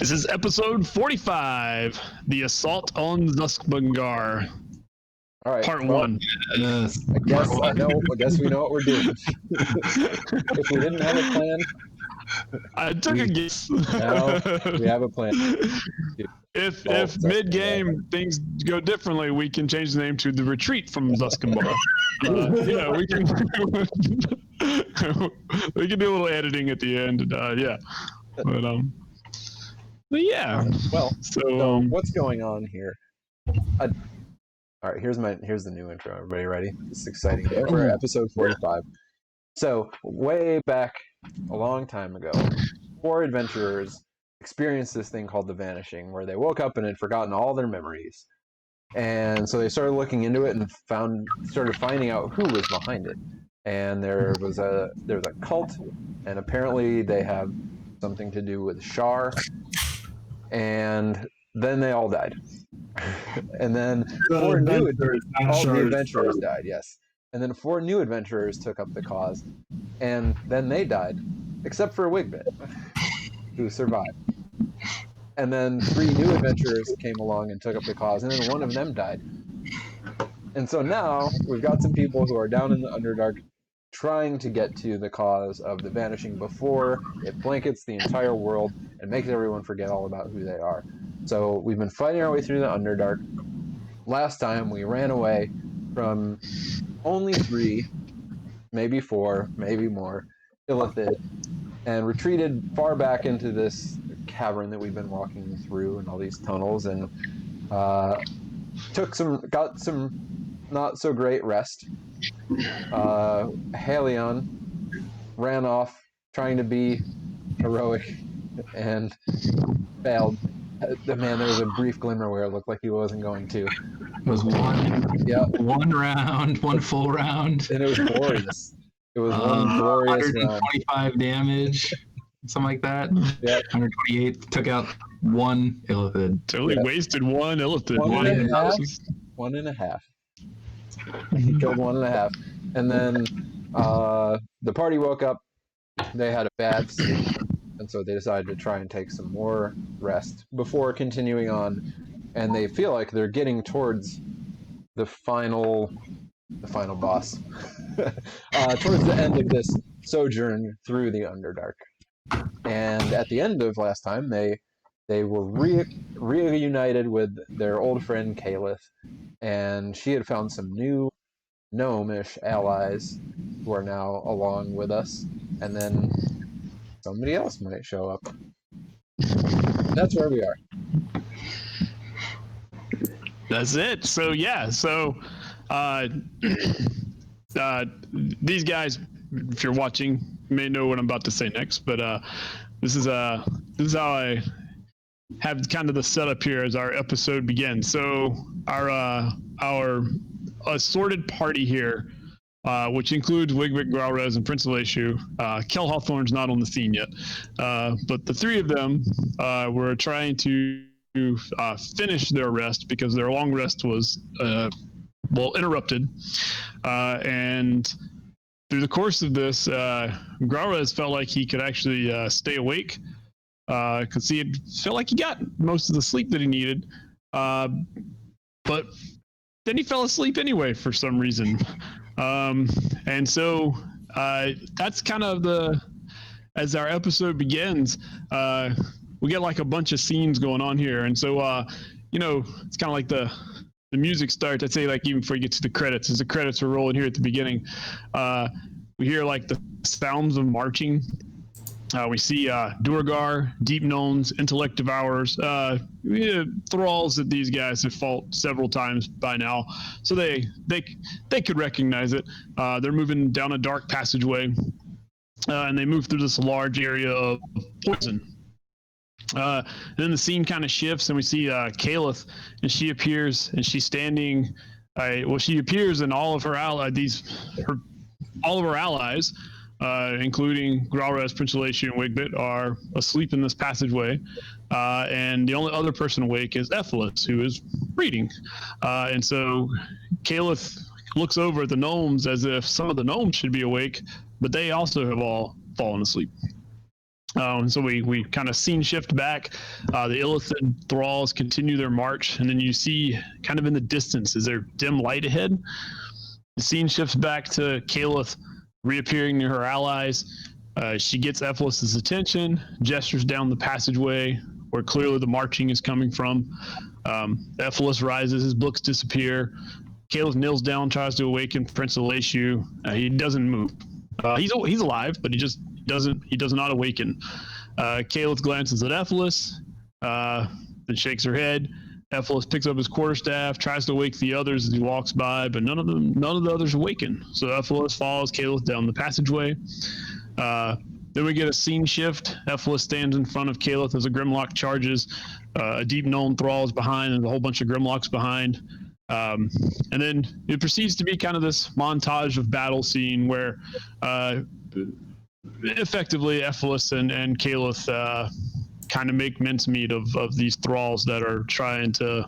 This is episode 45, The Assault on Zusbingar, All right, part 1. I guess we know what we're doing. If we didn't have a plan, I took a guess. now we have a plan. If mid-game things go differently, we can change the name to The Retreat from Zusbingar. Yeah, we can we can do a little editing at the end. Yeah, but yeah. Well, so what's going on here? All right, here's the new intro. Everybody ready? This is exciting day for episode 45. So way back a long time ago, 4 adventurers experienced this thing called the Vanishing, where they woke up and had forgotten all their memories. And so they started looking into it and started finding out who was behind it. And there was a cult, and apparently they have something to do with Shar. And then they all died. And then 4 new adventurers died, yes. And then 4 new adventurers took up the cause, and then they died, except for Wigbit, who survived. And then 3 new adventurers came along and took up the cause, and then 1 of them died. And so now we've got some people who are down in the Underdark trying to get to the cause of the Vanishing before it blankets the entire world and makes everyone forget all about who they are. So we've been fighting our way through the Underdark. Last time we ran away from only 3, maybe 4, maybe more, Illithid, and retreated far back into this cavern that we've been walking through and all these tunnels, and got some not so great rest. Halion ran off trying to be heroic and failed. There was a brief glimmer where it looked like he wasn't going to. It was one full round. And it was glorious. It was one glorious 125 damage, something like that. Yeah. 128, took out 1 Illithid. Totally wasted 1 Illithid. 1.5. He killed 1.5. And then the party woke up. They had a bad sleep. And so they decided to try and take some more rest before continuing on. And they feel like they're getting towards the final boss. Towards the end of this sojourn through the Underdark. And at the end of last time, they were reunited with their old friend Kalith, and she had found some new gnomish allies who are now along with us, and then somebody else might show up. That's where we are. That's it. So yeah, these guys, if you're watching, may know what I'm about to say next, but this is how I have kind of the setup here as our episode begins. So our assorted party here, which includes Wigbit, Growlrez, and Prince Elishu. Kell Hawthorn's not on the scene yet, but the 3 of them were trying to finish their rest because their long rest was interrupted, and through the course of this, Growlrez felt like he could actually stay awake because he had felt like he got most of the sleep that he needed, but then he fell asleep anyway for some reason. And so that's kind of as our episode begins, we get like a bunch of scenes going on here. And so, it's kind of like the music starts. I'd say like even before you get to the credits, as the credits are rolling here at the beginning, we hear like the sounds of marching. We see Durgar, Deep Gnomes, Intellect Devourers, thralls that these guys have fought several times by now, so they could recognize it. They're moving down a dark passageway, and they move through this large area of poison. And then the scene kind of shifts, and we see Kalith, and she appears, and she's standing. She appears, and all of her allies, including Growlrez, Prince Elishu, and Wigbit, are asleep in this passageway. And the only other person awake is Emelis, who is reading. And so Kalith looks over at the gnomes as if some of the gnomes should be awake, but they also have all fallen asleep. So we kind of scene shift back. The Illithid thralls continue their march, and then you see kind of in the distance, is there dim light ahead? The scene shifts back to Kalith reappearing near her allies. She gets Emelis' attention, gestures down the passageway where clearly the marching is coming from. Emelis rises, his books disappear. Kalith kneels down, tries to awaken Prince Elishu. He doesn't move. He's alive, but he does not awaken. Kalith glances at Emelis, then shakes her head. Emelis picks up his quarterstaff, tries to wake the others as he walks by, but none of the others awaken. So Emelis follows Kalith down the passageway. Then we get a scene shift. Emelis stands in front of Kalith as a Grimlock charges. A deep known thrall is behind, and a whole bunch of Grimlocks behind. And then it proceeds to be kind of this montage of battle scene where effectively Emelis and Kalith kind of make mincemeat of these thralls that are trying to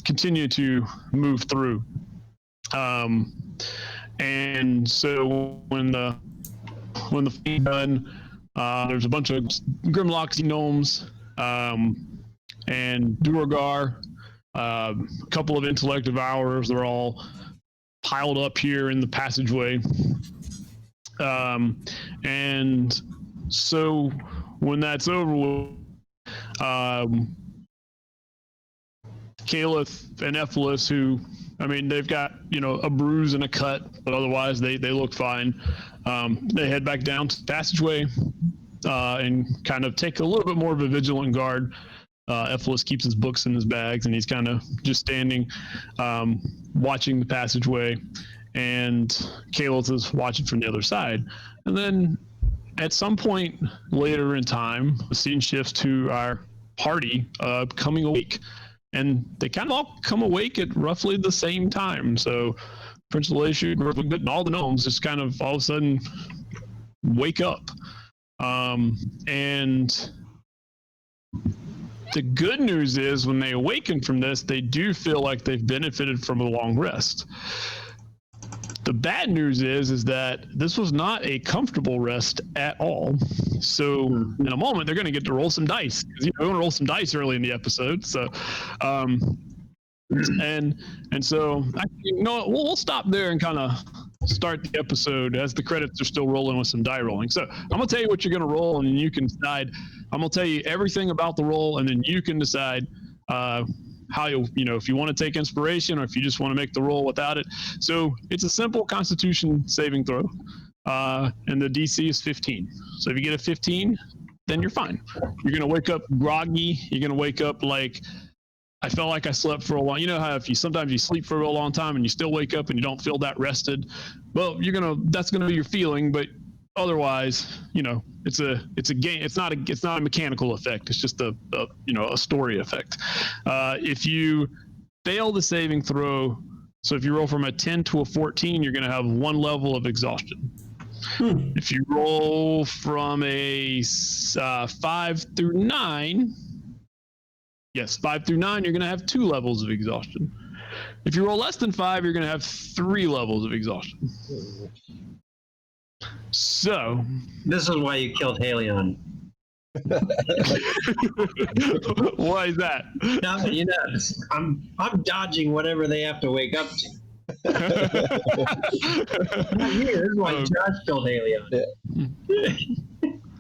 continue to move through. And so when the fight done, there's a bunch of Grimlocks, gnomes, and Duergar, a couple of intellect devourers. They're all piled up here in the passageway. And so when that's over, Kalith and Emelis, who, I mean, they've got, a bruise and a cut, but otherwise they look fine. They head back down to the passageway and kind of take a little bit more of a vigilant guard. Emelis keeps his books in his bags, and he's kind of just standing, watching the passageway, and Kalith is watching from the other side. And then at some point later in time, the scene shifts to our party coming awake, and they kind of all come awake at roughly the same time. So Prince Elishu and all the gnomes just kind of all of a sudden wake up. And the good news is when they awaken from this, they do feel like they've benefited from a long rest. The bad news is that this was not a comfortable rest at all. So in a moment, they're going to get to roll some dice, because we want to roll some dice early in the episode. So, and so we'll stop there and kind of start the episode as the credits are still rolling with some die rolling. So I'm going to tell you what you're going to roll, and then you can decide. I'm going to tell you everything about the roll, and then you can decide how if you want to take inspiration or if you just want to make the roll without it. So it's a simple Constitution saving throw, and the DC is 15. So if you get a 15, then you're fine. You're going to wake up groggy. You're going to wake up like, I felt like I slept for a while. You know how sometimes you sleep for a real long time and you still wake up and you don't feel that rested. Well, that's gonna be your feeling, but otherwise, it's a game. It's not a mechanical effect. It's just a story effect. If you fail the saving throw, so if you roll from a 10 to a 14, you're gonna have one level of exhaustion. If you roll from a 5 through 9. Yes, 5 through 9, you're going to have 2 levels of exhaustion. If you roll less than 5, you're going to have 3 levels of exhaustion. So, this is why you killed Halion. Why is that? No, I'm dodging whatever they have to wake up to. This is why Josh killed Halion.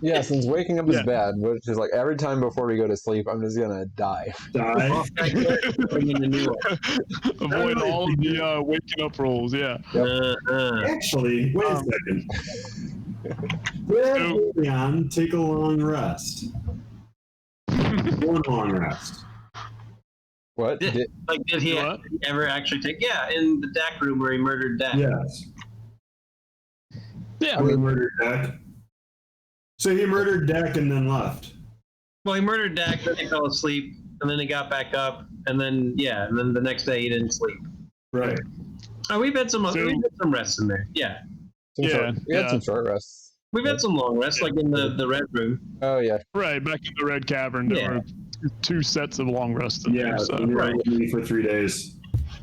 Yeah, since waking up is bad, which is like every time before we go to sleep, I'm just gonna die. Die. Avoid all of the waking up rolls. Yeah. Actually, wait a second. Did Halion take a long rest? One long rest. What? Did he ever actually take? Yeah, in the Dak room where he murdered Dak. Yes. Yeah. He murdered Dak. So he murdered Dak and then left. Well, he murdered Dak, then he fell asleep, and then he got back up, and then the next day he didn't sleep. Right. Oh, we've had some rests in there. Yeah. We had some short rests. We've had some long rests, like in the red room. Oh yeah. Right, back in the red cavern, there were 2 sets of long rests in there. So. We were with me for 3 days.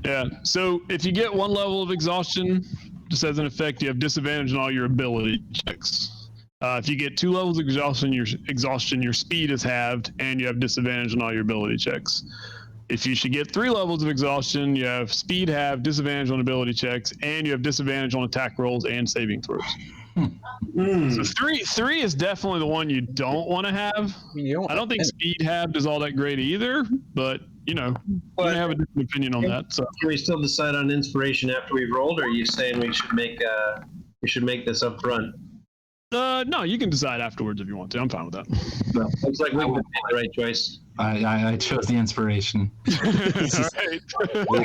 Yeah. So if you get 1 level of exhaustion, just as an effect, you have disadvantage on all your ability checks. If you get 2 levels of exhaustion, your speed is halved, and you have disadvantage on all your ability checks. If you should get 3 levels of exhaustion, you have speed halved, disadvantage on ability checks, and you have disadvantage on attack rolls and saving throws. So three is definitely the one you don't want to have. I don't think speed halved is all that great either, but you know, you may have a different opinion on that. So can we still decide on inspiration after we've rolled, or are you saying we should make this up front? No, you can decide afterwards if you want to. I'm fine with that. No, looks like we made the right choice. I chose the inspiration. All right.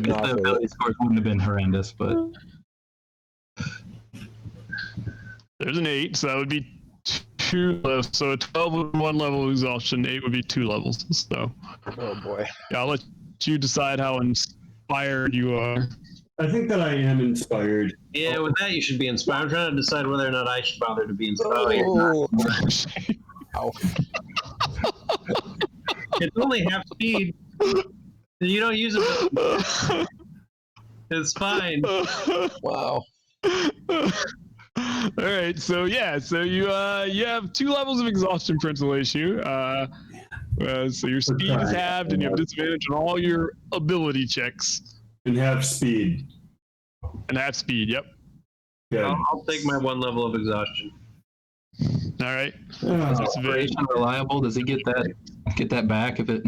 The ability scores wouldn't have been horrendous, but There's an 8, so that would be 2 levels. So a 12 would be 1 level of exhaustion, 8 would be 2 levels. So, Oh boy. yeah, I'll let you decide how inspired you are. I think that I am inspired. Yeah, with that you should be inspired. I'm trying to decide whether or not I should bother to be inspired. Oh. Ow. It's only half speed. You don't use it. It's fine. Wow. All right, so yeah, so you have 2 levels of exhaustion, Principal Issue. So your speed is halved, and you have disadvantage on all your ability checks. And have speed. And half speed, yep. Good. I'll take my 1 level of exhaustion. All right. inspiration reliable? Does he get that back if it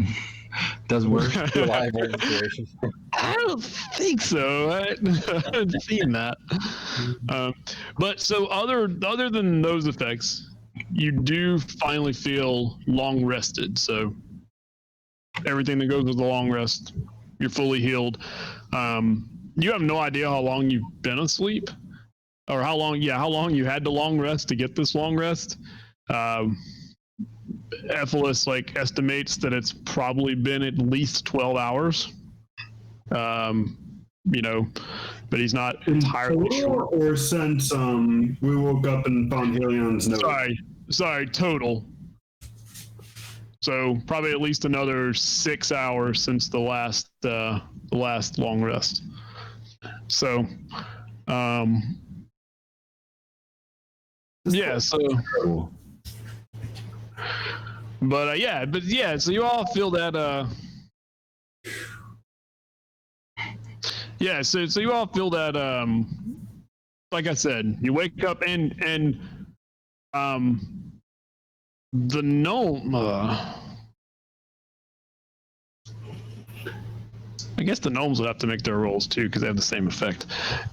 does work? Reliable inspiration. I don't think so. I haven't seen that. But so other than those effects, you do finally feel long rested. So everything that goes with the long rest, you're fully healed. You have no idea how long you've been asleep, or how long you had to long rest to get this long rest. Emelis estimates that it's probably been at least 12 hours. But he's not entirely sure. Or since we woke up and found Halion's note. Sorry, total. So probably at least another 6 hours since the last long rest. So, yeah. So, so you all feel that. So you all feel that. Like I said, you wake up and the gnome. I guess the gnomes would have to make their rolls too because they have the same effect.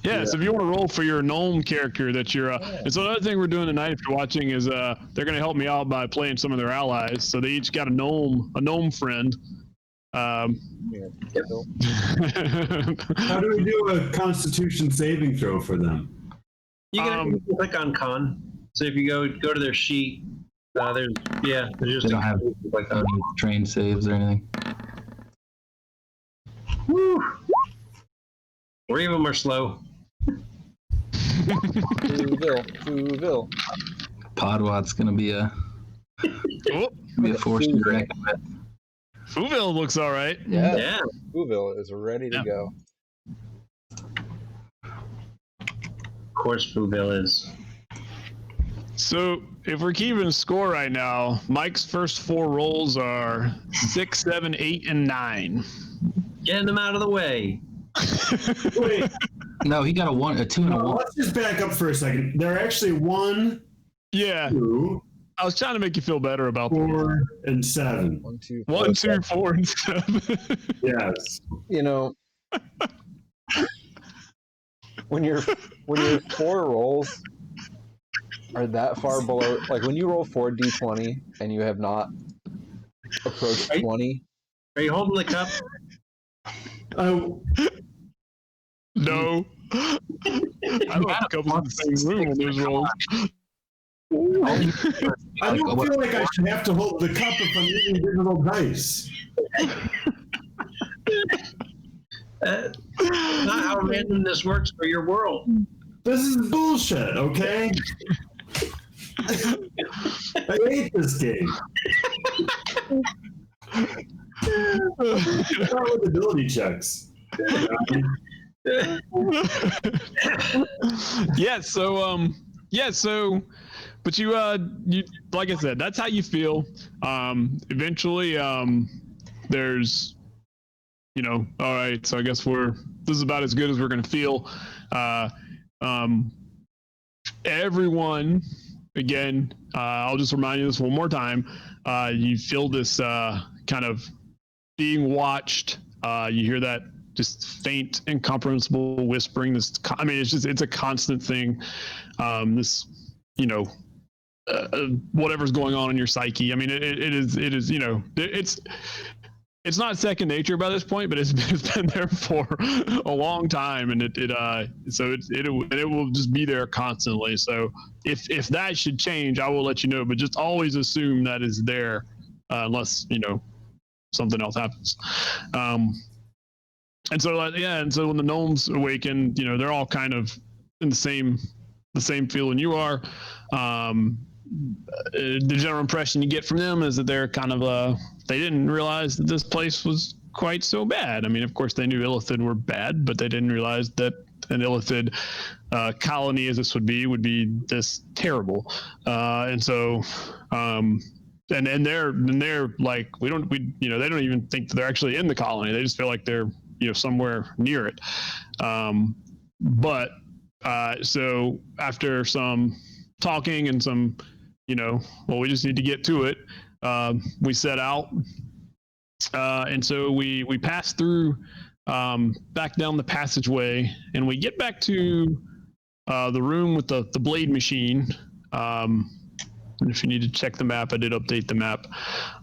Yeah, so if you want to roll for your gnome character that you're and so another thing we're doing tonight if you're watching is they're going to help me out by playing some of their allies. So they each got a gnome friend. Yeah. How do we do a Constitution saving throw for them? You can click on con. So if you go to their sheet, there's just They don't have any trained saves or anything. Woo. 3 of them are slow. Fooville. Podwatt's gonna be a force to be reckoned with. Fooville looks all right. Yeah. Fooville is ready to go. Of course, Fooville is. So if we're keeping score right now, Mike's first 4 rolls are 6, 7, 8, and 9. Getting them out of the way. Wait, No, he got a 1, a 2, and a 1. let's just back up for a second. They're actually 1, Yeah, 2, I was trying to make you feel better about them. 4, and 7. 1, 2, 1, 2, 4, and 7. Yes. When your 4 rolls are that far below, like when you roll 4 d20 and you have not approached 20. Are you holding the cup? No. I left a couple in the same room on those rolls. I don't feel like I should have to hold the cup if I'm using digital dice. Not how randomness works for your world. This is bullshit, okay? I hate this game. Start with ability checks. Yeah, so yeah. So, but you like I said, that's how you feel. Eventually, there's, all right. So I guess this is about as good as we're gonna feel. Everyone, again, I'll just remind you this one more time. You feel this kind of being watched. You hear that just faint, incomprehensible whispering. It's a constant thing. This, whatever's going on in your psyche. I mean, it is, it's not second nature by this point, but it's been there for a long time, and it will just be there constantly. So if that should change, I will let you know. But just always assume that is there, unless something else happens. And so when the gnomes awaken, they're all kind of in the same feeling you are. The general impression you get from them is that they're kind of they didn't realize that this place was quite so bad. I mean, of course they knew Illithid were bad, but they didn't realize that an Illithid colony, as this would be this terrible. And so and they're like, they don't even think that they're actually in the colony. They just feel like they're somewhere near it. So after some talking and some we just need to get to it, we set out, and so we pass through back down the passageway, and we get back to the room with the blade machine. And if you need to check the map, I did update the map,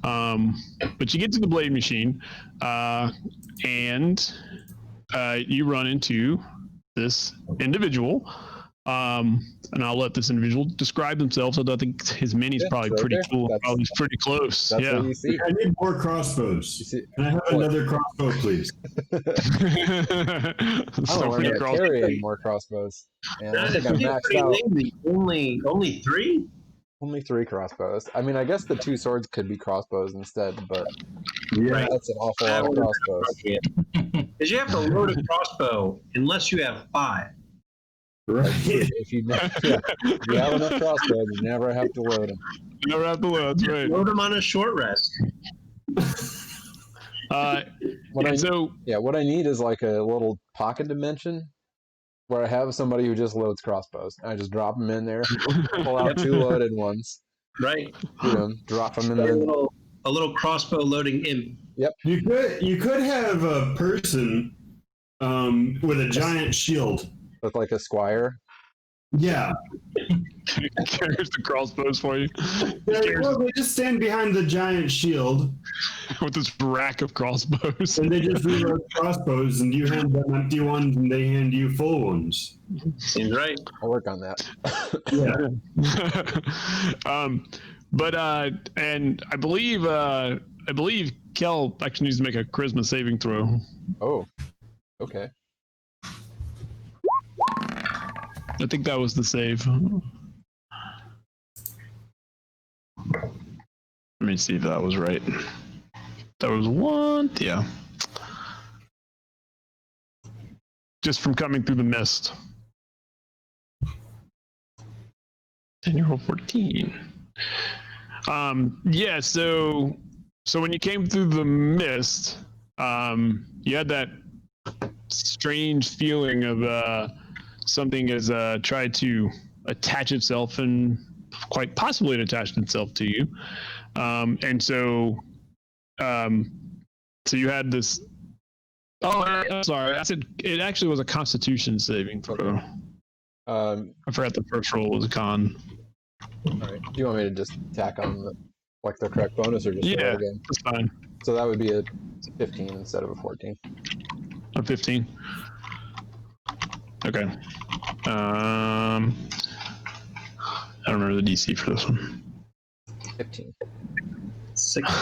but you get to the blade machine, and you run into this individual. And I'll let this individual describe themselves. I think his mini's probably pretty cool. Probably pretty close. That's yeah. what you see. I need more crossbows. Can I have another crossbow, please? Carrying more crossbows. And I think I'm maxed out. Only 3? Only 3 crossbows. I mean, I guess the 2 swords could be crossbows instead, but that's an awful lot of crossbows. Because you have to load a crossbow unless you have 5. Right. If you have enough crossbows, you never have to load them. You never have to load. That's right. Load them on a short rest. What I need is like a little pocket dimension where I have somebody who just loads crossbows. I just drop them in there, pull out 2 loaded ones. Right. Drop them in there. A little crossbow loading imp. Yep. You could have a person with a giant shield. Look like a squire. Yeah. Carries the crossbows for you. Well, they just stand behind the giant shield with this rack of crossbows. And they just reload crossbows, and you hand them empty ones, and they hand you full ones. Seems right. I'll work on that. Yeah. And I believe Kell actually needs to make a charisma saving throw. Oh. Okay. I think that was the save. Let me see if that was right. That was 1. Yeah. Just from coming through the mist. And you roll 14. Yeah, so when you came through the mist, you had that strange feeling of something has tried to attach itself, and quite possibly it attached itself to you. And so you had this. Oh, I'm sorry. I said it actually was a Constitution saving throw. I forgot the first roll was a con. All right. Do you want me to just tack on the correct bonus, or just roll again? That's fine. So that would be a 15 instead of a 14. A 15. Okay. I don't remember the DC for this one. 15. 6.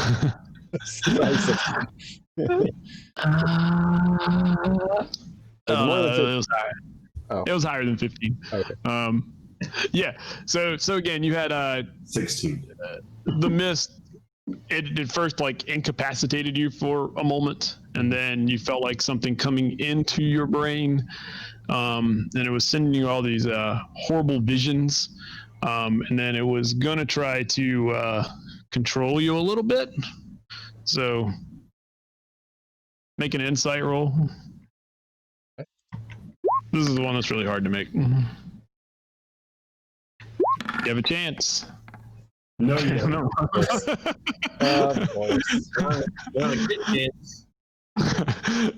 It was higher. Oh. It was higher than 15. Okay. Yeah. So again, you had 16. The mist. It first incapacitated you for a moment, and then you felt like something coming into your brain. and it was sending you all these horrible visions, and then it was gonna try to control you a little bit. So make an insight roll. This is the one that's really hard to make. You have a chance. No, you don't. No. Of course. Well, good chance.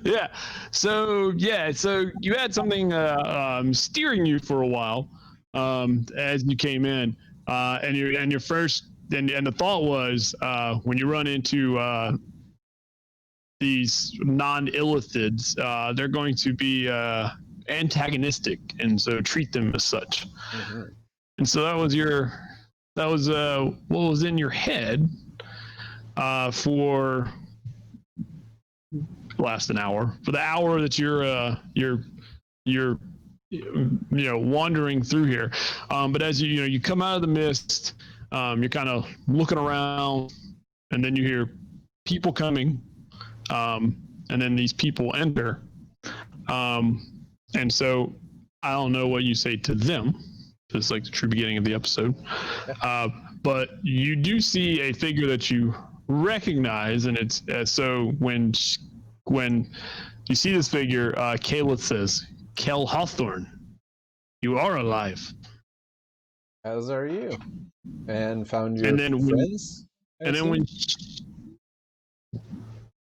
Yeah. So you had something steering you for a while as you came in, and your first and the thought was when you run into these non-Illithids, they're going to be antagonistic, and so treat them as such. Mm-hmm. And so that was what was in your head for last an hour, for the hour that you're wandering through here. But as you come out of the mist, you're kind of looking around, and then you hear people coming, and then these people enter. And so I don't know what you say to them. It's like the true beginning of the episode. But you do see a figure that you recognize, and it's so when you see this figure, Caleb says, "Kell Hawthorn, you are alive." As are you. And found your And then friends?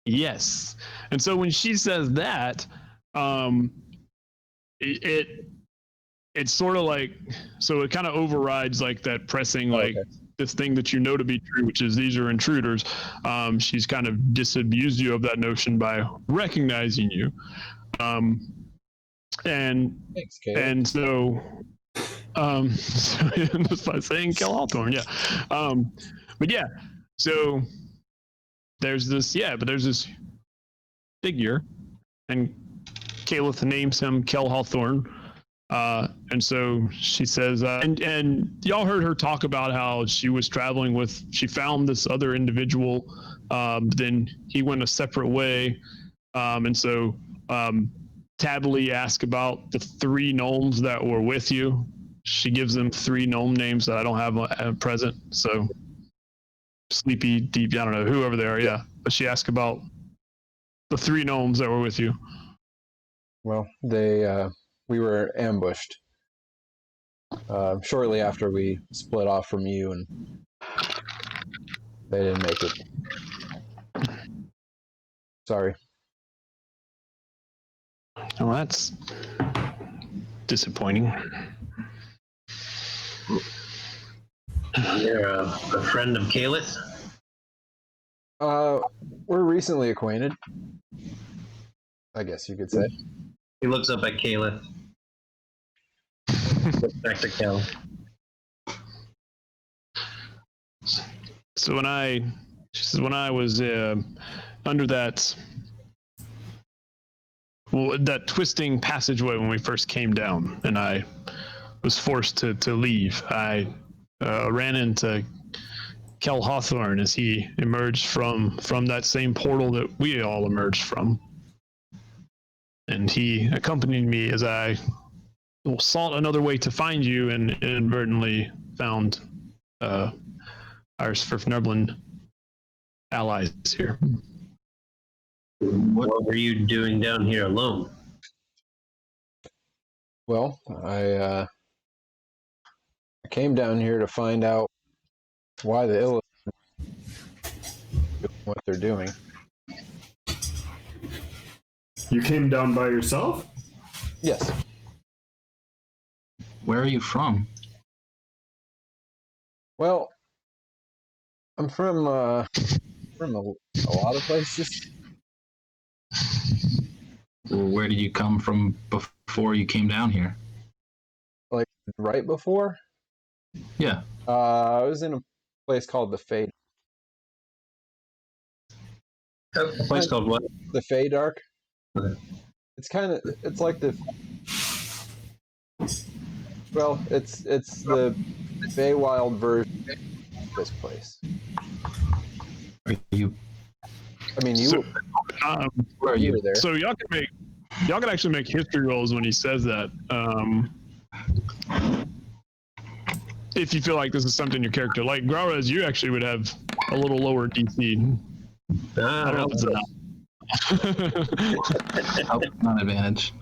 Yes. And so when she says that, it's sort of like, so it kind of overrides like that pressing, like this thing that you know to be true, which is these are intruders. She's kind of disabused you of that notion by recognizing you. And Thanks, Caleb. and so just by saying Kell Hawthorn, yeah. But yeah, so there's this figure, and Caleb names him Kell Hawthorn. And so she says, and y'all heard her talk about how she was traveling she found this other individual, then he went a separate way. And so Tadley asked about the 3 gnomes that were with you. She gives them 3 gnome names that I don't have at present. So Sleepy, Deep, I don't know, whoever they are, yeah. But she asked about the 3 gnomes that were with you. Well, we were ambushed shortly after we split off from you, and they didn't make it. Sorry. Well, that's disappointing. You're a friend of Kalith? We're recently acquainted, I guess you could say. He looks up at Kalith. Back to Kell. So she says, when I was under that twisting passageway when we first came down, and I was forced to leave, I ran into Kell Hawthorn as he emerged from that same portal that we all emerged from. And he accompanied me as I sought another way to find you, and inadvertently found our Faernol allies here. What were you doing down here alone? Well, I came down here to find out why the Illithid doing what they're doing. You came down by yourself? Yes. Where are you from? Well, I'm from a lot of places. Where did you come from before you came down here? Like right before? Yeah. I was in a place called the Feydark. A place called what? The Feydark. Okay. It's like the. Well, it's the Feywild version of this place. Are you? I mean, you So, were there. So y'all can make Y'all can actually make history rolls when he says that. If you feel like this is something your character like. Grauraz, you actually would have a little lower DC. I don't know if it's enough. Not advantage.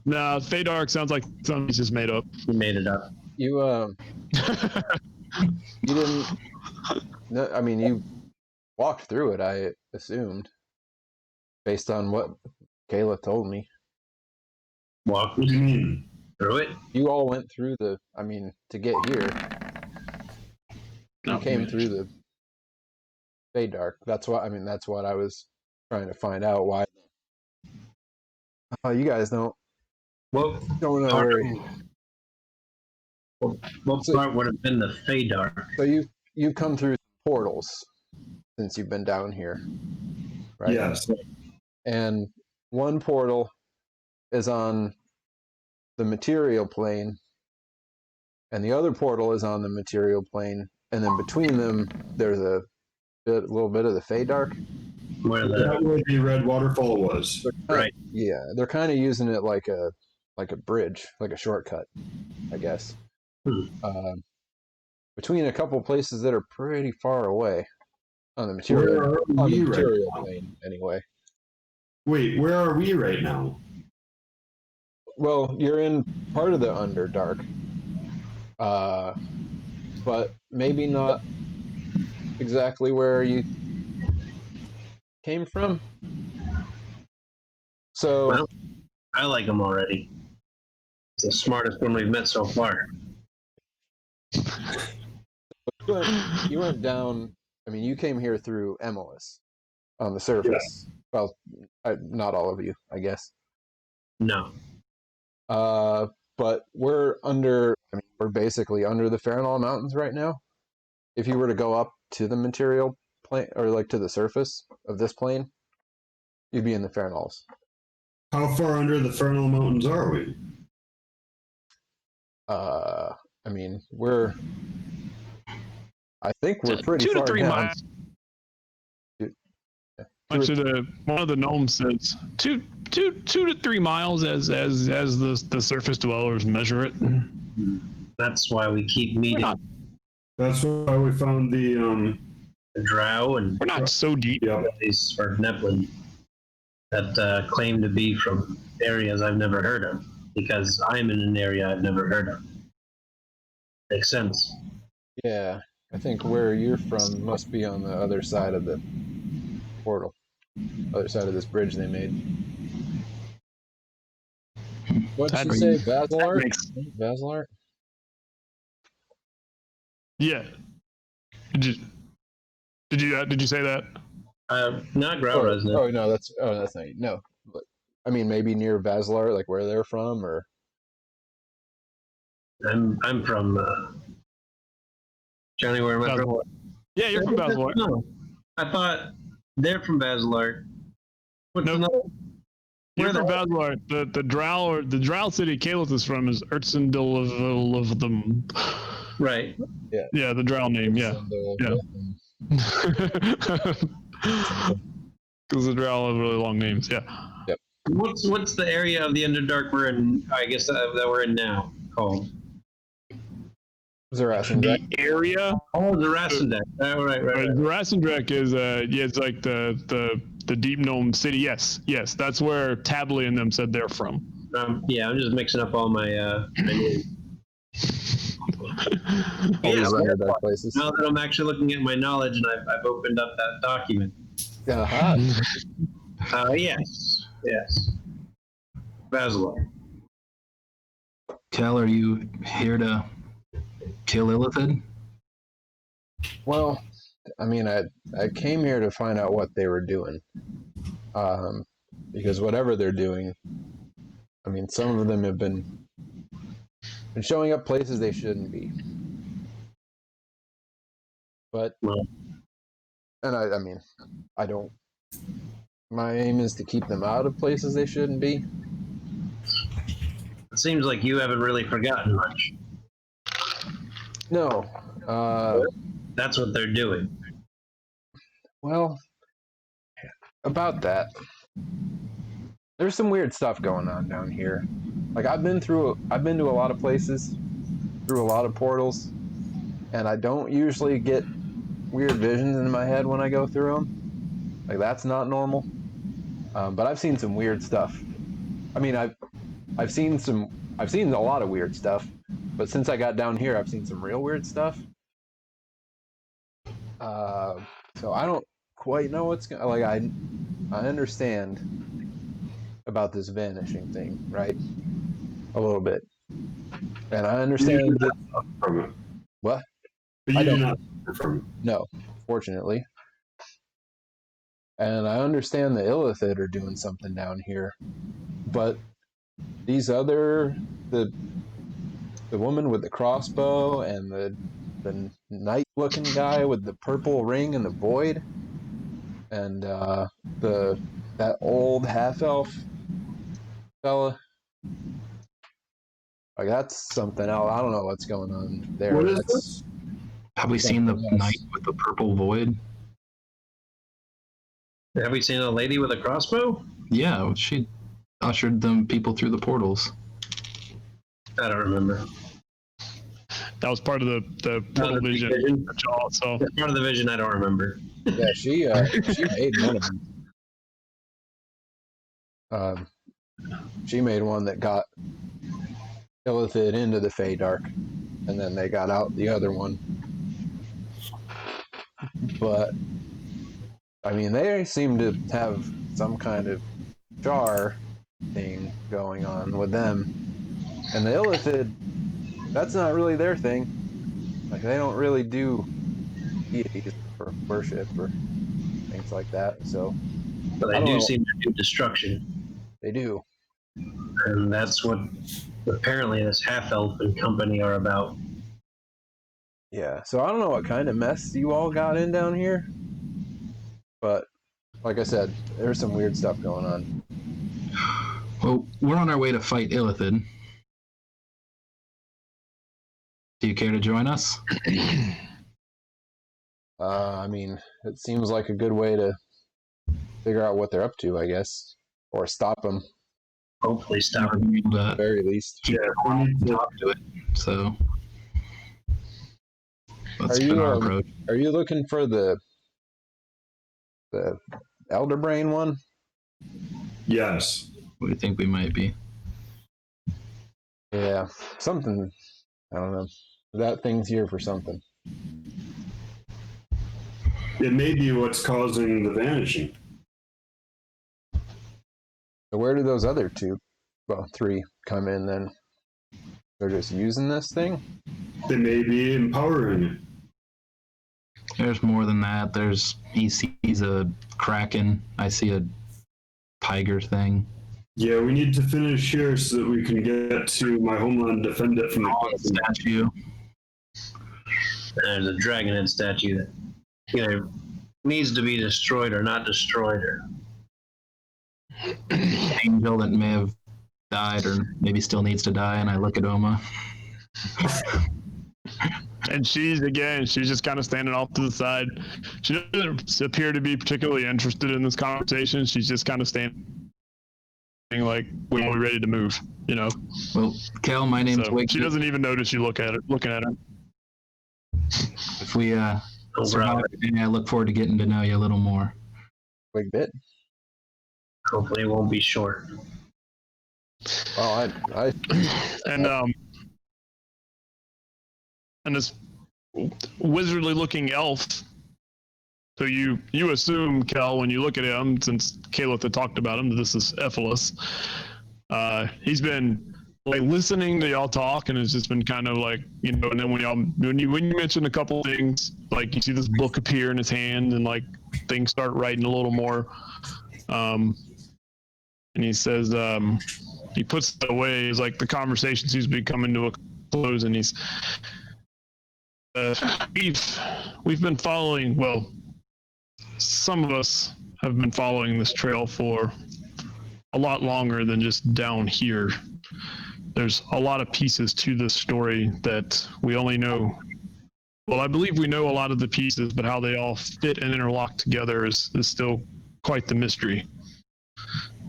No, Feydark sounds like something he's just made up. You made it up. You didn't. No, I mean, you walked through it. I assumed, based on what Kayla told me. Walk What do you mean? through it. You all went through the. I mean, to get here, you came through the Feydark. That's what. I mean, that's what I was trying to find out. Why? You guys don't. What Don't know. Worry. what part would have been the Feydark? So you've come through portals since you've been down here, right? Yes. And one portal is on the material plane, and the other portal is on the material plane, and then between them there's a little bit of the Feydark. Where That where the red waterfall was. right? Yeah, they're kind of using it like a bridge, like a shortcut, I guess. Between a couple places that are pretty far away on the material plane, anyway. Wait, where are we right now? Well, you're in part of the Underdark, but maybe not exactly where you came from. So, Well, I like him already. It's the smartest one we've met so far. you went down. I mean, you came here through Emelis on the surface. Yeah. Well, not all of you, I guess. No. But we're under. I mean, we're basically under the Faernol Mountains right now. If you were to go up to the material plane, or like to the surface of this plane, you'd be in the Faernols. How far under the Faernol Mountains are we? I mean, I think we're pretty 2 far to 3 down. miles. Actually, one of the gnomes says 2 to 3 miles as the surface dwellers measure it. That's why we keep meeting That's why we found the the drow and We're not so deep. these or Neplin that claim to be from areas I've never heard of, because I'm in an area I've never heard of. Makes sense. Yeah, I think where you're from must be on the other side of the portal, other side of this bridge they made. What did you say, Vasilart? Vasilart? Yeah. Did you say that? Not Grauraz. No. Oh no, that's not no. But I mean, maybe near Vasilart, like where they're from, or I'm from Johnny. Where am I from? Yeah, you're from Vasilart. No, I thought they're from Vasilart. Nope. You're from Vasilart. The drow city Kal is from is Ertsindil of them. Right. Yeah, the drow name. Yeah. Because the drow have really long names. Yeah. Yep. What's the area of the Underdark we're in? I guess that we're in now called. Zarasindek. The area. Oh, the Rassendeck. Right. The Rassendeck is it's like the deep gnome city. Yes, that's where Tably and them said they're from. Yeah, I'm just mixing up all my names. Underdark places. Now that I'm actually looking at my knowledge and I've opened up that document. Yes. Vasilart. Kell, are you here to kill Illithid? Well, I mean, I came here to find out what they were doing, because whatever they're doing, I mean, some of them have been showing up places they shouldn't be. But, and I mean, I don't. My aim is to keep them out of places they shouldn't be. It seems like you haven't really forgotten much. No. That's what they're doing. Well, about that, there's some weird stuff going on down here. Like I've been to a lot of places, through a lot of portals, and I don't usually get weird visions in my head when I go through them. Like that's not normal. But I've seen some weird stuff. I mean, I've seen a lot of weird stuff, but since I got down here, I've seen some real weird stuff. So I don't quite know what's going. Like I understand about this vanishing thing, right? A little bit, and I understand that. From it. What? But I you do don't- not suffer from it. No, fortunately. And I understand the Illithid are doing something down here, but these other the woman with the crossbow and the knight-looking guy with the purple ring and the void, and that old half-elf fella. Like that's something else. I don't know what's going on there. What is That's- this? Have we seen the Yes. knight with the purple void? Have we seen a lady with a crossbow? Yeah, she ushered them people through the portals. I don't remember. That was part of the portal the big vision. vision? So That's part of the vision I don't remember. Yeah, she made one of them. She made one that got Illithid into the Feydark, and then they got out the other one. But I mean, they seem to have some kind of jar thing going on with them, and the Illithid, that's not really their thing. Like they don't really do deities or worship or things like that. So But I they don't do know. seem to do destruction. they do. And that's what apparently this half-elf and company are about. Yeah, so I don't know what kind of mess you all got in down here, but like I said, there's some weird stuff going on. Well, we're on our way to fight Illithid. Do you care to join us? I mean, it seems like a good way to figure out what they're up to, I guess, or stop them Hopefully stop Never it. been able at to the very least. keep Yeah, quiet we need and to- talk to it. So that's Are been you, our um, approach. Are you looking for the Elder Brain one? Yes. We think we might be. Yeah, something. I don't know. That thing's here for something. It may be what's causing the vanishing. So where do those other three come in then? They're just using this thing? They may be empowering it. There's more than that. He sees a kraken. I see a tiger thing. Yeah, we need to finish here so that we can get to my homeland, defend it from the Statue. There's a dragon head statue that either needs to be destroyed or not destroyed. Or Angel that may have died or maybe still needs to die, and I look at Oma. and she's just kind of standing off to the side. She doesn't appear to be particularly interested in this conversation. She's just kind of standing like we're ready to move, you know. Well, Kel, my name's So Wig. she doesn't even notice you looking at her. If we survive today, I look forward to getting to know you a little more. Quick bit. hopefully it won't be short. Well, I and this wizardly looking elf. So you assume, Kel, when you look at him, since Caleb had talked about him, that this is Emelis. He's been like listening to y'all talk, and it's just been kind of like, you know. And then when you mention a couple things, like you see this book appear in his hand, and like things start writing a little more. And he says, he puts it away. He's like the conversation seems to be coming to a close, and he's we've been following. Well, some of us have been following this trail for a lot longer than just down here. There's a lot of pieces to this story that we only know well, I believe we know a lot of the pieces, but how they all fit and interlock together is still quite the mystery.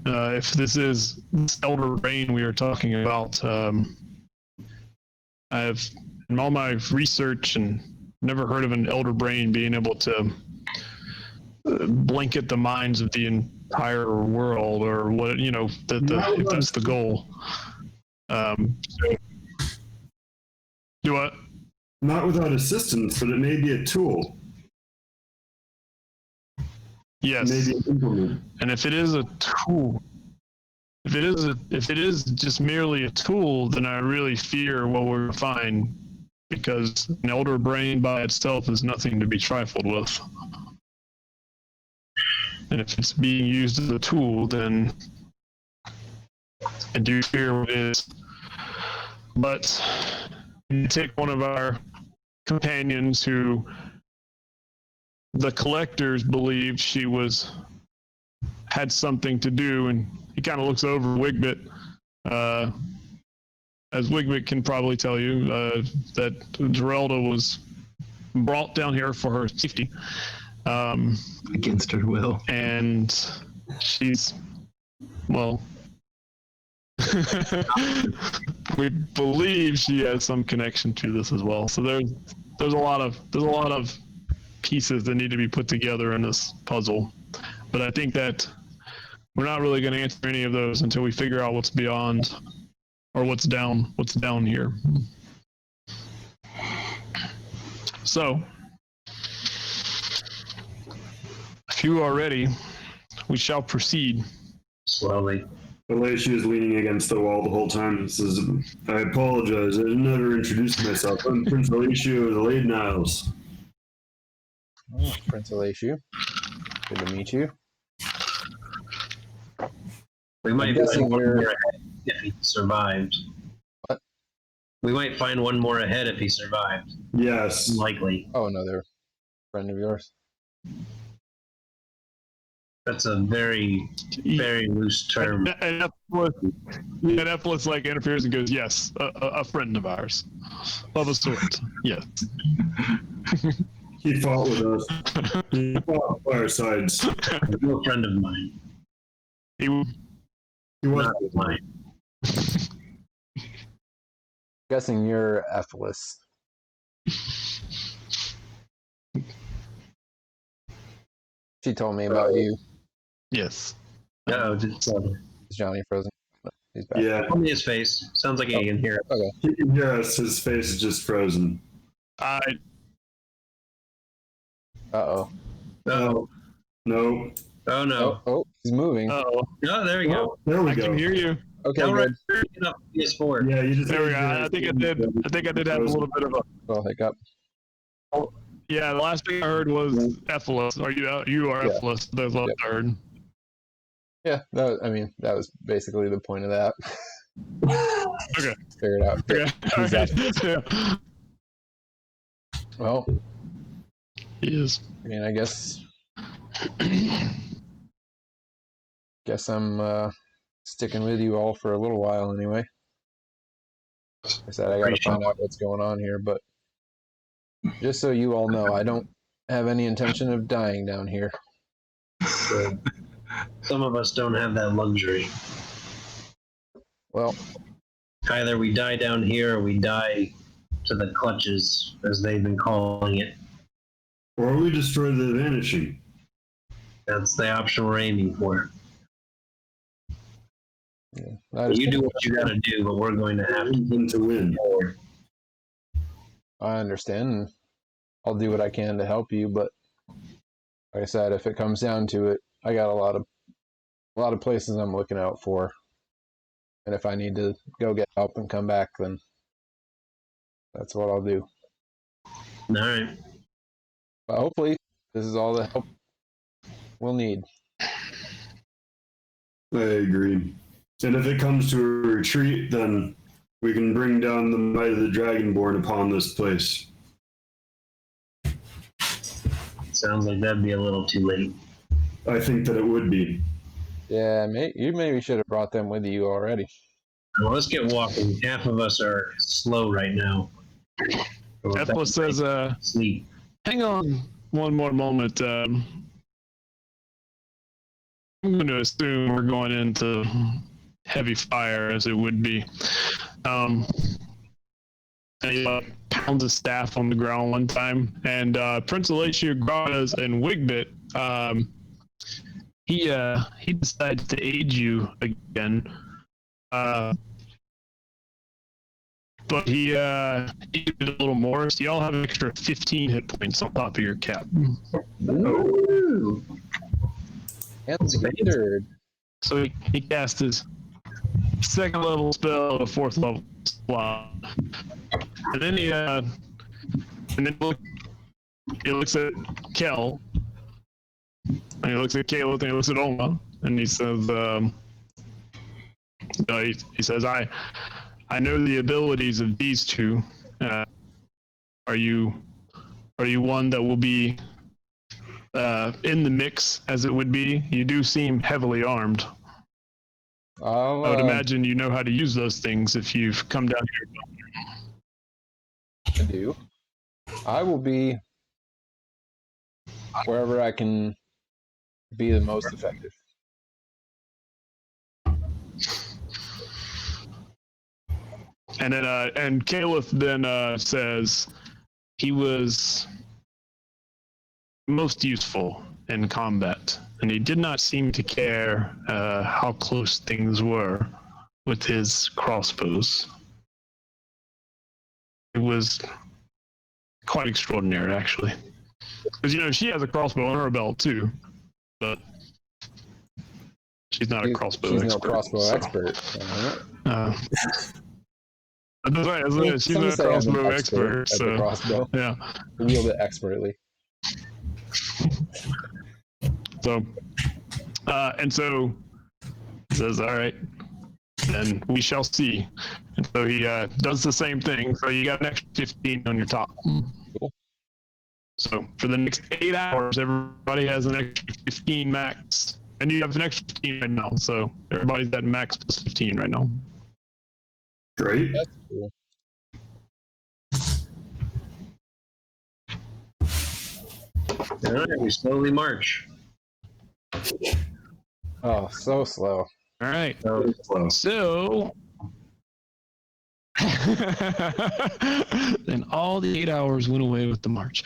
If this is this elder brain we are talking about, I have, in all my research, and never heard of an elder brain being able to blanket the minds of the entire world, or what, if that's the goal. Do what? Not without assistance, but it may be a tool. Yes. Maybe an implement. And if it is a tool, if it is just merely a tool, then I really fear what we're going to find, because an elder brain by itself is nothing to be trifled with. And if it's being used as a tool, then I do fear what it is. But you take one of our companions who the collectors believed she had something to do, and he kind of looks over Wigbit, as Wigbit can probably tell you, that Geralda was brought down here for her safety. Against her will. And she's, well, we believe she has some connection to this as well. So there's a lot of pieces that need to be put together in this puzzle. But I think that we're not really going to answer any of those until we figure out what's beyond, or what's down here. So, if you are ready, we shall proceed. Slowly. Alicia is leaning against the wall the whole time. Says, I apologize. I never introduced myself. I'm Prince Alicia of the Lade Niles. Oh, Prince Alicia. Good to meet you. We might guessing find one we're- more ahead if he survived. What? We might find one more ahead if he survived. Yes. Likely. Oh, another friend of yours. That's a very, very loose term. And Emelis like interferes and goes, "Yes, a friend of ours, of a sort. Yes." He fought with us. He fought by our sides. No friend of mine. He was Not mine. Guessing you're Emelis. She told me about you. Yes. No, it's Is Johnny frozen? He's back. Yeah. only his face. Sounds like he can hear it. He can hear us. His face is just frozen. Uh-oh. Oh, No. oh no. Oh, he's moving. Oh, Oh, there we go. There we I go. can hear you. Okay, Now good. we're turning up PS4. Yeah, you just. There we go. I think I did have a little bit of a. Well, hiccup. Yeah, the last thing I heard was Emelis. Are you are Yeah. Emelis? That's what I heard. Yeah, that was basically the point of that. Okay. Figure it out. Okay. All He's right. Yeah. Well, He is. I mean, I guess I'm sticking with you all for a little while anyway. Like I said, I gotta find out what's going on here, but just so you all know, I don't have any intention of dying down here. Some of us don't have that luxury. Well, Either we die down here or we die to the clutches, as they've been calling it. Or we destroy the vanishing. That's the option we're aiming for. yeah, I You do what you gotta do, but we're going to have To win. forward. I understand, and I'll do what I can to help you, but like I said, if it comes down to it, I got a lot of places I'm looking out for. And if I need to go get help and come back, then that's what I'll do. All right. But hopefully, this is all the help we'll need. I agree. And if it comes to a retreat, then we can bring down the might of the Dragonborn upon this place. Sounds like that'd be a little too late. I think that it would be. Yeah, you maybe should have brought them with you already. Well, let's get walking. Half of us are slow right now. Emelis says, sleep. hang on one more moment. I'm going to assume we're going into heavy fire, as it would be. And he pounds his staff on the ground one time, and Prince Alatia, Gradas, and Wigbit, he decides to aid you again. But he did a little more, so y'all have an extra 15 hit points on top of your cap. Ooh. And standard. So he cast his second level spell at a fourth level slot. And then he looks at Kell, and he looks at Caleb, and he looks at Oma, and he says, he says, I know the abilities of these two. Are you one that will be in the mix, as it would be? You do seem heavily armed. I would imagine you know how to use those things if you've come down here. I do. I will be wherever I can be the most effective. And then, and Caleb then says he was most useful in combat, and he did not seem to care how close things were with his crossbows. It was quite extraordinary, actually. Because, she has a crossbow on her belt, too, but she's not a crossbow expert. She's no crossbow expert. That's right. She's not a crossbow expert. So, crossbow. Yeah. Wield it expertly. So, and so he says, all right, and we shall see. And so he does the same thing. So you got an extra 15 on your top. Cool. So for the next 8 hours, everybody has an extra 15 max. And you have an extra 15 right now. So everybody's at max plus 15 right now. Great. That's cool. All right, we slowly march. Oh, so slow. All right. So slow. So, and all the 8 hours went away with the march.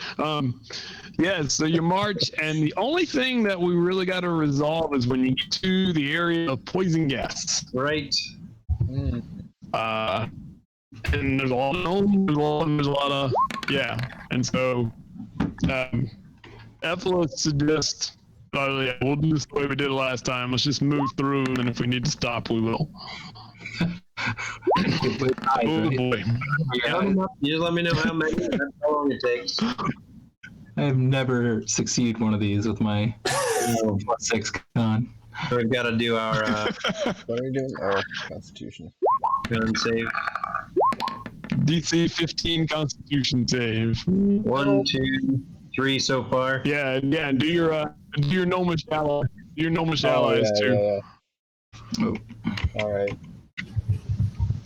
Yeah, so you march, and the only thing that we really got to resolve is when you get to the area of poison gas. Right. Mm. And there's a lot of, yeah. And so, Emelis suggests, we'll do this the way we did it last time. Let's just move through, and if we need to stop, we will. Oh boy. You just let me know how long it takes. I've never succeeded one of these with my +6 con. We've got to do our What are we doing? Oh, Constitution. gun save. DC 15 Constitution save. 1, 2, 3 so far. Yeah. And do your gnomish ally. Your gnomish allies too. Yeah. Oh. All right.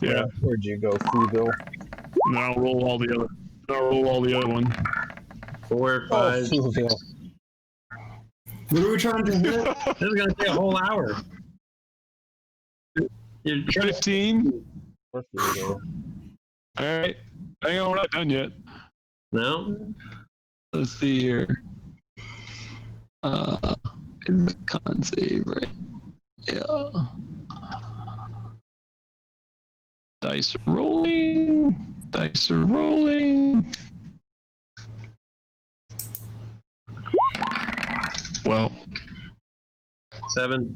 Yeah. Where'd you go, Frueville? And then I'll roll all the other one. 4, Oh, 5. Frueville. What are we trying to do? This is gonna take a whole hour. You're trying 15. Poor Frueville. All right. Hang on, we're not done yet. No. Let's see here. Is the con save right? Yeah. Dice are rolling. Well, 7.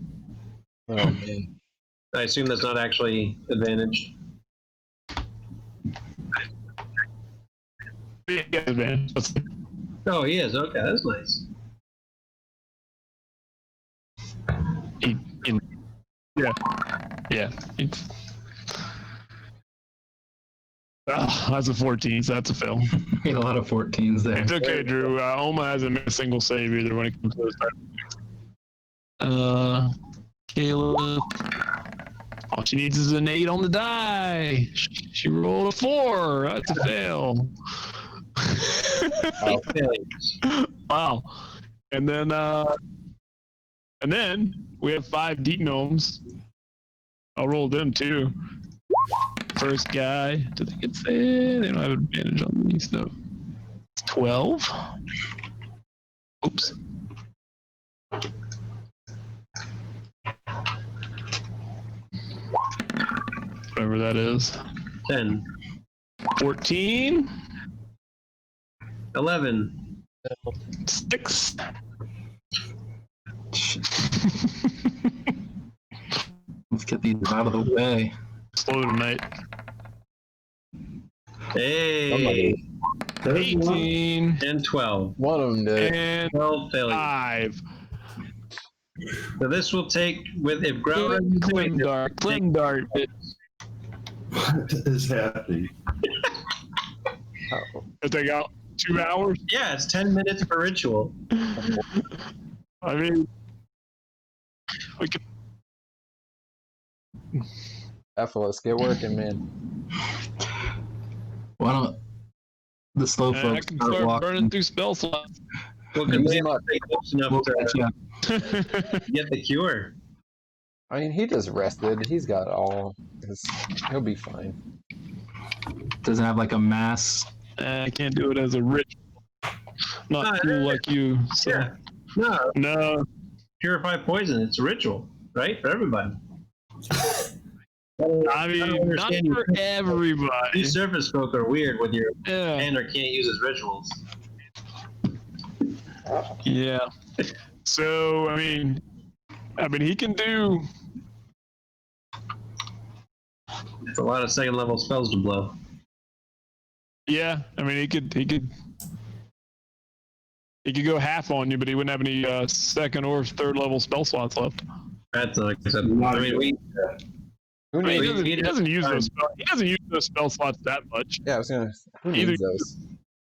Oh, man. I assume that's not actually advantage. yeah, man. Oh, he is. Okay, that's nice. Yeah. That's a 14, so that's a fail. Made a lot of 14s there. It's okay, Drew. Oma hasn't made a single save either when it comes to this type of thing. Caleb. All she needs is an 8 on the die. She rolled a 4. That's a fail. Oh. Wow. And then we have 5 deep gnomes. I'll roll them too. First guy, do they get saved? They don't have advantage on these though. It's 12. Oops. Whatever that is. 10. 14. 11. 6. Let's get these out of the way. Slow tonight. Hey. 18. And 12. One of them did. And 12 failures. 5. So this will take, with if ground Clem dart. What is happening? If they got 2 hours. Yeah, it's 10 minutes per ritual. I mean, we could. Emelis, get working, man. Why don't the slow I folks can start start walking? burning through spell slots. Well, because Use they them have up. to stay close enough We'll to catch you up. get the cure. I mean, he just rested. He's got all. He'll be fine. Doesn't have like a mass. I can't do it as a ritual. Not cool like you. So. Yeah. No, No. purify poison. It's a ritual, right? For everybody. I mean, not for everybody. These surface folk are weird when your Yeah. commander can't use his rituals. Yeah. So I mean, he can do. It's a lot of second level spells to blow. Yeah. I mean, he could go half on you, but he wouldn't have any second or third level spell slots left. That's like I said. I mean, we Who I mean, needs? he doesn't use those. He doesn't use those spell slots that much. Yeah, I was gonna. Who Either- needs those?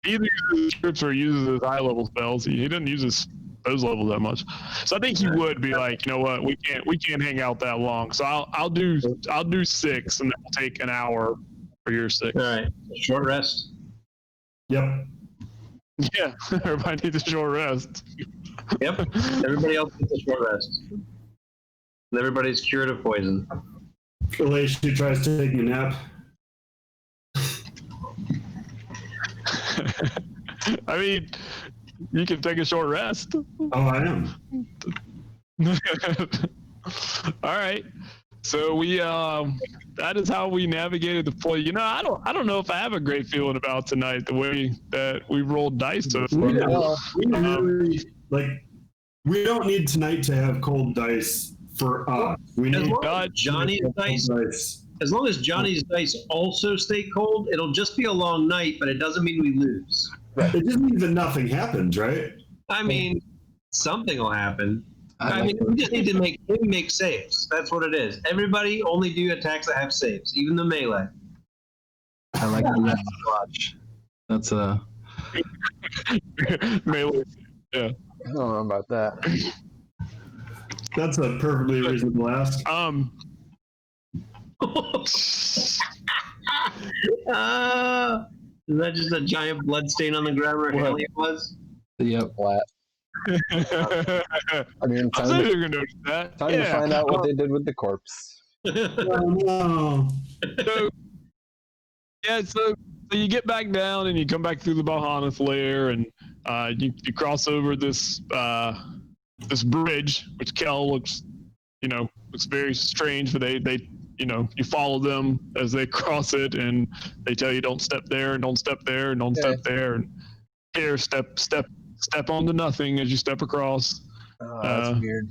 He either uses scripts or uses his high level spells. He doesn't use those levels that much. So I think he would be like, you know what, we can't hang out that long. So I'll do 6, and then we'll take an hour for your 6. all right. Short rest. Yep. Yeah, everybody needs a short rest. Yep. Everybody else gets a short rest. And everybody's cured of poison. Alicia tries taking a nap. I mean, you can take a short rest. Oh, I am. All right. So we that is how we navigated the play. You know, I don't know if I have a great feeling about tonight, the way that we rolled dice so far. We really, we don't need tonight to have cold dice for us. We As need long God, as Johnny's cold dice, dice. as long as Johnny's dice also stay cold, it'll just be a long night, but it doesn't mean we lose. It just means that nothing happens, right? I mean, something will happen. I like mean, we just need to make him make saves. That's what it is. Everybody only do attacks that have saves, even the melee. I like the left watch. That's a Melee. Yeah. I don't know about that. That's a perfectly reasonable ask. Is that just a giant blood stain on the ground where What? Halion was? yep. Flat. I mean, I was time, you're gonna notice that. time to find out what they did with the corpse. Oh, no. So, yeah, so you get back down and you come back through the Bahaneth lair, and you cross over this this bridge, which Kell looks very strange, but they you follow them as they cross it, and they tell you don't step there and don't step there and don't step there, and here step onto nothing as you step across. Oh, that's weird.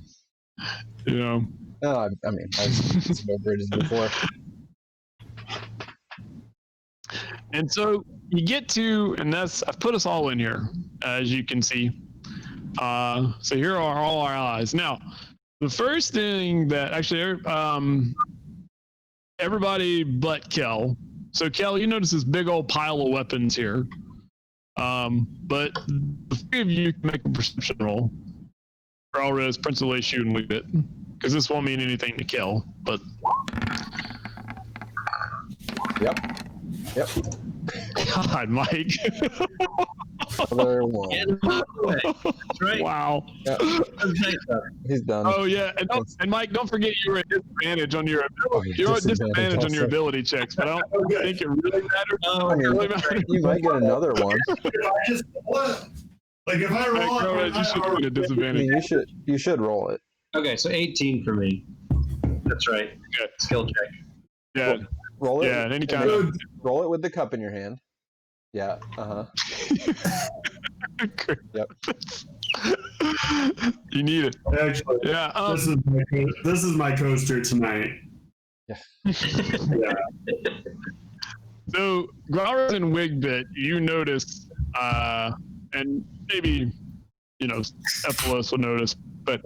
You know, I mean, I've seen no bridges before. and so you get to, and I've put us all in here, as you can see. So here are all our allies. Now, the first thing that actually, everybody but Kell. So Kell, you notice this big old pile of weapons here. But the 3 of you can make a perception roll. For Alres, Prince Elishu, and leave it. Because this won't mean anything to Kell. But Yep. God, Mike. Another one. Get him out of the way. That's right. Wow. Yep. That's nice of him. He's done. Oh yeah, and Mike, don't forget you were at disadvantage on your ability. You're at disadvantage on your also. ability checks, but I don't Okay. think it really matters. Oh, I mean, really matters. you might get another one. If I just what? Like if I roll Mike, it, you should be at a I mean, disadvantage. you should roll it. okay, so 18 for me. That's right. Good. Skill check. Yeah, Roll it. yeah, and any and kind then of. roll it with the cup in your hand. Yeah. Yep. You need it. actually, Yeah. this is my coaster tonight. Yeah. Yeah. So, Growlers and Wigbit, you notice, and maybe, Emelis will notice, but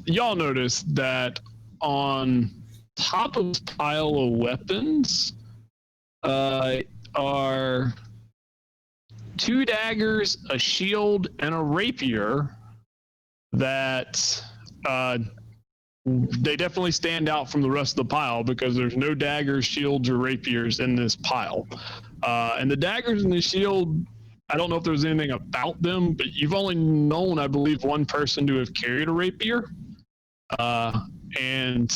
y'all notice that on top of this pile of weapons are 2 daggers, a shield, and a rapier that they definitely stand out from the rest of the pile because there's no daggers, shields, or rapiers in this pile. And the daggers and the shield, I don't know if there's anything about them, but you've only known, I believe, one person to have carried a rapier. And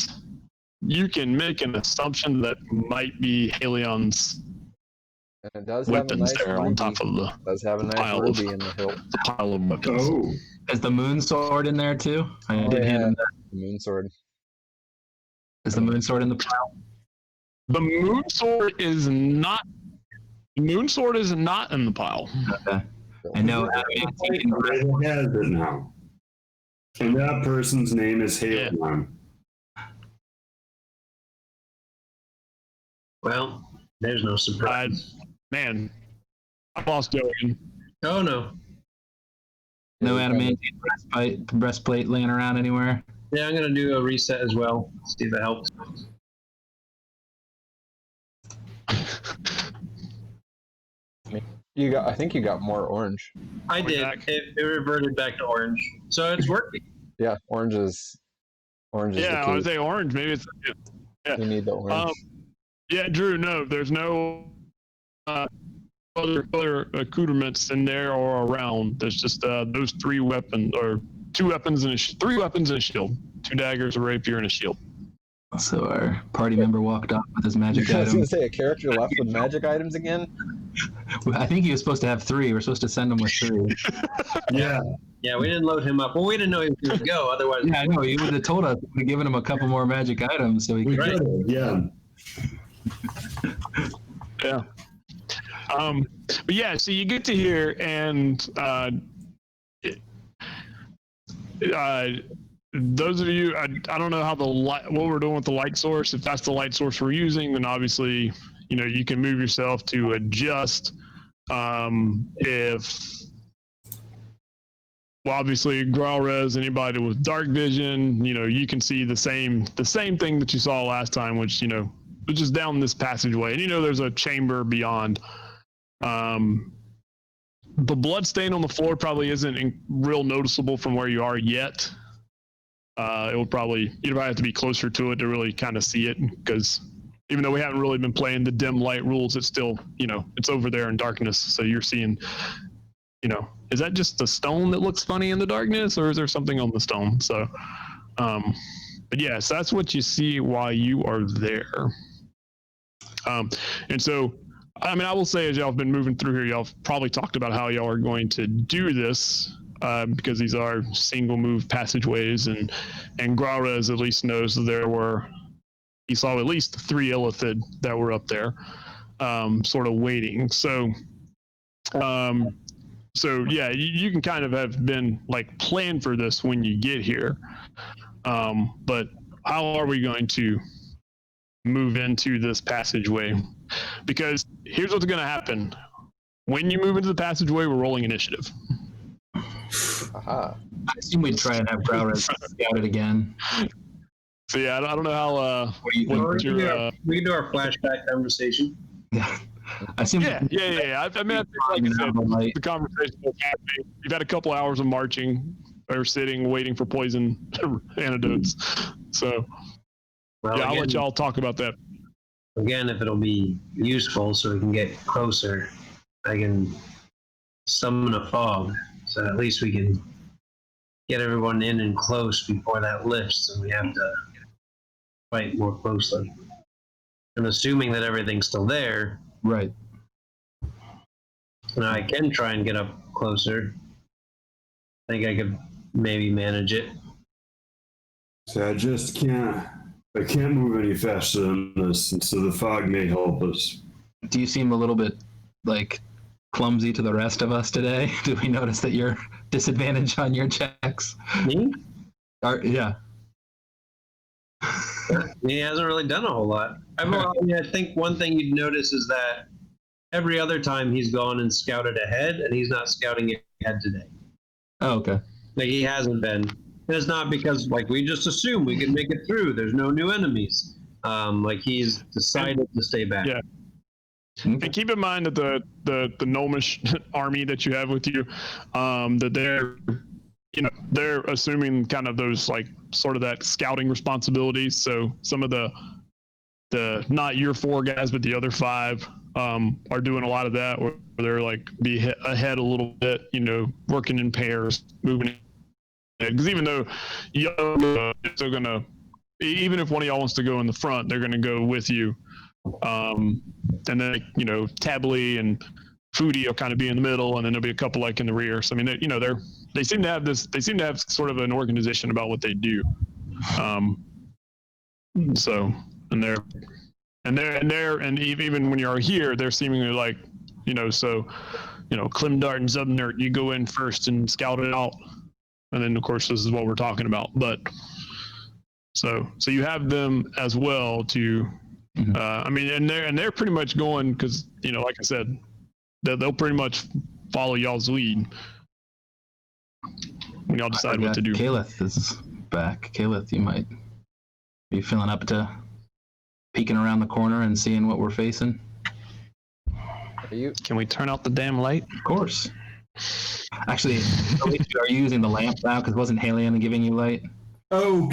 you can make an assumption that might be Halion's And it does have a weapons nice there ruby. on top of the It does have a nice pile ruby of- in the hilt. pile of weapons. Oh. Is the moon sword in there too? I Oh, did hand yeah. him that. The moon sword. Is the moon sword in the pile? The moon sword is not. The moon sword is not in the pile. Okay. I know adamantine. It has it now. And that person's name is Halion. Well, there's no surprise. Man, I lost Jogan. Oh, no. No adamantine breastplate laying around anywhere. Yeah, I'm going to do a reset as well. See if it helps. I think you got more orange. I did. back. It reverted back to orange. So it's working. Yeah, orange is Yeah, I the would say orange. Maybe it's. key. You need the orange. Yeah, Drew. No, there's no other accoutrements in there or around. There's just those 3 weapons, or 2 weapons and 3 weapons and a shield. 2 daggers, a rapier, and a shield. So our party member walked off with his magic I was item. gonna say a character left with magic items again. I think he was supposed to have 3. We're supposed to send him with 3. Yeah. Yeah, we didn't load him up. Well, we didn't know he was going to go. Otherwise, Yeah, I know. He would have told us. We'd given him a couple more magic items so he We could. Right. could have, yeah. Yeah. But yeah, so you get to here, and those of you, I don't know how what we're doing with the light source. If that's the light source we're using, then obviously, you can move yourself to adjust. Obviously, Growlres, anybody with dark vision, you can see the same thing that you saw last time, which is down this passageway, and there's a chamber beyond. The blood stain on the floor probably isn't real noticeable from where you are yet. You'd probably have to be closer to it to really kind of see it, because even though we haven't really been playing the dim light rules, it's still, it's over there in darkness. So you're seeing, is that just the stone that looks funny in the darkness, or is there something on the stone? So, but yes, that's what you see while you are there. And so, I will say, as y'all have been moving through here, y'all have probably talked about how y'all are going to do this, because these are single move passageways, and Growlres at least knows that he saw at least 3 Illithid that were up there, sort of waiting. So yeah, you can kind of have been planned for this when you get here. But how are we going to move into this passageway? Because here's what's going to happen. When you move into the passageway, we're rolling initiative. Aha. I assume we'd try and have Growlres scout it again. So yeah, I don't know how. we can do our flashback conversation. Yeah. I assume. Yeah. I think, like I said, the conversation was happening. You've had a couple hours of marching or sitting, waiting for poison antidotes. So Well, yeah, I'll again, let y'all talk about that. again, if it'll be useful so we can get closer, I can summon a fog, so at least we can get everyone in and close before that lifts and we have to fight more closely. And assuming that everything's still there, Right. and I can try and get up closer. I think I could maybe manage it. So I just can't. I can't move any faster than this, and so the fog may help us. Do you seem a little bit like clumsy to the rest of us today? Do we notice that you're disadvantaged on your checks? Me? Yeah. He hasn't really done a whole lot. I think one thing you'd notice is that every other time he's gone and scouted ahead, and he's not scouting ahead today. Oh, okay. Like, he hasn't been. And it's not because, like, we just assume we can make it through. There's no new enemies. Like, he's decided to stay back. Yeah. And keep in mind that the gnomish army that you have with you, that they're assuming kind of those, like, sort of that scouting responsibilities. So some of the not your 4 guys, but the other 5 are doing a lot of that, where they're like be ahead a little bit, working in pairs, moving. Because even though they're gonna, even if one of y'all wants to go in the front, they're gonna go with you. And then Tably and Foodie will kind of be in the middle, and then there'll be a couple like in the rear. So I mean, they seem to have this. They seem to have sort of an organization about what they do. So and even when you're here, they're seemingly like, Klimdart and Zubnert, you go in first and scout it out, and then of course this is what we're talking about. But so you have them as well to. I mean, and they're pretty much going because like I said, they'll pretty much follow y'all's lead when y'all decide what to do. Kaleth is back. Kaleth, you might be feeling up to peeking around the corner and seeing what we're facing. Can we turn out the damn light? Of course. Actually, are you using the lamp now? Because wasn't Halion giving you light? Oh,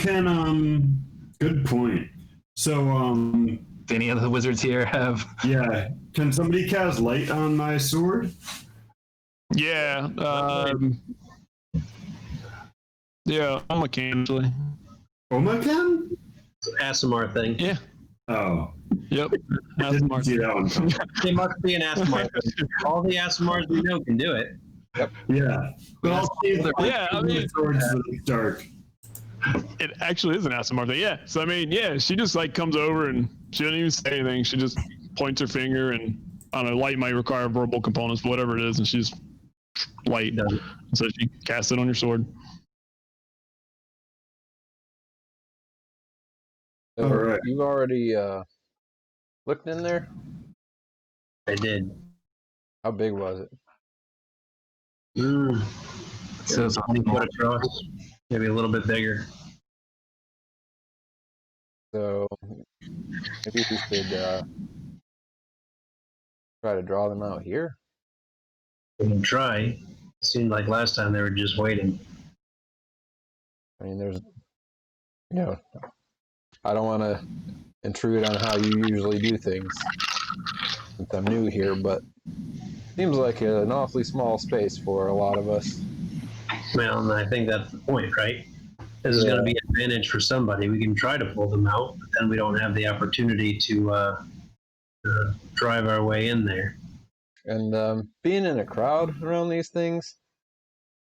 good point. So, do any of the wizards here have? Yeah. Can somebody cast light on my sword? Yeah. Yeah, Oma can actually. Oma can? It's an ASMR thing. Yeah. Oh. Yep. Didn't see that one coming. It must be an ASMR thing. All the ASMRs we know can do it. Yep. Yeah. But I'll see if I mean, swords dark. It actually is an ASMR thing. Yeah. So I mean, yeah, she just like comes over and she doesn't even say anything. She just points her finger, and I don't know, light might require verbal components, but whatever it is, and she's light. So she casts it on your sword. So All right. You've already looked in there? I did. How big was it? So it's 20 foot across, maybe a little bit bigger. So maybe we could try to draw them out here. We can try. It seemed like last time they were just waiting. I mean, there's, I don't want to intrude on how you usually do things since I'm new here, but seems like an awfully small space for a lot of us. Well, and I think that's the point, right? This is going to be an advantage for somebody. We can try to pull them out, but then we don't have the opportunity to drive our way in there. And being in a crowd around these things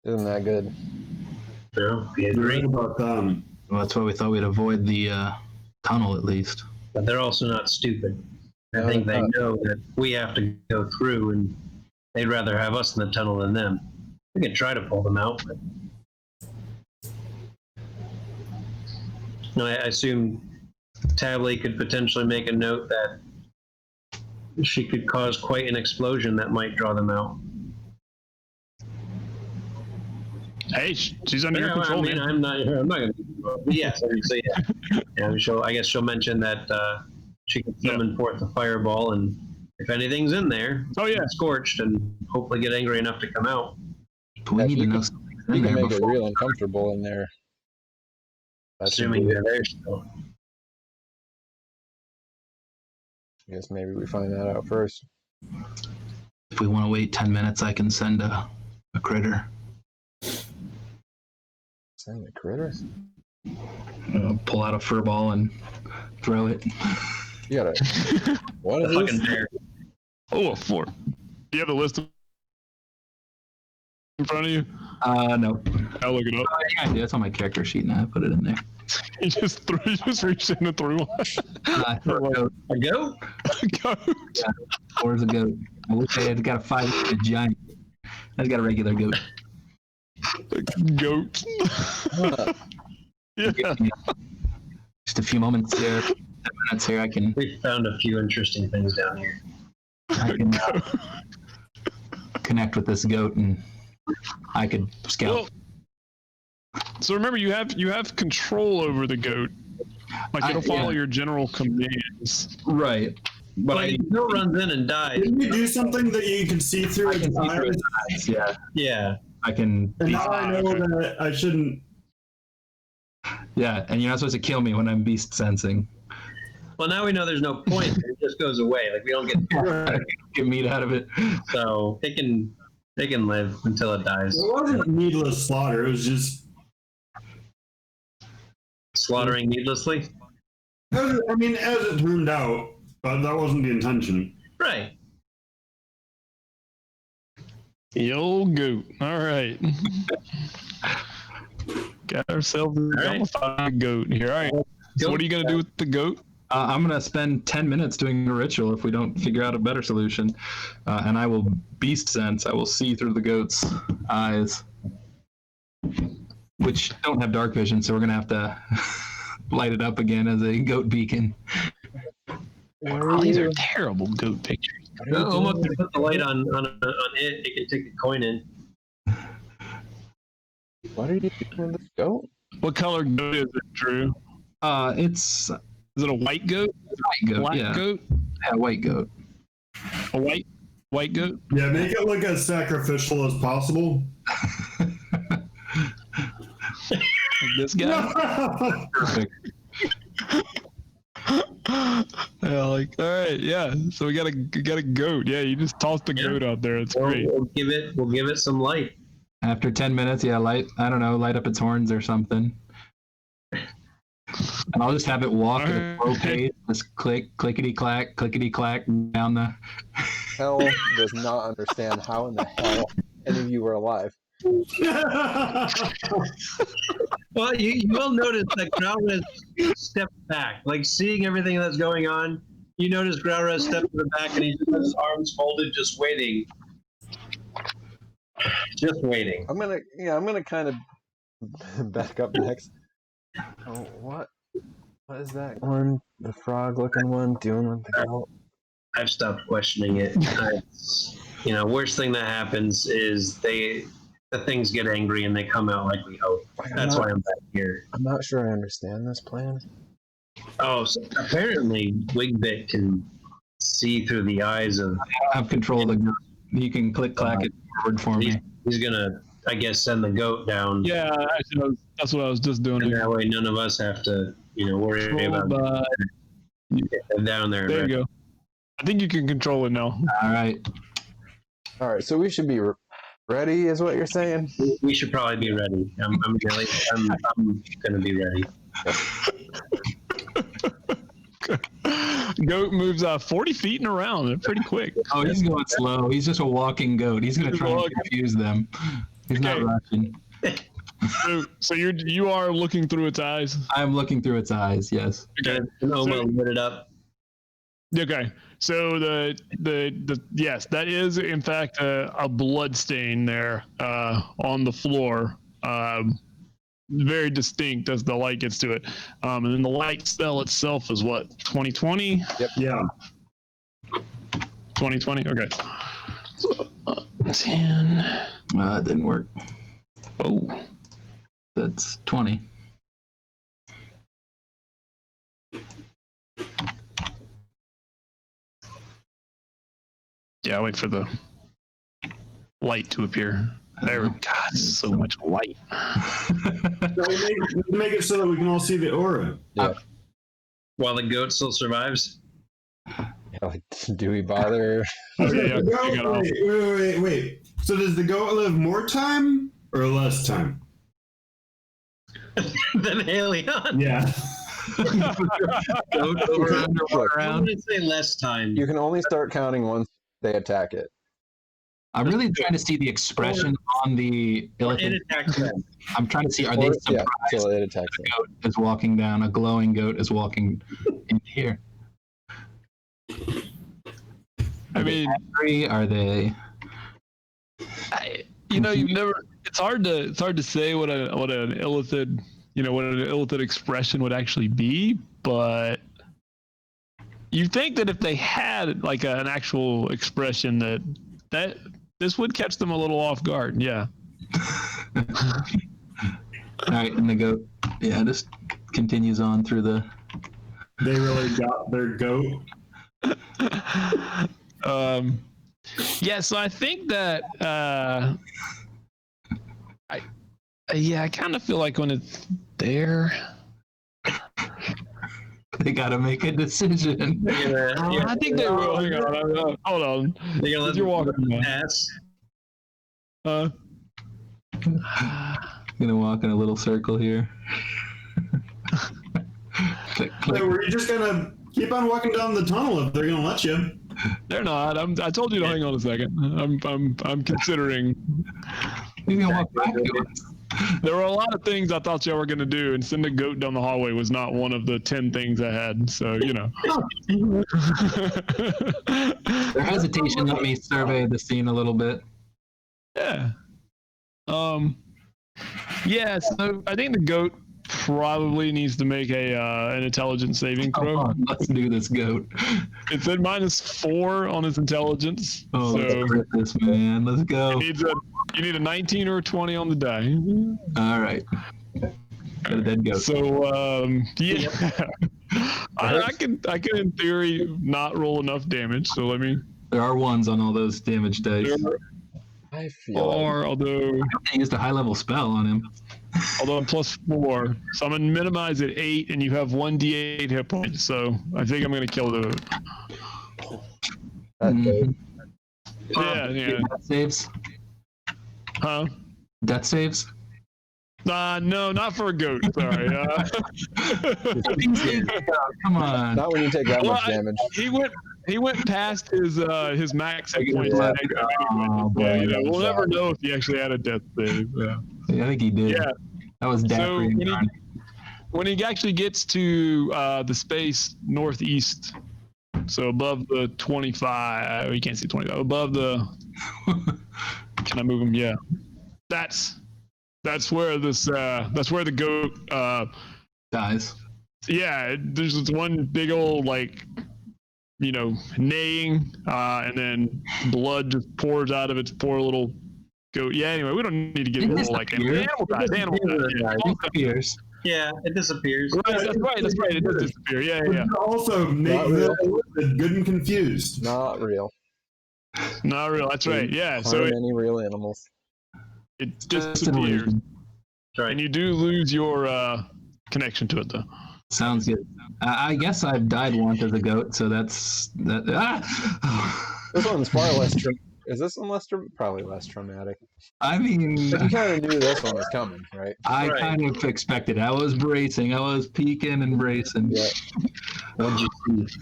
isn't that good. No, we You're agree. right about them. Well, that's why we thought we'd avoid the tunnel at least. But they're also not stupid. I No, think they they're not. know that we have to go through, and they'd rather have us in the tunnel than them. We can try to pull them out, but no, I assume Tably could potentially make a note that she could cause quite an explosion that might draw them out. Hey, she's under your Yeah, control, I mean, man. I'm not going to. But yes, I mean, so yeah. I guess she'll mention that she can summon forth the fireball, and if anything's in there, Oh yeah. it's scorched, and hopefully get angry enough to come out. But we Yeah, need to you know can- something's You in can there make it before. real uncomfortable in there. That should Assuming be they're there still. Guess maybe we find that out first. If we want to wait 10 minutes, I can send a critter. Send the critter? Pull out a fur ball and throw it. You gotta. What is Fucking this? bear. Oh, a 4. Do you have the list in front of you? No. I'll look it up. Yeah, I do. It's on my character sheet now. I put it in there. You just reached in and threw one. A goat. A goat? Goat. Where's a goat? I wish I had got a 5 giant. I got a regular goat. Goat. Yeah. Just a few moments here. 10 minutes here. I can We found a few interesting things down here. connect with this goat, and I could scout. Well, so remember, you have control over the goat. Like it'll follow your general commands. Right. But Like, if Bill runs in and dies. Didn't you do something that you can see through I its can see through eyes? his eyes. Yeah. Yeah. I can. And now I know that I shouldn't. Yeah, and you're not supposed to kill me when I'm beast sensing. Well, now we know there's no point. It just goes away. Like, we don't get Get meat out of it. so they can live until it dies. It wasn't needless slaughter. It was just. Slaughtering needlessly? As it turned out, but that wasn't the intention. Right. The old goat. All right. Got ourselves a goat here. All right. So what are you going to do with the goat? I'm going to spend 10 minutes doing a ritual if we don't figure out a better solution. And I will beast sense. I will see through the goat's eyes, which don't have dark vision, so we're going to have to light it up again as a goat beacon. Oh, these are terrible goat pictures. Almost put the light on it. It can take the coin in. What are you doing with this goat? What color goat is it, Drew? It's Is it a white goat? white goat. Black Yeah. goat? Yeah, white goat. A white goat? Yeah, make it look as sacrificial as possible. Like this guy? Perfect. Yeah, like, all right, yeah. So we got a goat. Yeah, you just tossed the goat out there. It's great. We'll give it some light. After 10 minutes, light up its horns or something. And I'll just have it walk at a slow pace, just clickety clack down the. Hell does not understand how in the hell any of you were alive. Well, you will notice that Growlrez stepped back, like seeing everything that's going on. You notice Growlrez stepped to the back, and he just has his arms folded, just waiting. Just waiting. I'm gonna kind of back up next. Oh, what is that one? The frog-looking one doing with the goat? I've stopped questioning it. Worst thing that happens is the things get angry and they come out like we hope. That's why I'm back here. I'm not sure I understand this plan. Oh, so apparently Wigbit can see through the eyes of. I have control of the goat. You can clack it forward for me. He's gonna, I guess, send the goat down. Yeah, actually, that's what I was just doing. And that way, none of us have to, worry about down there. There you go. I think you can control it now. All right. So we should be ready, is what you're saying? We should probably be ready. I'm gonna be ready. Goat moves 40 feet in a round. They're pretty quick. Oh, he's going slow. He's just a walking goat. He's going to try and confuse them. He's not rushing. So you are looking through its eyes. I'm looking through its eyes. Yes. Okay. And Oma lit it up. Okay. So the yes, that is in fact a blood stain there on the floor. Very distinct as the light gets to it. And then the light spell itself is what? 2020? Yep. Yeah. 2020? Okay. 10. It didn't work. Oh. That's 20. Yeah, wait for the light to appear. There, God, so much light. Make it so that we can all see the aura. Yeah. While the goat still survives. Like, do we bother? Okay, yeah, The goat- you got all- wait. So does the goat live more time or less time? Then Halion. Yeah. Goat over under one I'm round. gonna say less time. You can only start counting once they attack it. I'm really trying to see the expression on the It Illithid. attacks them. I'm trying to see, are they Or, surprised yeah, so it attacks a it. goat is walking down, a glowing goat is walking in here? I mean, Angry? Are they? you've never. It's hard to say what an Illithid, what an Illithid expression would actually be, but you think that if they had like an actual expression that this would catch them a little off guard. Yeah. All right, and the goat, just continues on through the. They really got their goat. Yeah, so I think that I kind of feel like when it's there, They gotta make a decision. I think they will. Hang on, hold on. They're gonna let You're walking them by. pass. Gonna walk in a little circle here. Click, click. So were you just gonna keep on walking down the tunnel if they're gonna let you? They're not. I told you to hang on a second. I'm considering. He's gonna walk back to us. There were a lot of things I thought y'all were gonna do, and send a goat down the hallway was not one of the 10 things I had. So Their hesitation let me survey the scene a little bit. Yeah. Yeah. So I think the goat probably needs to make an intelligence saving Come throw. on, let's do this, goat. It's at -4 on his intelligence. Oh, so let's crit this, man. Let's go. you need a 19 or a 20 on the die. All right. Got a dead goat. So yeah, I can in theory not roll enough damage. So let me. There are ones on all those damage dice. I feel Or although I used a high level spell on him. I'm +4, so I'm gonna minimize at 8, and you have 1d8 hit points. So I think I'm gonna kill the. Mhm. Yeah. Death saves. Huh? Death saves. No, not for a goat. Sorry. Come on. not when you take that much damage. He went past his max hit points. Yeah. Oh, Yeah, boy. we'll never know if he actually had a death save. Yeah. I think he did. Yeah. That was So Dapper. when he actually gets to the space northeast, so above the 25, you can't see 25. Above the, can I move him? Yeah, that's where this that's where the goat Dies. yeah. There's this one big old neighing, and then blood just pours out of its poor little goat. Yeah. Anyway, we don't need to get into like animal dies. Animal dies. He disappears. Yeah, it disappears. Right, that's right. It does disappear. Yeah. Also, make Not real. the good and confused. Not real. Not real. That's right. Yeah. Harm So any real animals. it Just an disappears, illusion. Right. and you do lose your connection to it, though. Sounds good. I guess I've died once as a goat, so that's that. Ah! This one's far less. Is this one probably less traumatic? I mean, But you kind of knew this one was coming, right? I Right. kind of expected. I was bracing. I was peeking and bracing. Yeah. What'd you see?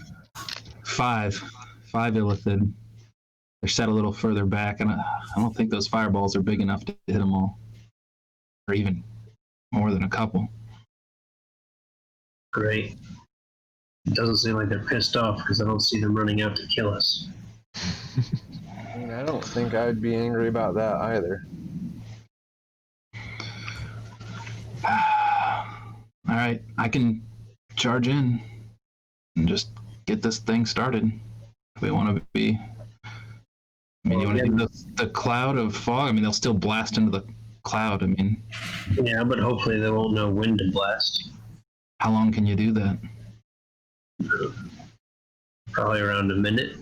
5 Illithid. They're set a little further back, and I don't think those fireballs are big enough to hit them all, or even more than a couple. Great. It doesn't seem like they're pissed off because I don't see them running out to kill us. I mean, I don't think I'd be angry about that either. All right, I can charge in and just get this thing started. If we want to be. I mean, you want to do the cloud of fog? I mean, they'll still blast into the cloud. I mean, Yeah, but hopefully they won't know when to blast. how long can you do that? Probably around a minute,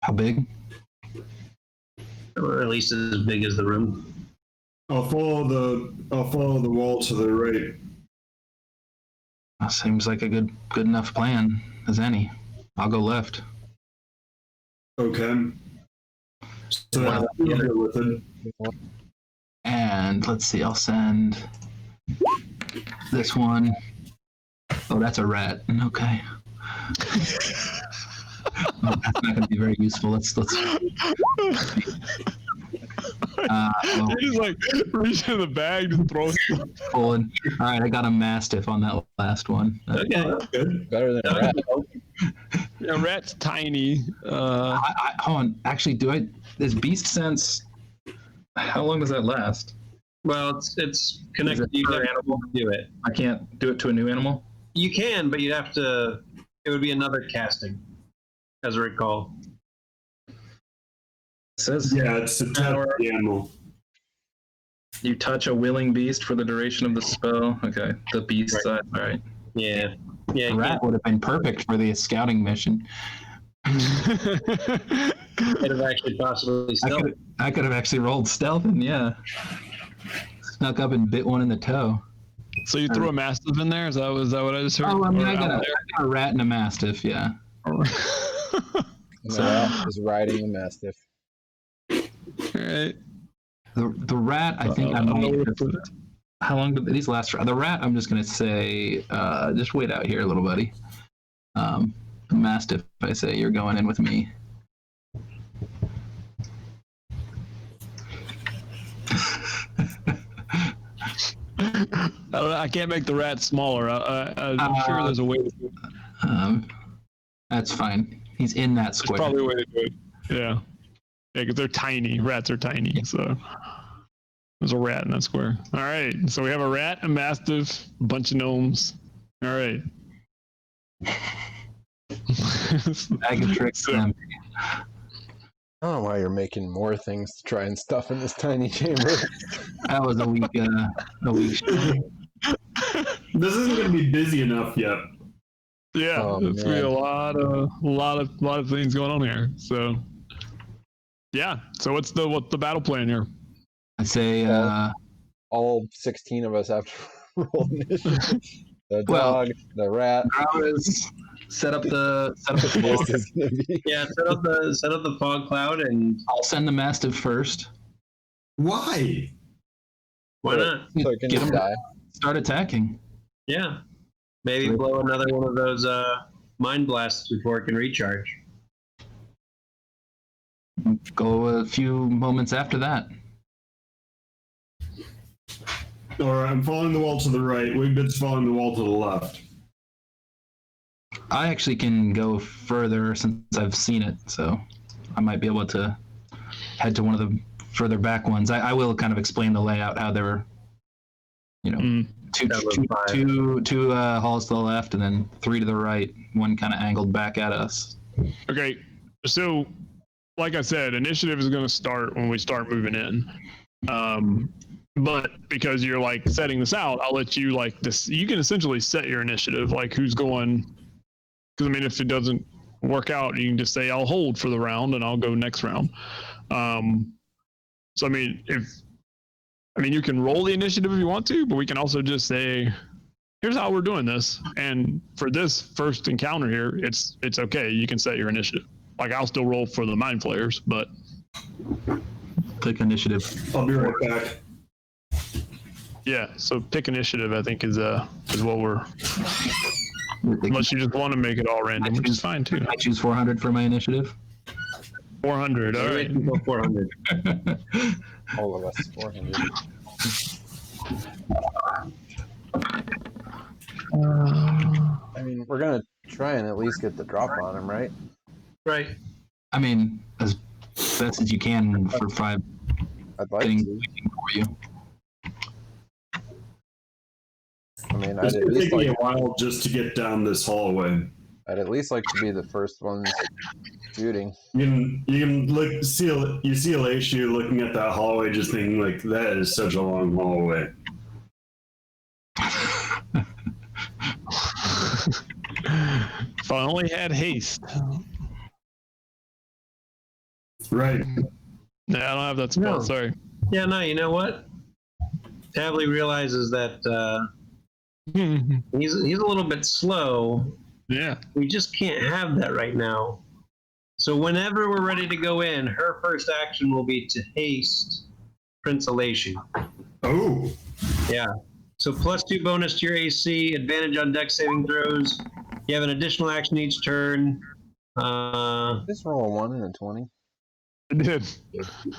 How big? or at least as big as the room. I'll follow the wall to the right. That seems like a good enough plan as any. I'll go left. Okay. So Wow. you'll deal with it. And let's see, I'll send this one. Oh, that's a rat. Okay. Oh, that's not going to be very useful. Let's. You just like reach in the bag, just throw stuff. Pulling. All right, I got a mastiff on that last one. Okay. That's good. Better than a rat. A rat's tiny. Hold on. Actually, is beast sense? How long does that last? Well, it's connected. You per have animal? to do it. I can't do it to a new animal. You can, but you'd have to. It would be another casting, as I recall. It says Yeah, it's a tap the animal. you touch a willing beast for the duration of the spell. Okay, the beast side. All right. Yeah. Yeah. A rat would have been perfect for the scouting mission. Could have actually possibly still. I could have actually rolled stealth and snuck up and bit one in the toe. So you threw a mastiff in there? Is that what I just heard? Oh, I mean, Or I got out a rat and a mastiff. Yeah. there? And the rat is riding a mastiff. Alright. The rat, I think I don't know might. where to put it. How long did these last? The rat, I'm just gonna say, just wait out here, little buddy. The mastiff, I say, you're going in with me. I can't make the rat smaller. I'm sure there's a way to do it. That's fine. He's in that There's square. probably a way to do it. Yeah. Yeah, because they're tiny. Rats are tiny, so there's a rat in that square. All right. So we have a rat, a mastiff, a bunch of gnomes. All right. I can trick them. I don't know why you're making more things to try and stuff in this tiny chamber. That was a weak This isn't going to be busy enough yet. Yeah, Oh, it's gonna be man. a lot of things going on here. So, yeah. So what's the battle plan here? I say, All 16 of us have to roll initiative. The Well- dog, the rat. set up the This is gonna be. Yeah. Set up the fog cloud, and I'll send the mastiff first. Why? why not? So it can Get just him. die. Start attacking. Yeah. Maybe blow another one of those mind blasts before it can recharge. Go a few moments after that. All right, I'm following the wall to the right. Wigbit's following the wall to the left. I actually can go further since I've seen it, so I might be able to head to one of the further back ones. I will kind of explain the layout, how they're, two halls to the left and then 3 to the right, one kind of angled back at us. Okay. So, like I said, initiative is going to start when we start moving in. But because you're like setting this out, I'll let you like this. You can essentially set your initiative, like who's going. Because I mean, if it doesn't work out, you can just say I'll hold for the round and I'll go next round. So I mean, you can roll the initiative if you want to, but we can also just say, here's how we're doing this. And for this first encounter here, it's okay. You can set your initiative. Like I'll still roll for the mind flayers, but Click initiative. I'll be right back. yeah. So pick initiative. I think is what we're. Unless you just want to make it all random, which is fine too. I choose 400 for my initiative. 400. All right. Go 400. All of us, 400. I mean, we're gonna try and at least get the drop on him, right? Right. I mean, as best as you can for 5 I'd like things to. for you. I mean, It's going to take me a while just to get down this hallway. I'd at least like to be the first ones shooting. You can see Alacia looking at that hallway, just thinking like that is such a long hallway. If I only had haste. Right. Yeah, I don't have that spell. No. Sorry. Yeah, no, you know what? Tavley realizes that he's a little bit slow, Yeah. We just can't have that right now. So whenever we're ready to go in, her first action will be to haste Prince Elation. Oh. Yeah. So +2 bonus to your AC, advantage on dex saving throws. You have an additional action each turn. Just roll a 1 and a 20. I did.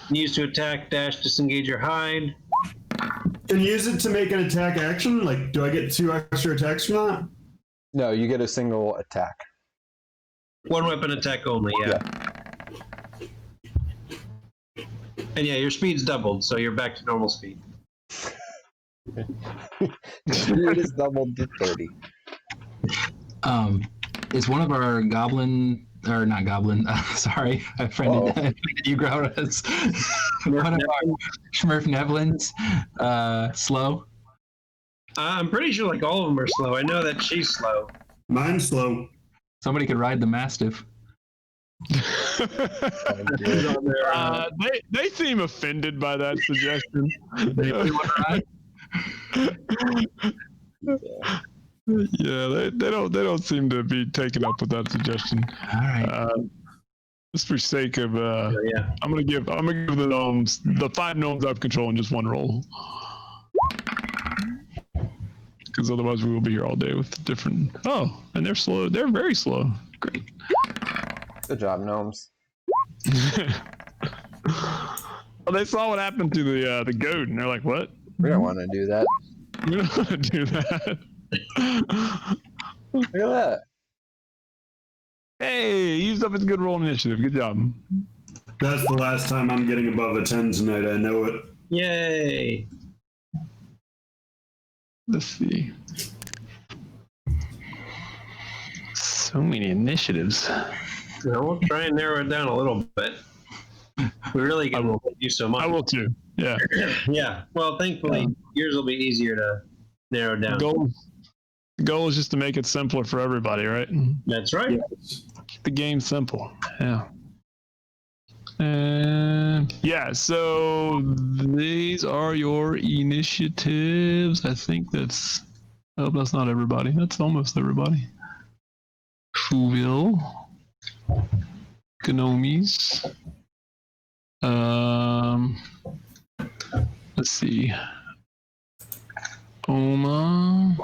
Use to attack, dash, disengage, or hide. Can you use it to make an attack action? Like, do I get 2 extra attacks from that? No, you get a single attack. One weapon attack only, yeah. And yeah, your speed's doubled, so you're back to normal speed. It is doubled to 30. Is one of our goblin, or not goblin, sorry, I offended you, Grauras. One of our Smurf Nevlins slow? I'm pretty sure like all of them are slow. I know that she's slow. Mine's slow. Somebody could ride the Mastiff. They seem offended by that suggestion. Anybody want to ride? Yeah, they don't seem to be taken up with that suggestion. All right. Just for sake of Yeah. I'm gonna give the gnomes, the 5 gnomes I have control in just one roll. Because otherwise we will be here all day with different. Oh, and they're slow. They're very slow. Great. Good job, gnomes. Well, they saw what happened to the goat, and they're like, "What? We don't want to do that. We don't want to do that." Look at that. Hey, used up its good roll initiative. Good job. That's the last time I'm getting above a 10 tonight. I know it. Yay. Let's see. So many initiatives. Well, we'll try and narrow it down a little bit. We really got to do so much. I will too. Yeah. Yeah. Well, thankfully, yours will be easier to narrow down. The goal is just to make it simpler for everybody, right? That's right. Keep the game simple. Yeah. And yeah, so these are your initiatives. I think that's not everybody. That's almost everybody. Fouville, Gnomies. Let's see. Oma,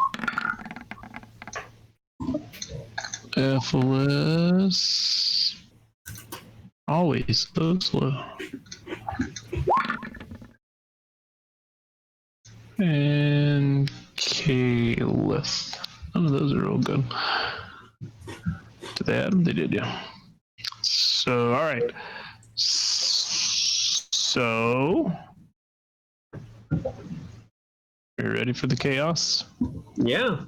Emelis. Always so slow. And Kalis. None of those are real good. Did they add them? They did, yeah. So, all right. So, are you ready for the chaos? Yeah.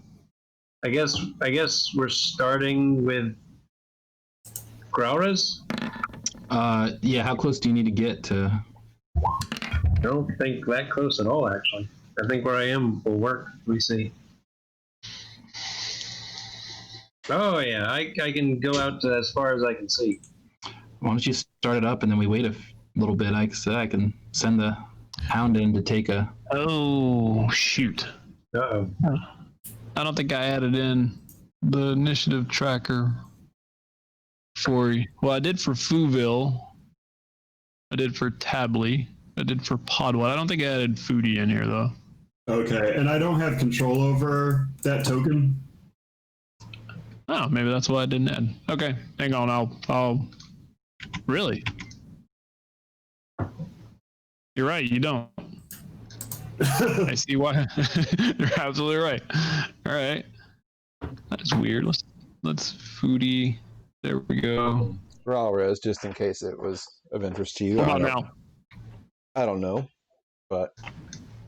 I guess we're starting with Grauras. Yeah, how close do you need to get to? I don't think that close at all, actually. I think where I am will work. Let me see. Oh, yeah. I can go out to as far as I can see. Why don't you start it up and then we wait a little bit? I can send the hound in to take a. Oh, shoot. Uh-oh. I don't think I added in the initiative tracker for you. Well, I did for Fouville. I did for Tably. I did for Podwell. I don't think I added Foodie in here, though. Okay, and I don't have control over that token. Oh, maybe that's why I didn't add. Okay, hang on. I'll. Really? You're right. You don't. I see why. You're absolutely right. All right. That is weird. Let's Foodie. There we go. Ralrez, just in case it was of interest to you. How about now? I don't know, but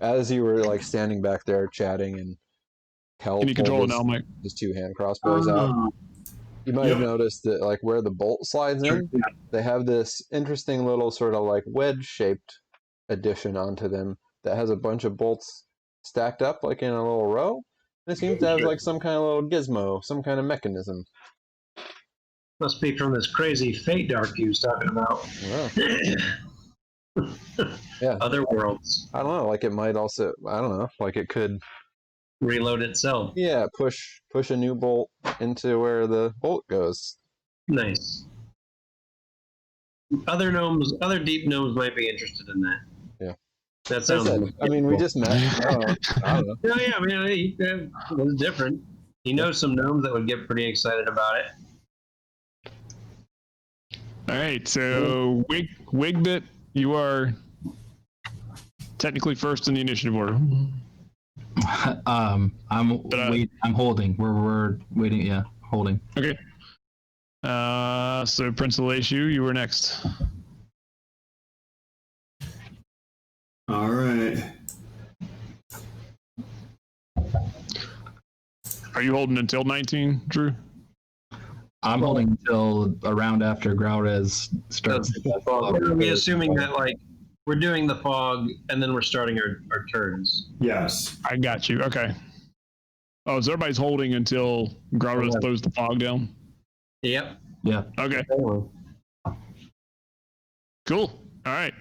as you were like standing back there chatting and Kell Can you control it now, Mike? his 2 hand crossbows out, you might have noticed that like where the bolt slides in, they have this interesting little sort of like wedge-shaped addition onto them that has a bunch of bolts stacked up like in a little row. And it seems to have like some kind of little gizmo, some kind of mechanism. Must be from this crazy Feydark you was talking about. Yeah. Other worlds. I don't know, like it might also, I don't know, like it could reload itself. Yeah, push a new bolt into where the bolt goes. Nice. Other deep gnomes might be interested in that. Yeah. That As I sounds. said, I mean, we just met. I don't know. Yeah, I mean, it was different. He knows some gnomes that would get pretty excited about it. All right, so Wigbit, you are technically first in the initiative order. I'm holding. We're waiting. Yeah, holding. Okay. So Prince Elishu, you were next. All right. Are you holding until 19, Drew? I'm holding until around after Growrez starts. Are we assuming that like we're doing the fog and then we're starting our turns? Yes. I got you. Okay. Oh, so everybody's holding until Growrez throws the fog down? Yep. Yeah. Okay. Cool. All right.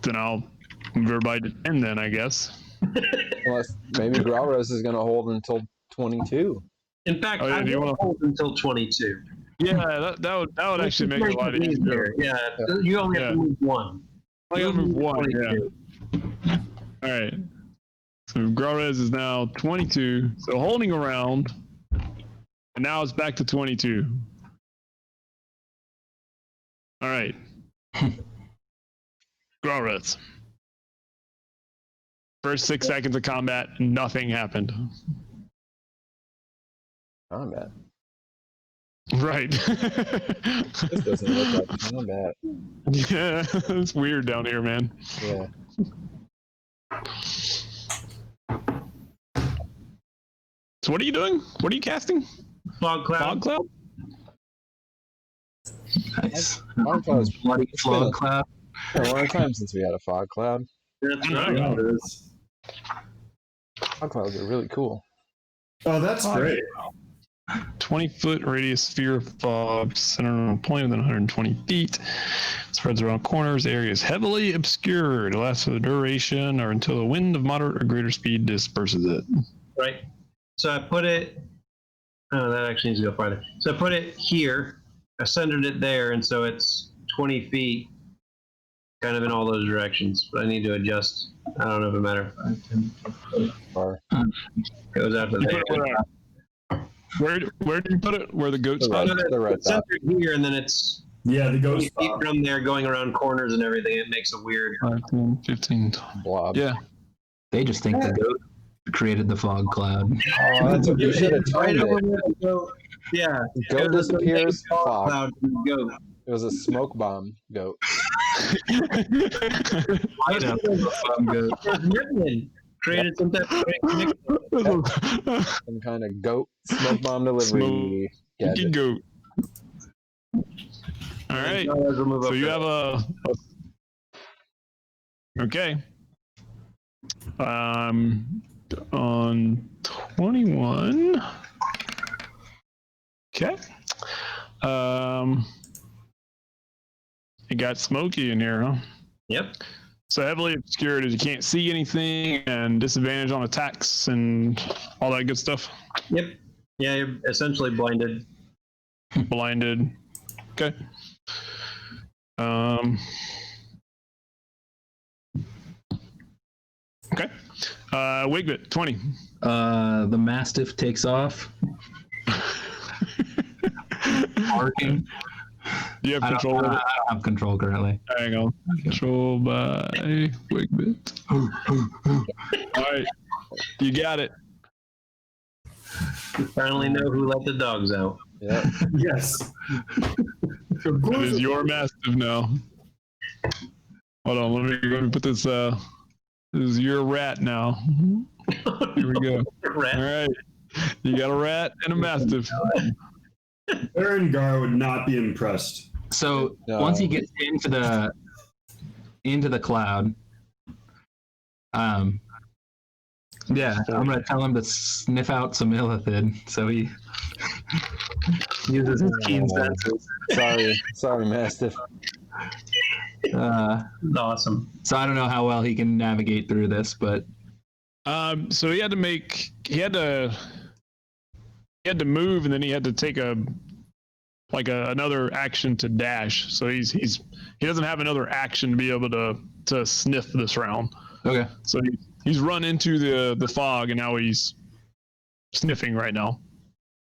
Then I'll move everybody to 10 then, I guess. Unless maybe Growrez is going to hold until 22. In fact, yeah, I do you will wanna- hold until 22. Yeah, that would actually make it a lot easier. Yeah, you only have to move one. I gotta move one, yeah. 22. All right. So Growrez is now 22, so holding around, and now it's back to 22. All right. Growrez. First 6 seconds of combat, nothing happened. Combat. Right. This doesn't look like combat. Yeah, it's weird down here, man. Yeah. So what are you doing? What are you casting? Fog cloud. Fog cloud? Nice. Fog cloud is Bloody fog cloud. been a long time since we had a fog cloud. That's I right. know. Yeah, it is. Fog clouds are really cool. Oh, that's great. 20-foot radius sphere of fog, centered on a point within 120 feet. Spreads around corners. The area is heavily obscured. It lasts for the duration or until a wind of moderate or greater speed disperses it. Right. So I put it. Oh, that actually needs to go farther. So I put it here. I centered it there, and so it's 20 feet, kind of in all those directions. But I need to adjust. I don't know if it matters. 5, 10, 15. Or Goes out to You there. put it where did you put it? Where the goat The spot right. is? The red It's centered here, and then it's Yeah, the 20 ghost feet spot. from there, going around corners and everything. It makes a weird. 5, 10, 15. blob. Yeah. They just think the goat created the fog cloud. Oh, that's what you should have Right timed over it. where the goat. Yeah. Goat disappears, fog. Cloud, goat. It was a smoke bomb goat. I know. Fog goat. Riplin created some type of connection. Some kind of goat smoke bomb delivery. Smoking gadget. goat. All right. So you have a okay. On 21. Okay. It got smoky in here, huh? Yep. So heavily obscured as you can't see anything, and disadvantage on attacks and all that good stuff. Yep. Yeah, you're essentially blinded. Blinded. Okay. Okay. Wigbit, 20. The Mastiff takes off. Barking. Do you have I don't control of it? have control currently. Hang on. Control by Wigbit. All right. You got it. You finally know who let the dogs out. Yeah. Yes. It is your mastiff now. Hold on, let me put this. This is your rat now. Here we go. Rat. All right, you got a rat and a mastiff. Berengar would not be impressed. So No. once he gets into the cloud, yeah, I'm gonna tell him to sniff out some Illithid. So he uses his keen senses. Sorry, Mastiff. Awesome. So I don't know how well he can navigate through this, but So he had to move, and then he had to take another action to dash. So he doesn't have another action to be able to sniff this round. Okay. So he's run into the fog, and now he's sniffing right now.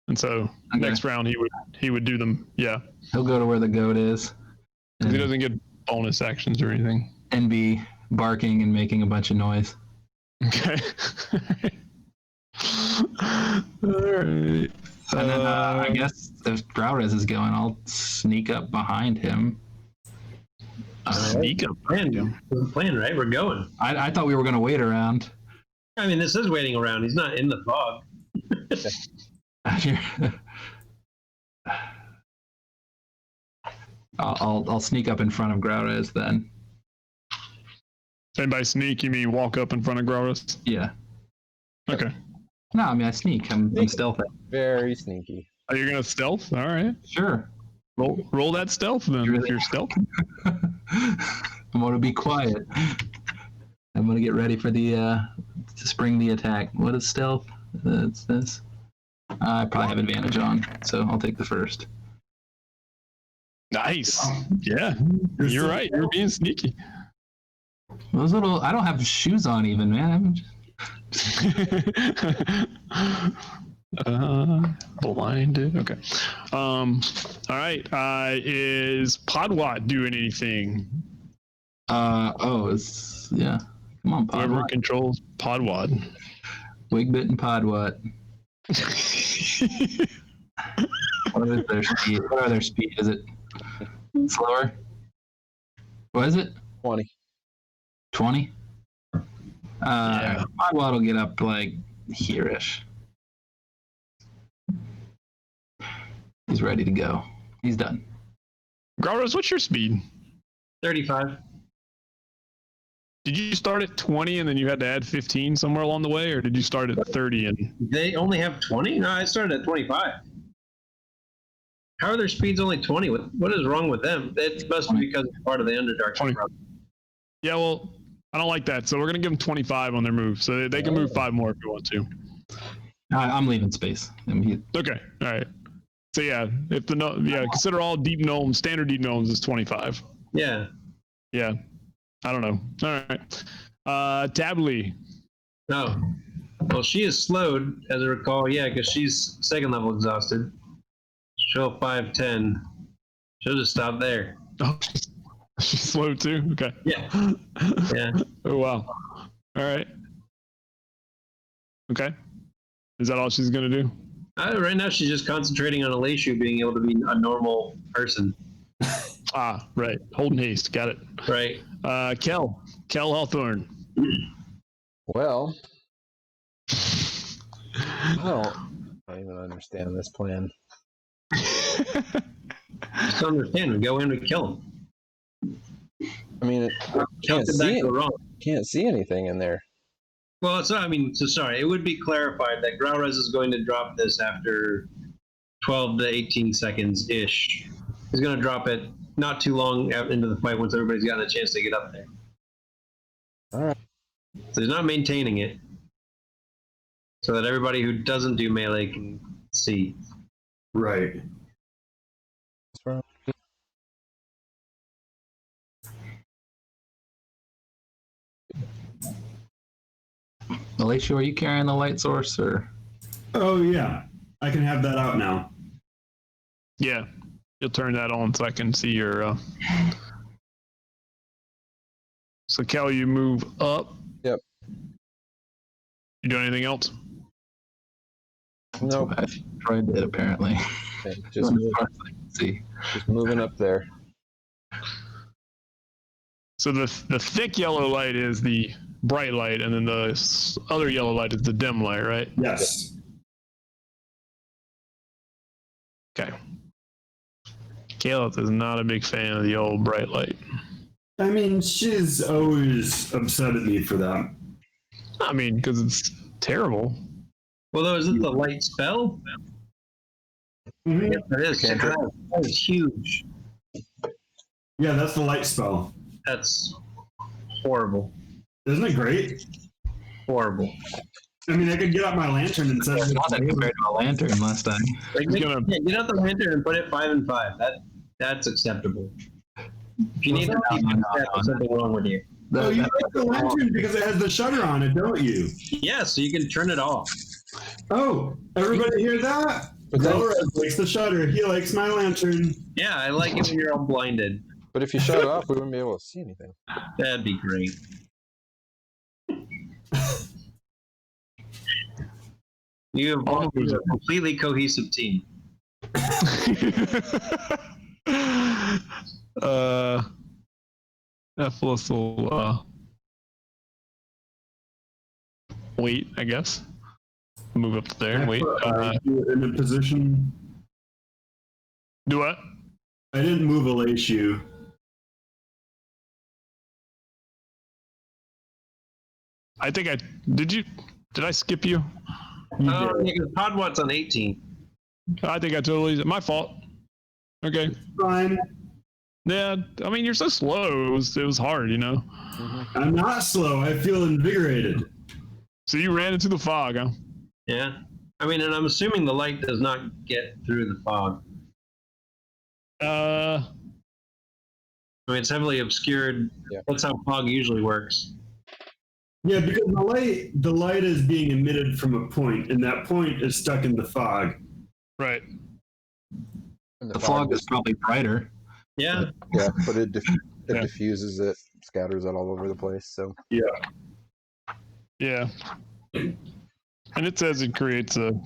And so next round he would do them. Yeah. He'll go to where the goat is. He doesn't get bonus actions or anything. And be barking and making a bunch of noise. Okay. All right. And then I guess if Growrez is going, I'll sneak up behind him. Sneak up behind him. Plan, right? We're going. I thought we were going to wait around. I mean, this is waiting around. He's not in the fog. I'll sneak up in front of Growrez then. And by sneak, you mean walk up in front of Growrez? Yeah. Okay. No, I mean I sneak. I'm stealthy. Very sneaky. Oh, you're gonna stealth? All right. Sure. Roll that stealth then. Really? If you're stealth. I'm gonna be quiet. I'm gonna get ready for the to spring the attack. What is stealth? It's this. I probably have advantage on, so I'll take the first. Nice. Yeah. You're right. You're being sneaky. Those little. I don't have shoes on even, man. Blinded. Okay. All right. Is Podwat doing anything? Yeah. Come on, Whoever Podwat. controls Podwat. Wigbit and Podwat. What is their speed? What are their speed? Is it slower? What is it? 20. 20? Yeah. Podwat will get up like here-ish. He's ready to go. He's done. Growrez, what's your speed? 35. Did you start at 20 and then you had to add 15 somewhere along the way, or did you start at 30 and They only have 20? No, I started at 25. How are their speeds only 20? What is wrong with them? It must be because it's part of the Underdark. 20. Yeah, well, I don't like that, so we're gonna give them 25 on their move, so they can move 5 more if you want to. I'm leaving space. Okay, all right. So yeah, if consider all deep gnomes, standard deep gnomes is 25. Yeah. Yeah, I don't know. All right, Tably. No. Well, she is slowed, as I recall. Yeah, because she's second level exhausted. She'll 5'10". She'll just stop there. Oh, she's slow too. Okay. Yeah. Yeah. Oh wow. All right. Okay. Is that all she's gonna do? Right now, she's just concentrating on Elishu being able to be a normal person. Ah, right. Hold and haste. Got it. Right. Kell Hawthorn. Well, I don't even understand this plan. Just understand. We go in, we kill him. I mean, can't see anything in there. Well, sorry. It would be clarified that Growrez is going to drop this after 12 to 18 seconds-ish. He's going to drop it not too long into the fight once everybody's gotten a chance to get up there. All right. So he's not maintaining it so that everybody who doesn't do melee can see. Right. Elishu, are you carrying the light source or? Oh yeah, I can have that out now. Yeah, you'll turn that on so I can see your. So Kell, you move up. Yep. You do anything else? Nope. Troy did apparently. Okay, Just moving up there. So the thick yellow light is the bright light, and then the other yellow light is the dim light, right? Yes. Okay. Caleb is not a big fan of the old bright light. I mean, she's always upset at me for that. I mean, because it's terrible. Well, though, isn't the light spell? Mm-hmm. Yes, it is. That is huge. Yeah, that's the light spell. That's horrible. Isn't it great? horrible. I mean, I could get out my lantern and set it Not that compared to a lantern last time. Like, He's gonna- get out the lantern and put it 5 and 5. That's acceptable. If you need to keep No, there's something wrong with you. Oh, you like the lantern because it has the shutter on it, don't you? Yeah, so you can turn it off. Oh, everybody hear that? Delrez likes the shutter. He likes my lantern. Yeah, I like it when you're all blinded. But if you shut it off, we wouldn't be able to see anything. That'd be great. You have all a completely cohesive team. Emelis will wait, I guess. Move up there. Wait. In a position. Do what? I didn't move Elishu. I think I did. Did I skip you? Because Podwat's on 18. I think I totally. My fault. Okay. Fine. Yeah. I mean, you're so slow. It was hard, you know. I'm not slow. I feel invigorated. So you ran into the fog, huh? Yeah. I mean, and I'm assuming the light does not get through the fog. I mean, it's heavily obscured. Yeah. That's how fog usually works. Yeah, because the light is being emitted from a point, and that point is stuck in the fog. Right. And The fog is probably brighter. Yeah. Yeah, but it Yeah. diffuses it, scatters it all over the place. So Yeah. And it says it creates a.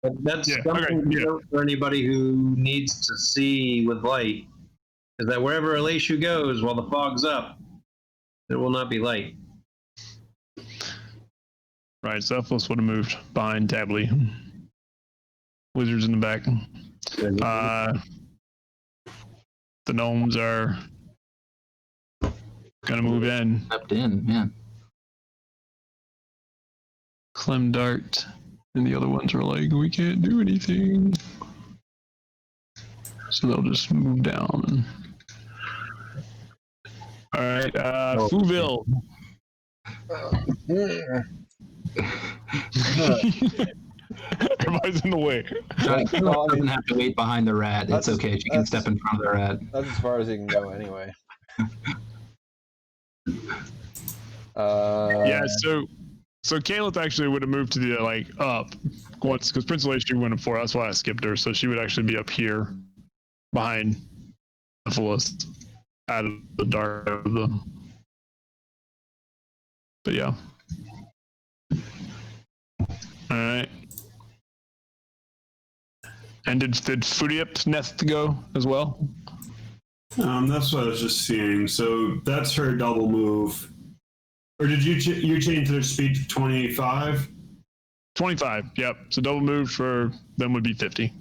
But that's Yeah, something okay, to yeah. note for anybody who needs to see with light, is that wherever Elishu goes while the fog's up, there will not be light. Right, so Emelis would have moved behind Tably. Wizards in the back. The gnomes are gonna move in. Stepped in, man. Clemdart and the other ones are like, we can't do anything. So they'll just move down. All right, Fouville. Everybody's in the way. Johnny doesn't have to wait behind the rat. It's That's- okay. She can step in front of the rat. that's as far as he can go anyway. Yeah, so Caleb actually would have moved to the up once because Prince Elishu went before. That's why I skipped her. So she would actually be up here behind the fullest out of the dark of them. But yeah. All right. And did Fudiep Nest go as well? That's what I was just seeing. So that's her double move. Or did you change their speed to 25? 25. Yep. So double move for them would be 50.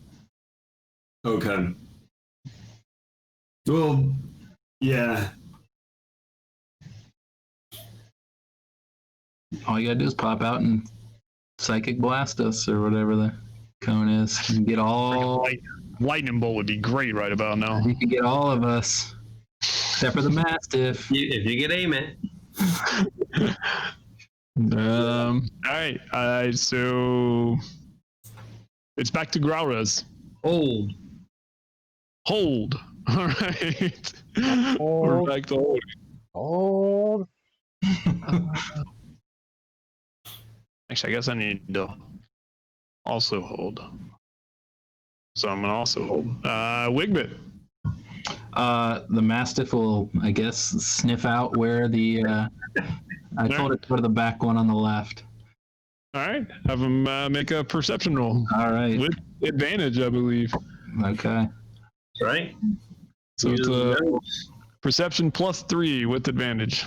Okay. Well, yeah. All you gotta do is pop out and psychic blast us or whatever the cone is. And get all. Lightning bolt would be great right about now. You can get all of us, except for the mastiff. If you get aim it. All right. So it's back to Growlers. Hold. Hold. All right. We're back to hold. Hold. Actually, I guess I need to also hold. So I'm gonna also hold. Wigbit. The mastiff will, I guess, sniff out where the. I told it to go to the back one on the left. All right. Have him make a perception roll All right. with advantage, I believe. Okay. Right? So it's a perception +3 with advantage.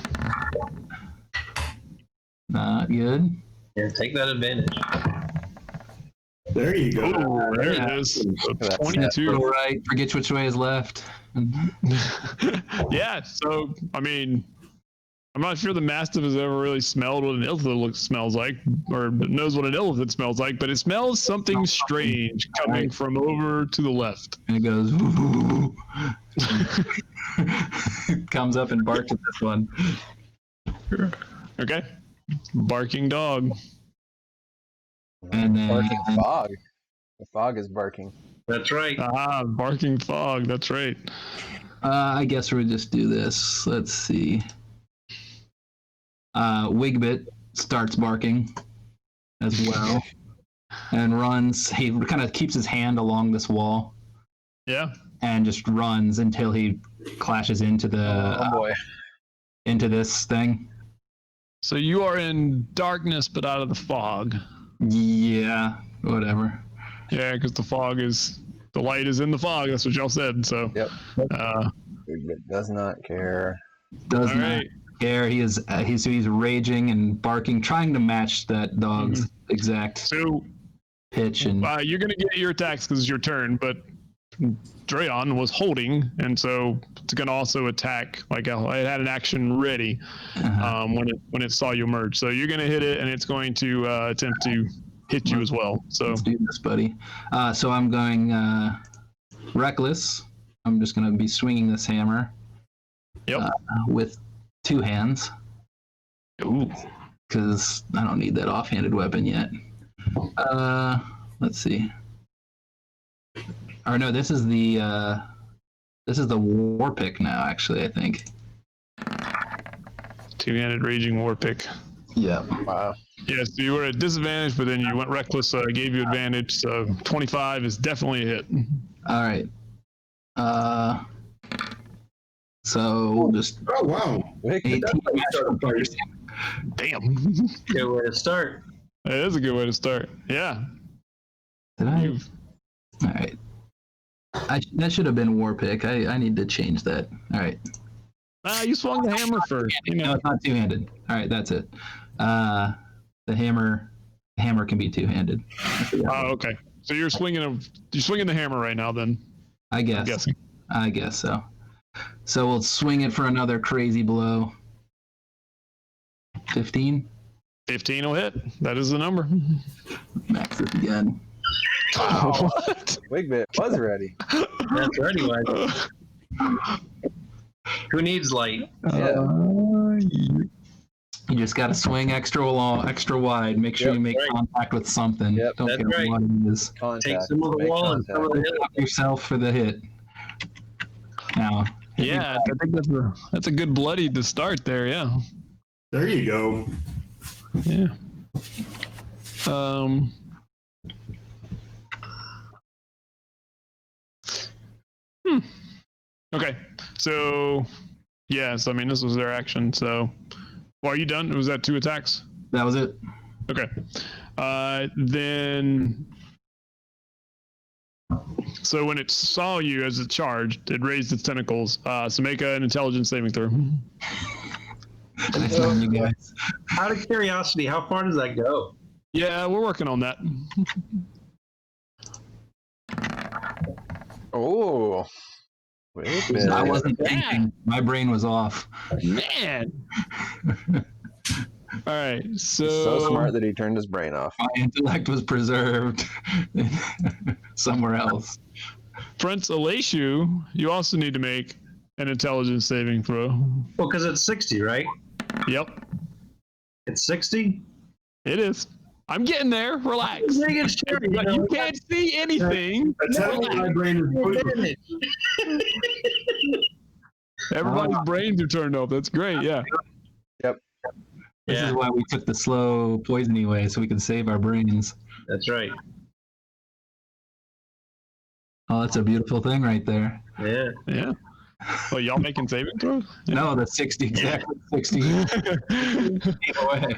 Not good. Yeah, take that advantage. There you go. Oh, there it is. So That's 22. All right. Forget which way is left. Yeah. So I mean, I'm not sure the Mastiff has ever really smelled what an Illithid smells like, or knows what an Illithid smells like, but it smells something strange coming from over to the left. And it goes. Comes up and barks at this one. Okay. Barking dog. And then Barking fog. The fog is barking. That's right. Ah, barking fog. That's right. I guess we'll just do this. Let's see. Wigbit starts barking as well and runs. He kind of keeps his hand along this wall Yeah. and just runs until he clashes into the Oh boy. into this thing. So you are in darkness, but out of the fog. Yeah, whatever. Yeah, because the light is in the fog. That's what y'all said. So, Yep. uh, Does not care. Does all not right. care. He's raging and barking, trying to match that dog's exact So pitch. And you're going to get your attacks because it's your turn, but Drayon was holding, and so it's going to also attack. Like it had an action ready when it saw you emerge. So you're going to hit it, and it's going to attempt to hit you as well. So let's do this, buddy. So I'm going reckless. I'm just going to be swinging this hammer. Yep. With two hands. Ooh. Because I don't need that offhanded weapon yet. Let's see. Or no, this is the war pick now. Actually, I think. Two-handed raging war pick. Yeah. Wow. Yeah, so you were at disadvantage, but then you went reckless, so I gave you advantage. So 25 is definitely a hit. All right. So we'll just Oh wow. 18. Damn. Good way to start. That is a good way to start. Yeah. Did I? All right. That should have been war pick. I need to change that. All right. You swung the hammer first. You No, know. it's not two-handed. All right, that's it. The hammer can be two-handed. Oh, okay. So you're swinging the hammer right now, then. I I'm guess. guessing. I guess so. So we'll swing it for another crazy blow. 15. 15 will hit. That is the number. Max it again. What? Wigbit was ready. That's right, anyway. Who needs light? Yeah. You just got to swing extra long, extra wide. Make sure Yep, you make right. contact with something. Yep, Don't that's care right. what it is. Contact. Take some of the Make wall and some of contact. the Lock yourself for the hit. Now. Yeah, I think that's a good bloody to start there. Yeah. There you go. Yeah. Okay. So, yes, I mean, this was their action. So, well, are you done? Was that 2 attacks? That was it. Okay. Then, so when it saw you as it charged, it raised its tentacles. So make an intelligence saving throw. Nice one, you guys. Out of curiosity, how far does that go? Yeah, we're working on that. Oh. Wigbit. I wasn't thinking. My brain was off. Man. All right. He's So, so smart that he turned his brain off. My intellect was preserved somewhere else. Prince Elishu, you also need to make an intelligence saving throw. Well, because it's 60, right? Yep, It's 60? it is. I'm getting there. Relax. Making sure, you know. You can't see anything. That's how my brain is moving. Everybody's brains are turned off. That's great. Yeah. This Yeah, is why we took the slow poisoning way, so we can save our brains. that's right. Oh, that's a beautiful thing right there. Yeah. Yeah. Well, y'all making saving throws? No, the 60, exactly 60. away.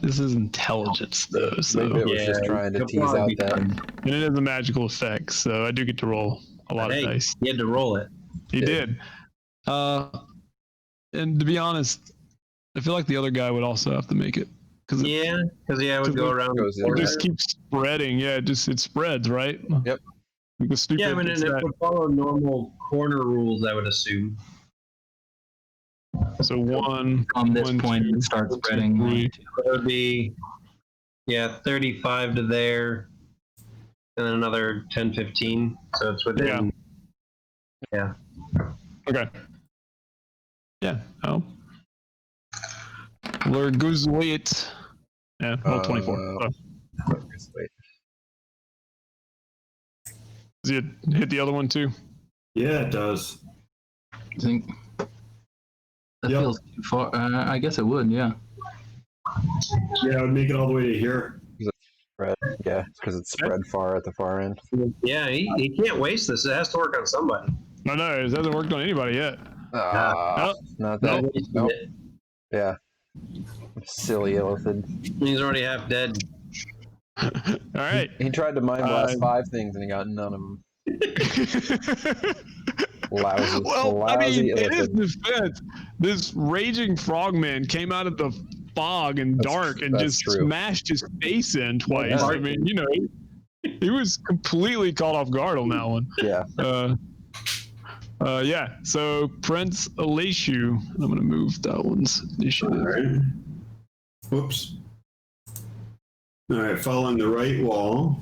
This is intelligence though, so Wigbit was Yeah, just trying to you'll tease probably out be that. fine. and it is a magical effect, so I do get to roll a lot Hey, of dice. you had to roll it. He did. And to be honest, I feel like the other guy would also have to make it because Yeah, because it would go around. Goes in it there. just keeps spreading. Yeah, it spreads, right? Yep. Like the stupid. Yeah, I mean, and it would follow normal corner rules, I would assume. So one. From this one, point, two, it starts two, spreading. three. So it would be, 35 to there, and then another 10, 15. So it's within. Yeah. Okay. Yeah. Oh. Lurguzwit. Yeah, well, 24. So, Wait. does it hit the other one too? Yeah, it does. I think that Yep. feels too far. I guess it would, yeah. Yeah, I would make it all the way to here. Spread. Yeah, because it's spread far at the far end. Yeah, he can't waste this. It has to work on somebody. No, it hasn't worked on anybody yet. Ah, not that. Nope. Yeah. Silly Illithid. He's already half dead. All right. He tried to mind blast 5 things and he got none of them. Lousy, Well, I mean, lousy in his Illithid. defense, this raging frogman came out of the fog and dark and that's just true. smashed his face in twice. Yeah. I mean, you know, he was completely caught off guard on that one. Yeah. Yeah. So Prince Elishu, I'm gonna move that one's initiative. All right. Whoops. All right, following the right wall.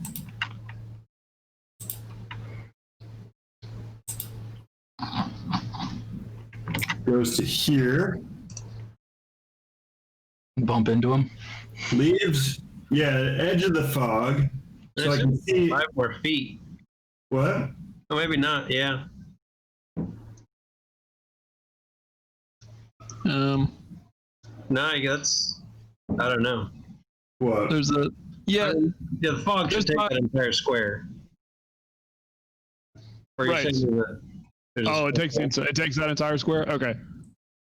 Goes to here. Bump into him. Leaves, yeah, edge of the fog. So I can see 5 more feet. what? Oh, maybe not. Yeah. No, that's. I don't know. What? There's a yeah. The fog should There's take not- that entire square. Or you're Right. saying that there's a Oh, it takes that entire square. Okay.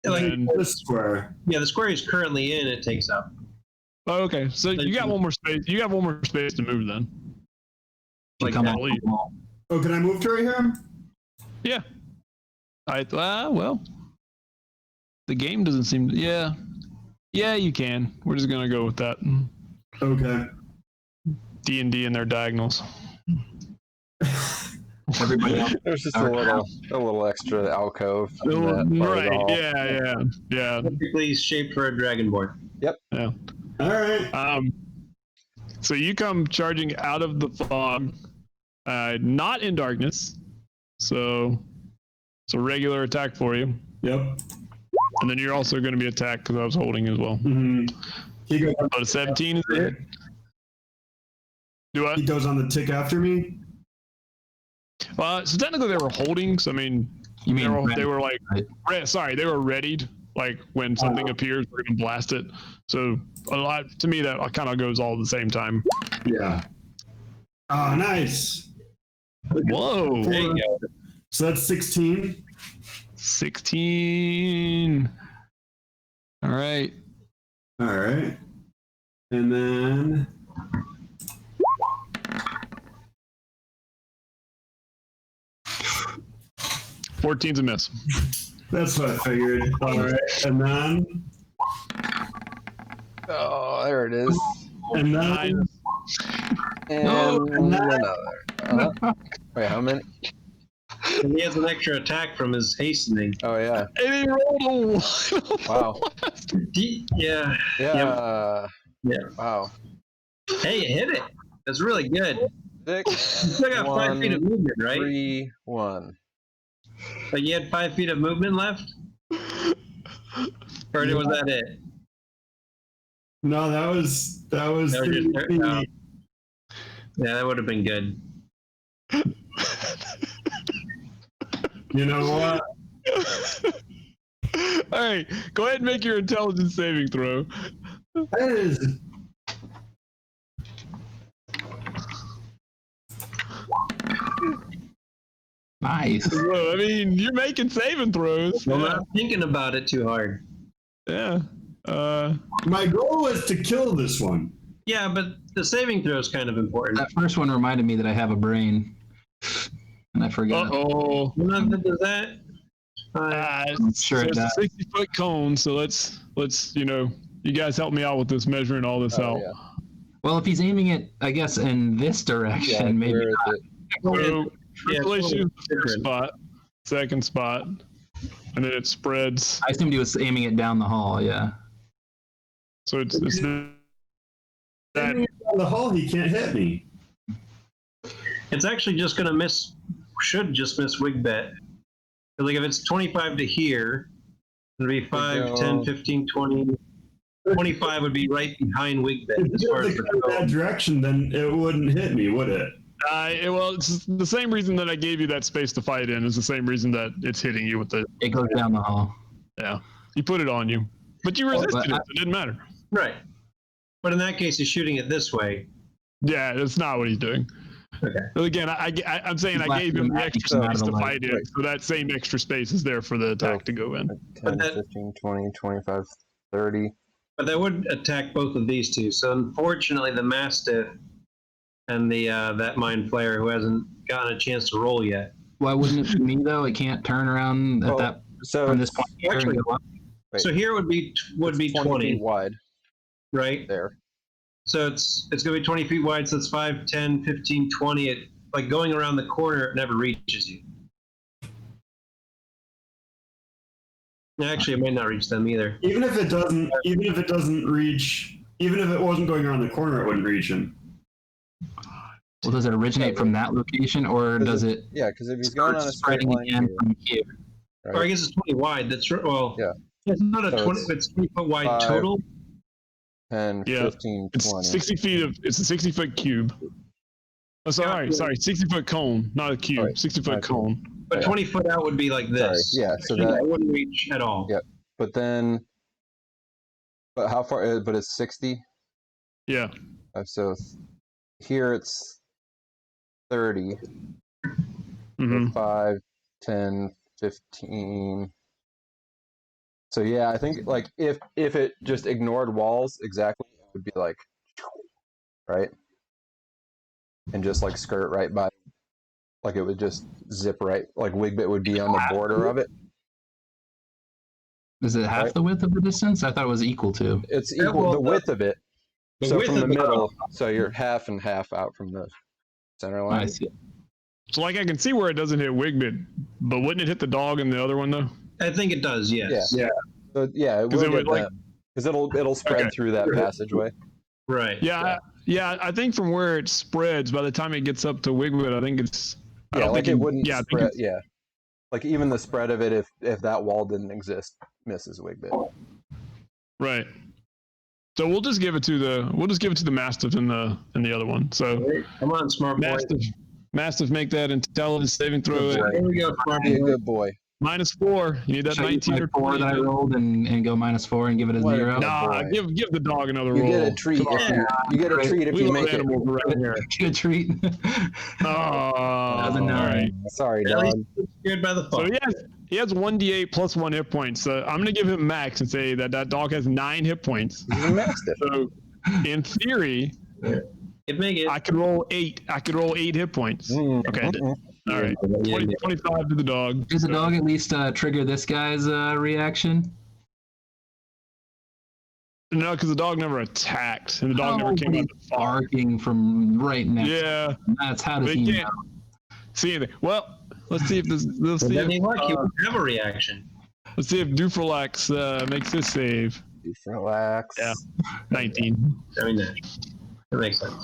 like, And- This square. yeah, the square he's currently in, it takes up. Oh, okay. So you got one more space. You got one more space to move then. You Like come that. off the wall. Oh, can I move to right here? Yeah. Well, the game doesn't seem to. Yeah, you can. We're just gonna go with that. Okay. D&D and their diagonals. Everybody else. There's just a little extra alcove. in that part of the Right. hall. Yeah. Typically shaped for a dragonborn. All right. So you come charging out of the fog, not in darkness. So it's a regular attack for you. Yep. And then you're also going to be attacked because I was holding as well. Mm-hmm. He goes. But a 17 is it? Do I? He goes on the tick after me. So technically they were holding. So I mean, You mean they were like, right. sorry, they were readied. Like when something appears, we're going to blast it. So a lot to me that kind of goes all at the same time. Yeah. Oh, nice. Whoa. There you go. So that's 16. 16. All right. All right. And then. Fourteen's a miss. That's what I figured. All right. And then. Oh, there it is. And then. And another. Wait, how many? And he has an extra attack from his hastening. Oh, yeah. And he rolled a 1. Wow. Yeah. Yeah. Yeah. Wow. Hey, you hit it. That's really good. 6, You still got 5 feet of 1, movement, right? 3, 1. But you had 5 feet of movement left? Or was that it? No, that was That was 30 just- feet. oh. Yeah, that would have been good. You know what? All right, go ahead and make your intelligence saving throw. That is. Nice. So, I mean, you're making saving throws. I'm not thinking about it too hard. Yeah. My goal was to kill this one. Yeah, but the saving throw is kind of important. That first one reminded me that I have a brain, and I forgot. Uh-oh. Does that? Sure So it it's a does. 60-foot cone, so let's you guys help me out with this, measuring all this out. Yeah. Well, if he's aiming it, I guess in this direction, Yeah, maybe where is not. it? So Yeah, Revelation is the first different. spot, second spot, and then it spreads. I assumed he was aiming it down the hall. Yeah. So it's that. On the hall, he can't hit me. It's actually just going to miss, should just miss Wigbet. Like if it's 25 to here, it'll be 5, go. 10, 15, 20. 25 would be right behind Wigbit. If you had to go that direction, then it wouldn't hit me, would it? Well, it's the same reason that I gave you that space to fight in is the same reason that it's hitting you with the. It goes down the hall. Yeah, he put it on you, but you resisted it. So it didn't matter. Right. But in that case, he's shooting it this way. Yeah, that's not what he's doing. Okay. But again, I'm saying I gave him the extra space to fight in, so that same extra space is there for the attack to go in. 10, 15, 20, 25, 30. But that would attack both of these two. So unfortunately, the Mastiff and the that Mind Flayer who hasn't gotten a chance to roll yet. Why wouldn't it be me though? It can't turn around at that from this point. Actually, so here would be 20 feet wide. Right there. So it's going to be 20 feet wide. So it's 5, 10, 15, 20. It like going around the corner, it never reaches you. Actually, it might not reach them either. Even if it doesn't reach, even if it wasn't going around the corner, it wouldn't reach him. Well, does it originate from that location, or does it? Yeah, because if he's going on a straight spreading line again from here? right? Or I guess it's 20 wide. That's well. Yeah. It's not a So 20. It's 20 foot wide 5, total. 10, Yeah. 15, It's 20. 60 feet of. It's a 60-foot cube. Oh, sorry, 60-foot cone, not a cube. Right. 60-foot cone. But 20 foot out would be like this. Sorry, yeah, so Actually, that- wouldn't reach at all. Yeah. But how far? But it's 60. Yeah. So here it's 30. Mm-hmm. 5, 10, 15. So yeah, I think like if it just ignored walls exactly, it would be like, right, and just like skirt right by, like it would just zip right, like Wigbit would be on the border of it. Is it half Right. the width of the distance? I thought it was equal to. It's Yeah, equal well, the width of it. the So width from the of the- middle, so you're half and half out from the center line. I see. So like I can see where it doesn't hit Wigbit, but wouldn't it hit the dog in the other one though? I think it does. Yes. Yeah. So yeah, it 'Cause will it would, get like- because it'll spread Okay. through that passageway. Right. Yeah. I think from where it spreads, by the time it gets up to Wigbit, I think it's. I Yeah, don't like think it wouldn't Yeah, I think spread. it's- Yeah, like even the spread of it, if that wall didn't exist, misses Wigbit. right. So we'll just give it to the Mastiff in the other one. So Come on, smart boy. Mastiff, make that intelligence saving throw. Good boy. Here we go, smart Be a boy. good boy. -4. You need that Should I use 19 my or 4 that I 20. rolled and go -4 and give it a What a 0? good Nah, boy. give the dog another You roll. get a treat Come if on. you get a treat if We you love make it. animals around here. Get a treat. Oh, That's a all 9. right. Sorry, At least dog. it's scared by the So fall. he has 1d8 plus 1 hit points. So I'm gonna give him max and say that dog has 9 hit points. He's a mastiff. So in theory, It make it. I could roll 8. I could roll 8 hit points. Okay. All right. 25 to the dog. Does the dog at least trigger this guy's reaction? No, because the dog never attacked, and the dog never came but out he's the fog. barking from right next. Yeah. That's how does But he he know? can't see anything. Well, let's see if this. Let's But see then he if, would have a reaction. let's see if Dufrelax makes his save. Relax. Yeah. 19. I mean, that makes sense.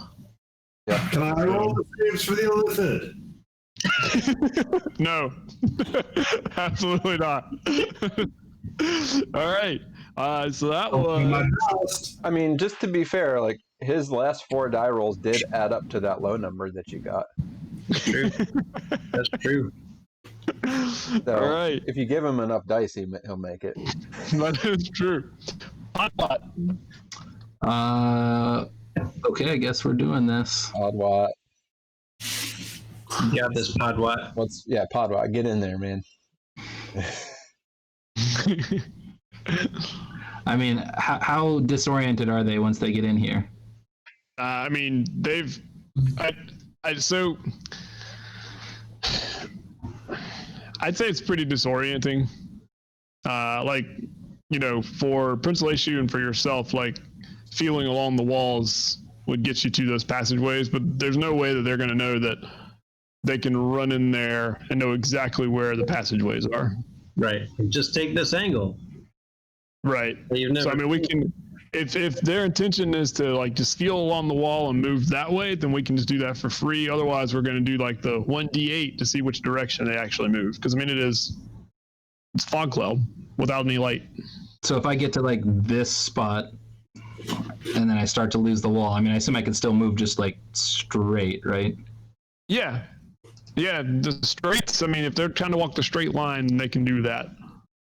Can I roll the saves for the Illithid? No, absolutely not. All right. So that My was. best. I mean, just to be fair, like his last 4 die rolls did add up to that low number that you got. True. That's true. So All right. if you give him enough dice, he'll make it. That is true. Hotbot. Okay, I guess we're doing this. Podwat. You got this, Podwat. Podwat, get in there, man. I mean, how disoriented are they once they get in here? I mean, so I'd say it's pretty disorienting. Like, for Prince Laishu and for yourself, like feeling along the walls would get you to those passageways, but there's no way that they're going to know that they can run in there and know exactly where the passageways are. Right. Just take this angle. Right. You've never So I mean, we can, if their intention is to like just feel along the wall and move that way, then we can just do that for free. Otherwise, we're going to do like the 1d8 to see which direction they actually move. Because I mean, it's fog cloud without any light. So if I get to like this spot and then I start to lose the wall. I mean, I assume I can still move just like straight, right? Yeah. Yeah, the straights, I mean, if they're trying to walk the straight line, they can do that.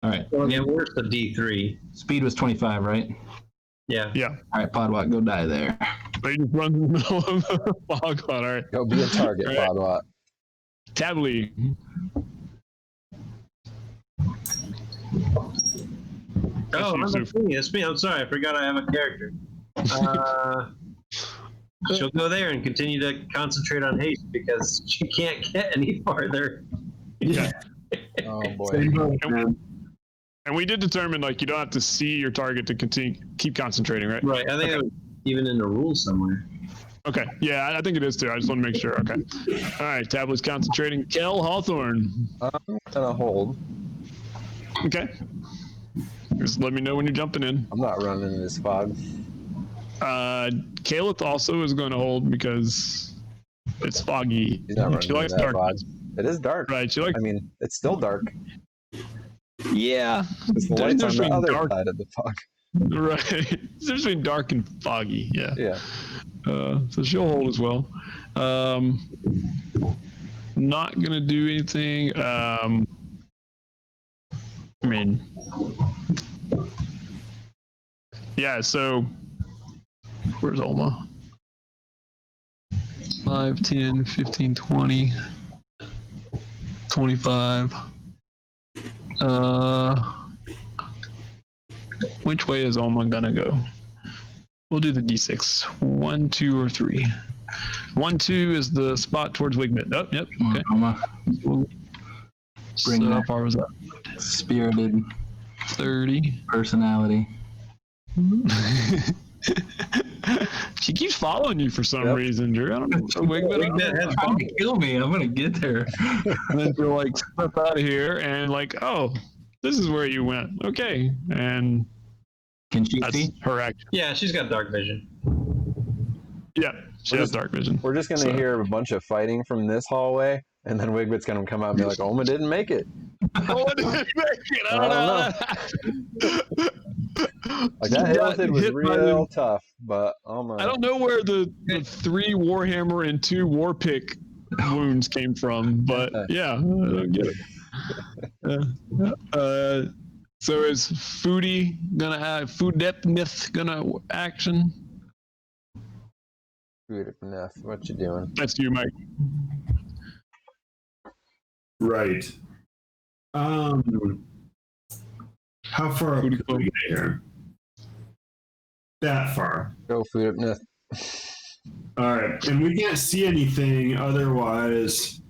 All right. Yeah, where's the D3? Speed was 25, right? Yeah. Yeah. All right, Podwalk, go die there. But you just run in the middle of the fog cloud. All right. Go be a target, All right. Podwat. Tably. Oh, it's me. I'm sorry. I forgot I have a character. She'll go there and continue to concentrate on haste because she can't get any farther. Yeah. Oh boy. Same boat, man. And we did determine, like, you don't have to see your target to keep concentrating, right? Right. I think it was even in the rules somewhere. Okay. Yeah, I think it is too. I just want to make sure. Okay. All right. Tablet's concentrating. Kell Hawthorn. I'm gonna hold. Okay. Just let me know when you're jumping in. I'm not running in this fog. Kalith also is going to hold because it's foggy. He's not running She in likes that fog. darkness. It is dark. Right. She likes. I mean, it's still dark. Yeah. It's the There's lights on the between other dark- side of the fog. Right. There's between dark and foggy. Yeah. Yeah. So she'll hold as well. Not gonna do anything. I mean, yeah. So where's Olma? 5, 10, 15, 20, 25. Which way is Olma gonna go? We'll do the D6. 1, 2, or 3. 1, 2 is the spot towards Wigmit. Oh, yep. Okay. Bring So how that. far was that? Spirited 30. personality. She keeps following you for some Yep. reason, Drew. I don't know. So Wigmit, I don't know. Trying to kill me. I'm gonna get there. And then you're like, step out of here, and like, oh, this is where you went. Okay. And Can she that's see? her action. Yeah, she's got dark vision. Yeah. She has dark vision. We're just gonna So- hear a bunch of fighting from this hallway, and then Wigbit's gonna come out and be like, "Oma didn't make it." Oh, I didn't make it. I don't know. Like that He got Illithid was hit by real tough, but Oma. I don't know where the 3 Warhammer and 2 Warpick wounds came from, but yeah, I don't get it. So is Foodie gonna have Foodepnith gonna action? What you doing? That's you, Mike. Right. How far up Booty could we get here? That far. Go Foodipnith. All right, and we can't see anything otherwise.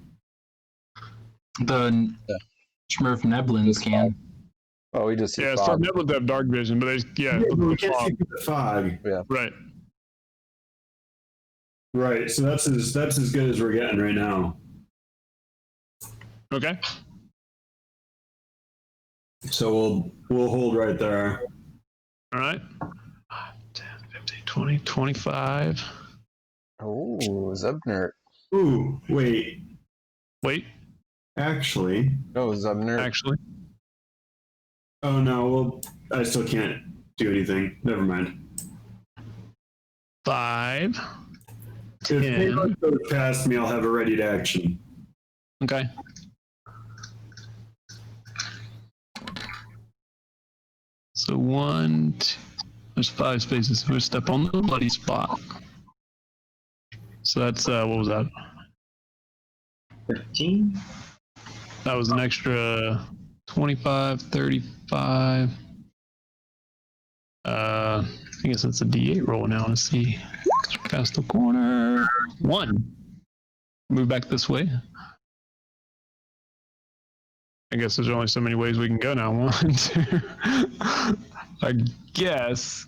The Smurf Neblins can. Oh, we just see Yeah, fog. some Neblins have dark vision, but Yeah, but we can't fog. see through the fog. Right. Right, so that's as good as we're getting right now. Okay. So we'll hold right there. All right. 10, 15, 20, 25. Oh, Zubner. Ooh, wait. Wait, Actually, Oh, Zubner. actually. oh no. Well, I still can't do anything. Never mind. 5. If 10. Feydark goes past me, I'll have a ready to action. Okay. So 1, 2, there's 5 spaces. We'll step on the bloody spot. So that's, what was that? 15? That was an extra 25, 35. I guess it's a D8 roll now. Let's see. Past the corner. 1. Move back this way. I guess there's only so many ways we can go now. 1, 2. I guess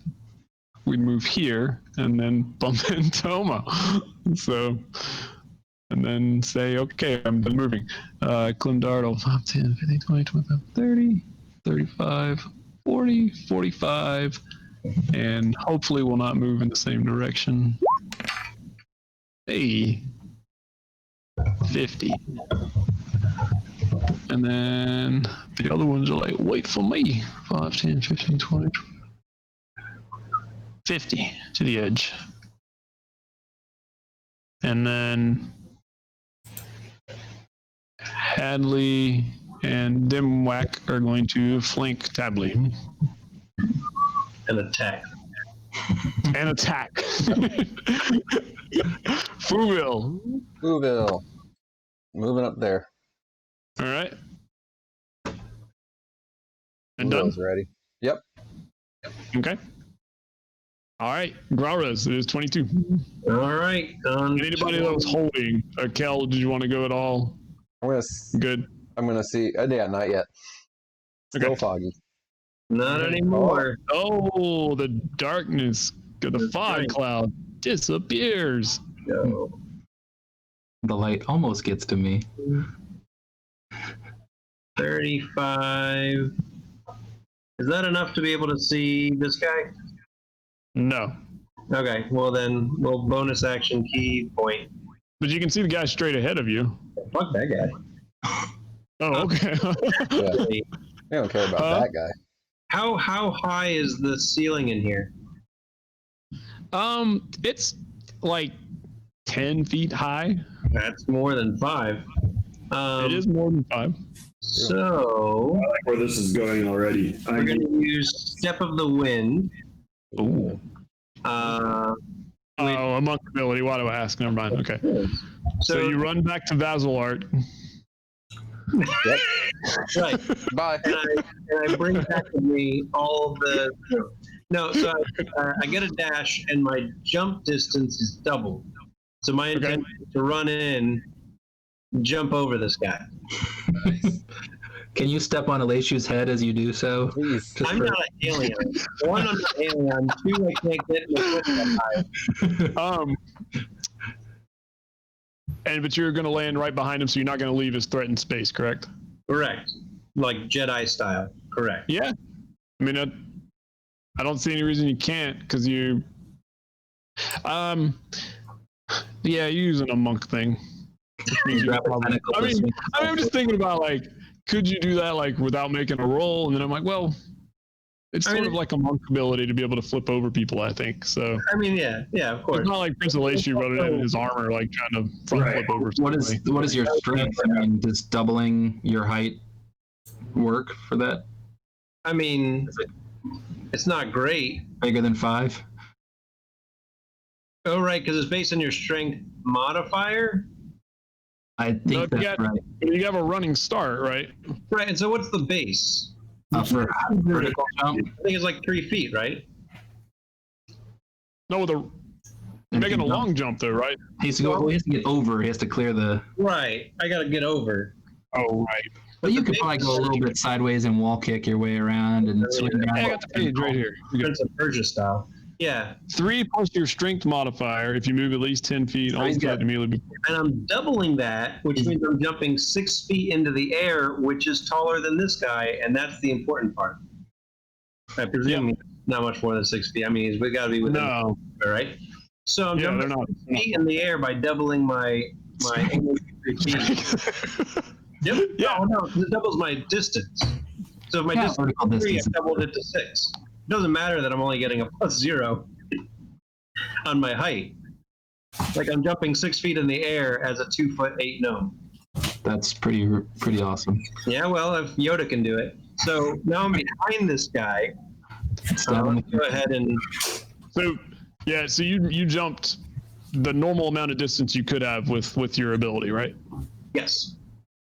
we move here and then bump into Oma. So, and then say, okay, I'm done moving. Klimdartle, 5, 10, 15, 20, 25, 30, 35, 40, 45, and hopefully we'll not move in the same direction. Hey, 50. And then the other ones are like, wait for me. 5, 10, 15, 20. 50 to the edge. And then Hadley and Dimwhack are going to flank Tably. And attack. And attack. Fouville. Whoville. Moving up there. All right. And done? Whoville's ready. Yep. Okay. All right. Grauras, it is 22. All right. Anybody that was holding, Kell, did you want to go at all? Good. I'm gonna see. Yeah, not yet. Still Okay. foggy. Not anymore. Oh, the darkness, the fog right. cloud disappears. No. The light almost gets to me. 35. Is that enough to be able to see this guy? No. Okay, well then we'll bonus action key point. But you can see the guy straight ahead of you. Fuck that guy. Oh, okay. Yeah. We don't care about that guy. How high is the ceiling in here? It's like 10 feet high. That's more than 5. It is more than 5. So I like where this is going already. we're going to use Step of the Wind. Ooh. Uh, Oh, a monk ability. Why do I ask? Never mind. Okay. So you run back to Vasilart. Yep. right, Bye. and I bring back with me all the. No, so I get a dash, and my jump distance is doubled. So my intent is to run in, jump over this guy. Can you step on Elishu's head as you do so? Please. I'm not an alien. One, I'm not alien. Two, I can't get in the foot that high. But you're going to land right behind him, so you're not going to leave his threatened space, correct? Correct. Like Jedi style. Correct. Yeah. I mean, I don't see any reason you can't, because you. Yeah, you're using a monk thing. I'm just thinking about, like, could you do that, like, without making a roll? And then I'm like, well, it's sort of like a monk ability to be able to flip over people, I think. So. I mean, yeah, of course. It's not like Prince Elishu running in his armor, like trying to front flip over somebody. What is your strength? I mean, does doubling your height work for that? I mean, it's not great. Bigger than 5? Oh, right, because it's based on your strength modifier. I think that's right. You have a running start, right? Right, and so what's the base? For vertical jump? I think it's like 3 feet, right? No, you're making a long jump though, right? He has to get over. He has to clear the. Right, I gotta get over. Oh, right. But you could probably go a little bit sideways and wall kick your way around and swing down. I got the page right here. Prince of Persia style. Yeah. 3 plus your strength modifier if you move at least 10 feet. Always got immediately before. And I'm doubling that, which means I'm jumping 6 feet into the air, which is taller than this guy, and that's the important part. I presume he's not much more than 6 feet. I mean, we got to be within. No. All right. So I'm jumping they're not. 6 feet in the air by doubling my English 3 feet. Yep. Yeah. No, it doubles my distance. So if my distance is 3, I doubled it to 6. It doesn't matter that I'm only getting a +0 on my height. Like I'm jumping 6 feet in the air as a 2'8" gnome. That's pretty awesome. Yeah, well, if Yoda can do it. So now I'm behind this guy. Go ahead and. So you jumped the normal amount of distance you could have with your ability, right? Yes.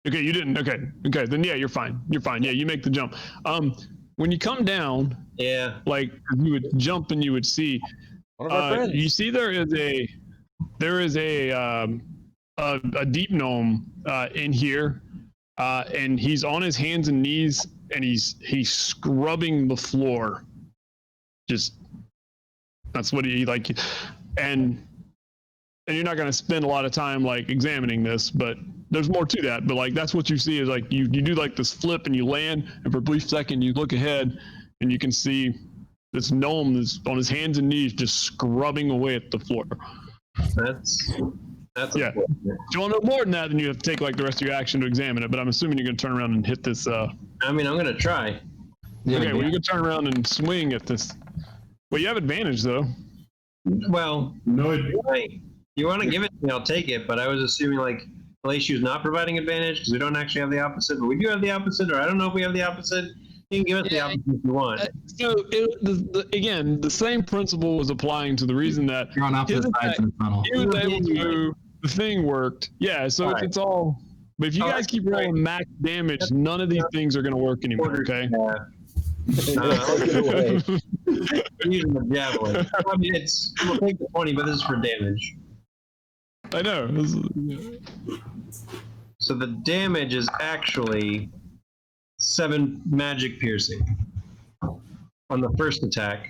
Okay, you didn't. Okay. Then you're fine. You're fine. Yeah, you make the jump. When you come down, like you would jump and you would see. One of our friends. You see, there is a deep gnome in here, and he's on his hands and knees, and he's scrubbing the floor. Just that's what he like, and you're not going to spend a lot of time like examining this, but there's more to that. But like that's what you see is like you do like this flip and you land, and for a brief second you look ahead and you can see this gnome is on his hands and knees just scrubbing away at the floor. That's yeah. If you want to know more than that, then you have to take like the rest of your action to examine it. But I'm assuming you're going to turn around and hit this. I mean, I'm going to try. Okay, well, you can turn around and swing at this. Well, you have advantage though. Well, No, you want to give it to me, I'll take it. But I was assuming like Alessia's not providing advantage because we don't actually have the opposite, but we do have the opposite, or I don't know if we have the opposite. You can give us the opposite if you want. So again, the same principle was applying to the reason that You're on opposite his sides of the funnel. he was able to move. The thing worked. Yeah. So Right. it's all. But if you guys keep rolling max damage, none of these things are going to work anymore. Okay. Take it away. I'm using the javelin. I mean, we'll take the 20, but this is for damage. I know. So the damage is actually 7 magic piercing on the first attack,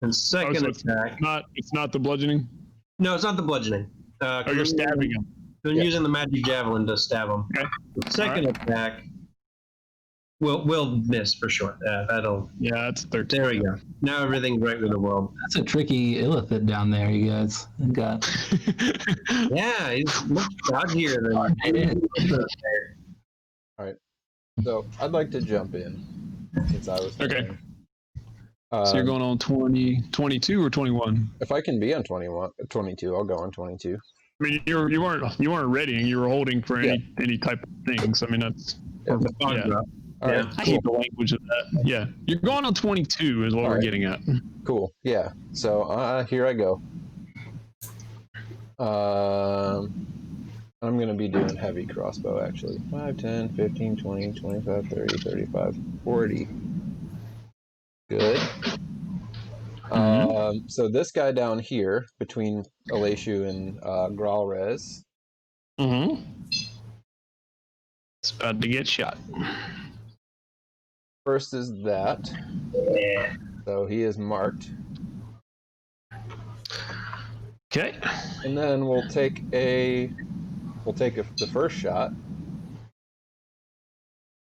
and second so attack. It's not the bludgeoning. No, it's not the bludgeoning. You're stabbing him. I'm using the magic javelin to stab him. Okay. The second attack will miss for sure. That'll. Yeah, it's 13. There we go. Now everything's right with the world. That's a tricky Illithid down there, you guys. Got Yeah, he's much dodgier than. it is. So I'd like to jump in since I was Okay. playing. So you're going on 20, 22 or 21? If I can be on 22, I'll go on 22. I mean, you weren't readying. You were holding for any type of things. I mean, that's. Yeah. Yeah. All right, I hate the language of that. Yeah, you're going on 22 is what we're getting at. cool. Yeah. So here I go. I'm going to be doing heavy crossbow, actually. 5, 10, 15, 20, 25, 30, 35, 40. Good. So this guy down here, between Aleshu and Gralrez. Mm-hmm. It's about to get shot. First is that. Yeah. So he is marked. Okay. And then we'll take the first shot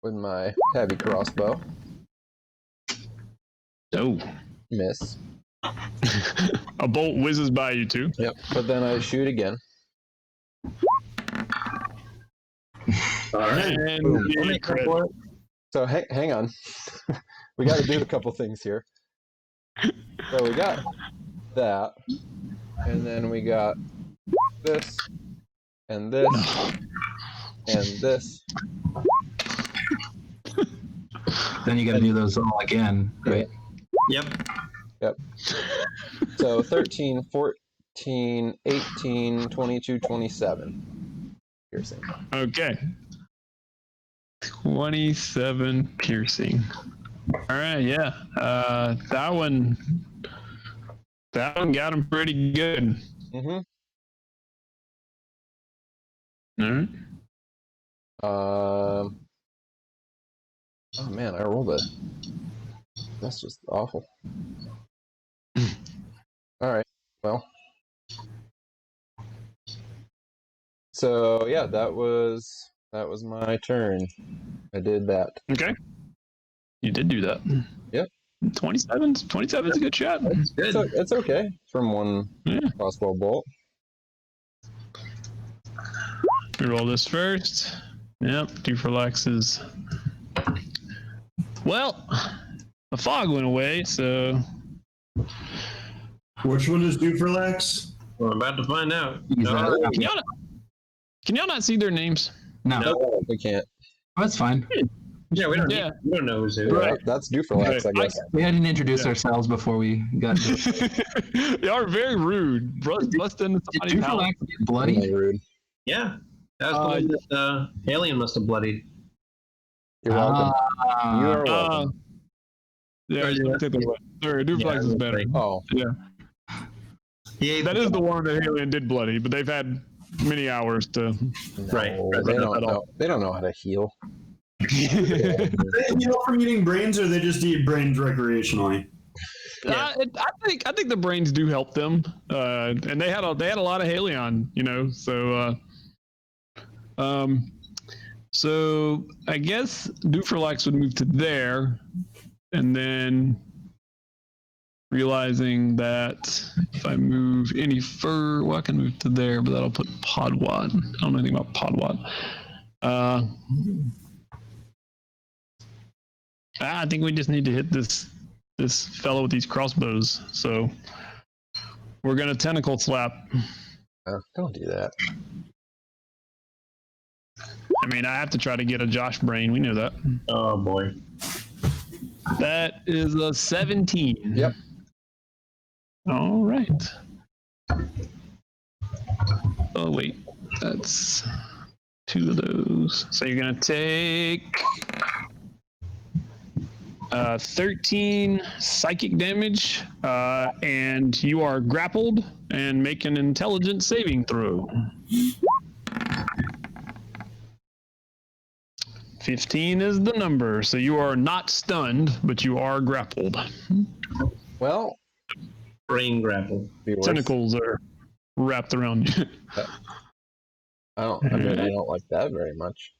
with my heavy crossbow. Oh. Miss. A bolt whizzes by you too. Yep. But then I shoot again. all right. And Boom. the crit. So hang on. We got to do a couple things here. So we got that. And then we got this. And this. And this. Then you got to do those all again, right? Yep. So 13, 14, 18, 22, 27. Piercing. Okay. 27 piercing. All right, yeah. That one got him pretty good. Mm-hmm. All right. Oh man, I rolled it. That's just awful. All right. Well. So yeah, that was my turn. I did that. Okay. You did do that. Yep. 27 is a good shot. That's good. It's okay from one crossbow bolt. We roll this first. Yep, Dufrelax is. Well, the fog went away, so. Which one is Dufrelax? We're about to find out. He's, Can y'all not see their names? No, We can't. that's fine. Yeah, we don't. Yeah. We don't know who's who. Right. That's Dufrelax, Right. I guess. We hadn't introduced ourselves before we got to Y'all are very rude. Bust into Did somebody's house. Dufrelax get bloody? Really rude. Yeah. That was the one that Halion must have bloodied. You're welcome. You are Uh, welcome. yeah, Yeah. take that away. Sorry, Dufrelax is better. Oh, Yeah. That is the one that Halion did bloody, but they've had many hours to. no, Right. They don't know. They don't know how to heal. They heal from eating brains, or they just eat brains recreationally? I think the brains do help them, and they had a lot of Halion, so. So I guess Dufrelax would move to there, and then realizing that if I move any further, well, I can move to there, but that'll put Podwad. I don't know anything about Podwad. I think we just need to hit this this fellow with these crossbows. So we're gonna tentacle slap. Oh, don't do that. I mean, I have to try to get a Josh brain. We know that. Oh boy. That is a 17. Yep. All right. Oh wait, that's 2 of those. So you're gonna take 13 psychic damage, and you are grappled and make an intelligence saving throw. 15 is the number, so you are not stunned, but you are grappled. Well, Brain grapple. be worse. Tentacles are wrapped around you. I don't like that very much.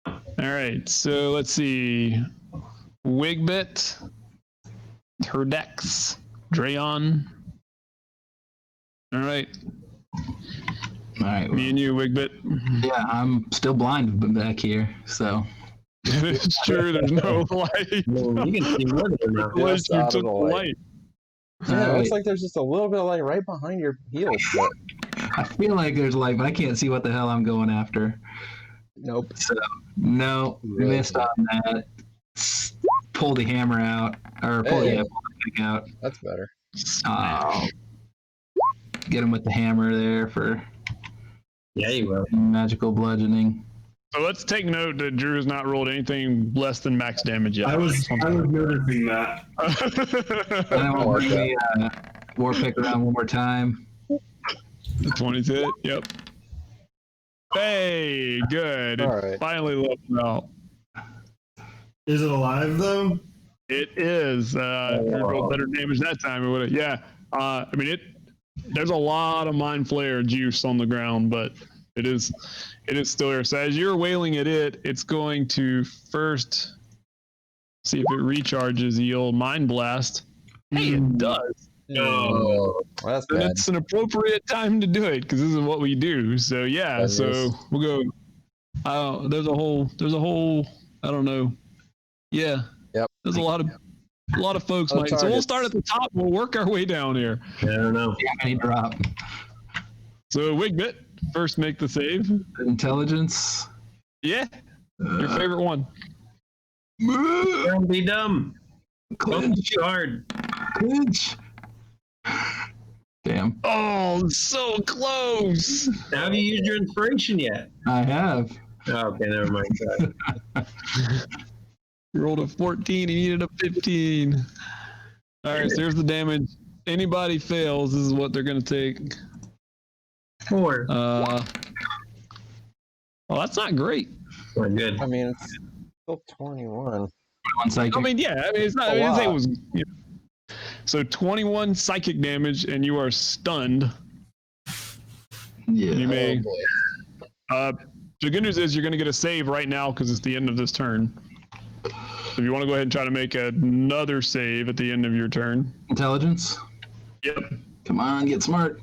All right, so let's see. Wigbit, Turdex, Drayon. All right, All right. me and you, Wigbit. Yeah, I'm still blind back here, so. It's true, there's no light. Well, you can see more than enough. Unless Just you out of took the the light. light. Yeah, it looks Wait, like there's just a little bit of light right behind your heels, but I feel like there's light, but I can't see what the hell I'm going after. nope. So, no, Really? missed on that. Pull the hammer out, or pull, Hey. yeah, pull the thing out. That's better. Oh, get him with the hammer there for Yeah, you will. magical bludgeoning. So let's take note that Drew has not rolled anything less than max damage yet. I was noticing that. And I will bring the war pick around one more time. 20's hit, yep. Hey, good. All right. Finally leveled out. Is it alive though? It is. If you rolled better damage that time, it would have. Yeah. I mean, there's a lot of mind flare juice on the ground, but it is still here. So as you're wailing at it, it's going to first see if it recharges the old mind blast. Hey, it does. Oh, well, that's And bad. it's an appropriate time to do it because this is what we do. So yeah, That so is. we'll go. There's a whole. I don't know. Yeah. Yep. There's a lot of folks. Other Might. So we'll targets. start at the top. We'll work our way down here. I don't know. Any drop. So Wigbit, first make the save. Intelligence. Yeah, your favorite one. Don't be dumb. Don't Clinch. be too hard. Clinch. Damn. Oh, so close. Have you used your inspiration yet? I have. Oh, okay, never mind. You rolled a 14. He needed a 15. All right, so here's the damage. Anybody fails, this is what they're going to take. 4. Well, that's not great. We're good. I mean, it's still 21. One psychic. I mean, yeah. I mean, it's not. I didn't say it was. So 21 psychic damage, and you are stunned. Yeah. You may. Oh, boy. The good news is you're going to get a save right now because it's the end of this turn. So if you want to go ahead and try to make another save at the end of your turn. Intelligence. Yep. Come on, get smart.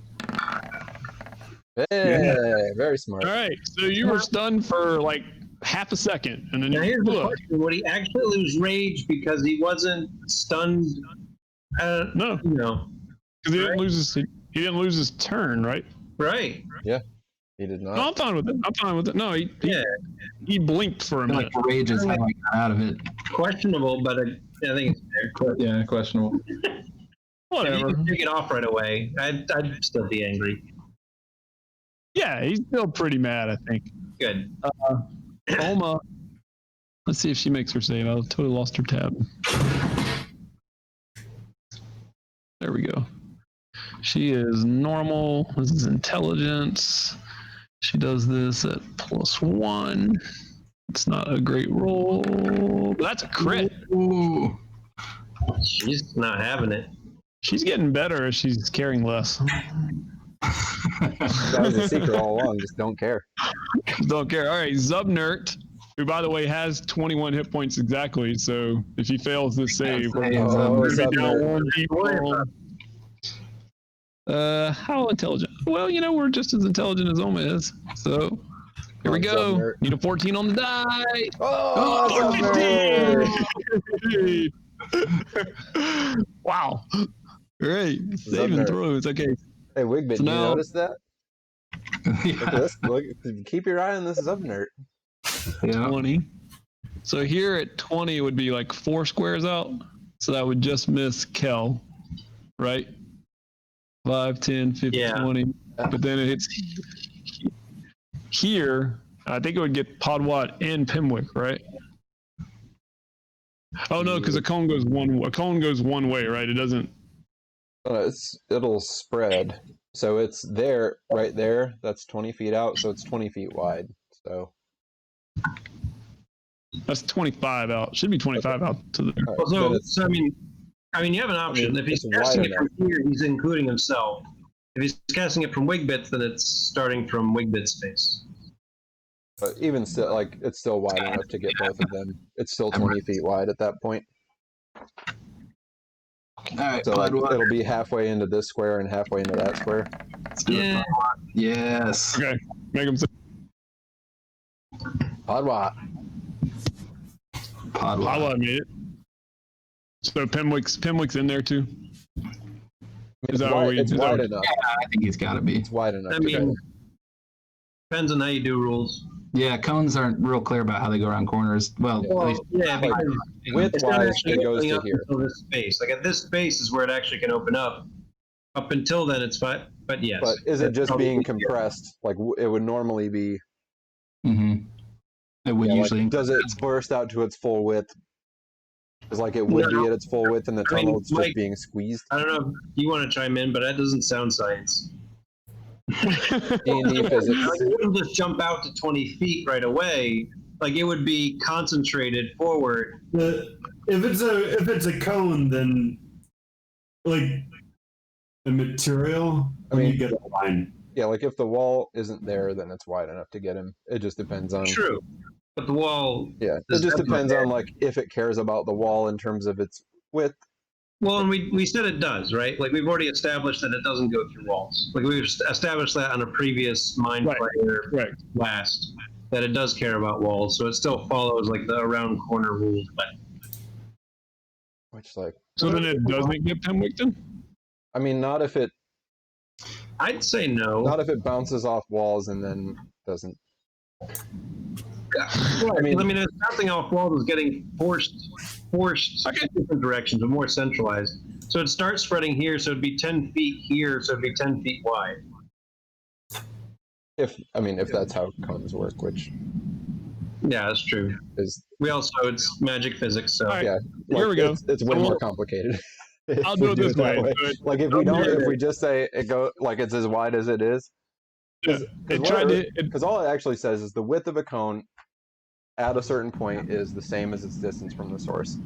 Hey, very smart. All right. So you were stunned for like half a second, and then Now you here's the look. question: would he actually lose rage because he wasn't stunned? No, No. because Right. he didn't lose his turn, right? Right. He did No, not. I'm fine with it. I'm fine with it. No, Yeah. he blinked for a I feel minute. like the rage is how I got out of it. Questionable, but I think it's fair. Yeah, questionable. If Whatever. you take it off right away, I'd still be angry. Yeah, he's still pretty mad, I think. Good. Oma, let's see if she makes her save. I totally lost her tab. There we go. She is normal. This is intelligence. She does this at +1. It's not a great roll, but that's a crit. Ooh. She's not having it. She's getting better as she's carrying less. That was the secret all along. Just don't care. Don't care. All right, Zubnert, who by the way has 21 hit points exactly. So if he fails this save, we're Saves, Oh, gonna be down Zubnert. 1 people. How intelligent? Well, we're just as intelligent as Oma is. So Here we Come on, go. Zubnert. Need a 14 on the die. Oh, Zubnert! 15! Wow. Great. Saving Zubnert. throws. Okay. Hey, Wigbit, So did you now- notice that? Look at Yeah. this. Look, keep your eye on this Zubnert. Yeah. 20. So here at 20 would be like 4 squares out. So that would just miss Kell, right? 5, 10, 15, Yeah. 20. But then it hits here. I think it would get Podwat and Pimwick, right? Oh no, because a cone goes one way, right? It doesn't. It'll spread. So it's there, right there. That's 20 feet out. So it's 20 feet wide. So. That's 25 out. Should be 25 out to the. All right, then it's- So I mean, you have an option. If he's it's casting wide it from here, he's including himself. If he's casting it from Wigbit's, then it's starting from Wigbit's space. But even still, like, it's still wide enough to get both of them. It's still 20 feet wide at that point. All right. So like, Podwat. it'll be halfway into this square and halfway into that square. Let's do it. Yeah. Yes. Okay, make them. Podwat. Podwat. I made it. So Pimwick's in there too. Is that what we? It's is wide that- enough. Yeah, I think he's got to be. It's wide enough. I to mean, go. depends on how you do rules. Yeah, cones aren't real clear about how they go around corners. Well, at least Yeah, Like, because width it's not wise, actually it goes opening to up here. until this space. Like at this space is where it actually can open up. Up until then, it's fine. But yes. But is it That's just probably being easier. compressed? Like it would normally be. it would Yeah, like, usually. does it burst out to its full width? Is like it would No. be at its full width in the I mean, tunnel. It's Mike- just being squeezed. I don't know if you want to chime in, but that doesn't sound science. D&D physics. Like, it wouldn't just jump out to 20 feet right away. Like it would be concentrated forward. If it's a cone, then like the material, I mean- you get a line. Yeah, like if the wall isn't there, then it's wide enough to get him. It just depends on. True. But the wall. Yeah, it Does just that depends matter? on like if it cares about the wall in terms of its width. Well, and we said it does, right? Like we've already established that it doesn't go through walls. Like we've established that on a previous Mind Right. Flayer Correct. last, that it does care about walls. So it still follows like the around corner rules. But Which like, So then it doesn't get Pimwick then? I mean, not if it I'd say no. not if it bounces off walls and then doesn't. I mean, it's bouncing off walls is getting forced Okay. in different directions, but more centralized. So it starts spreading here, so it'd be 10 feet here, so it'd be 10 feet wide. If that's how cones work, which Yeah, that's true. is We also, it's magic physics, so. All right. yeah. Here we go. It's way So more we'll- complicated. if I'll we do it this that way. Like if we just say it go like it's as wide as it is, It tried to. because all it actually says is the width of a cone at a certain point is the same as its distance from the source.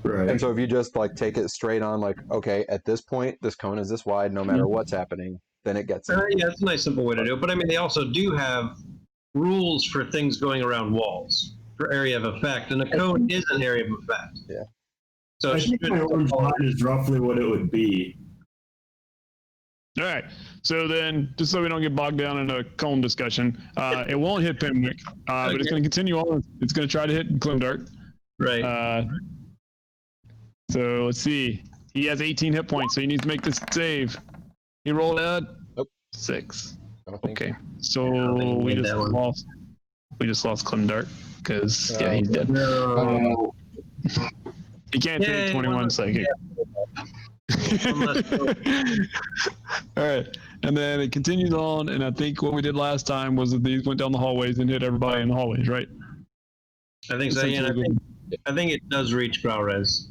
Right. And so if you just like take it straight on, like, okay, at this point, this cone is this wide, no matter what's happening, then it gets it. Yeah, it's a nice simple way to do it. But I mean, they also do have rules for things going around walls for area of effect, and a cone is an area of effect. Yeah. So I it think my orange line is roughly what it would be. All right. So then, just so we don't get bogged down in a cone discussion, it won't hit Pimwick, but it's going to continue on. It's going to try to hit Glimdark. right. So let's see. He has 18 hit points, so he needs to make this save. He rolled out Nope. 6. I don't think. Okay. So don't think he we made just that one. lost. We just lost Glimdark because yeah, he's dead. No. He can't Yay, take 21 one psychic. less. All right, and then it continues on, and I think what we did last time was that these went down the hallways and hit everybody in the hallways, right? I think so. Yeah, and I think it does reach Growrez.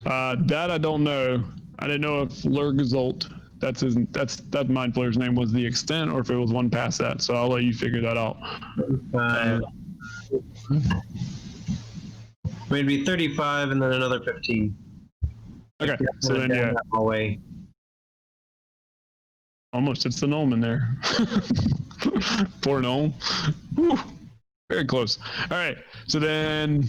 That I don't know. I didn't know if Lurgzolt, that's Mind Flayer's name, was the extent, or if it was one past that. So I'll let you figure that out. I mean, it'd be 35 and then another 15. Okay, so then yeah, Hallway. almost it's the gnome in there. Poor gnome. Whew, very close. All right, so then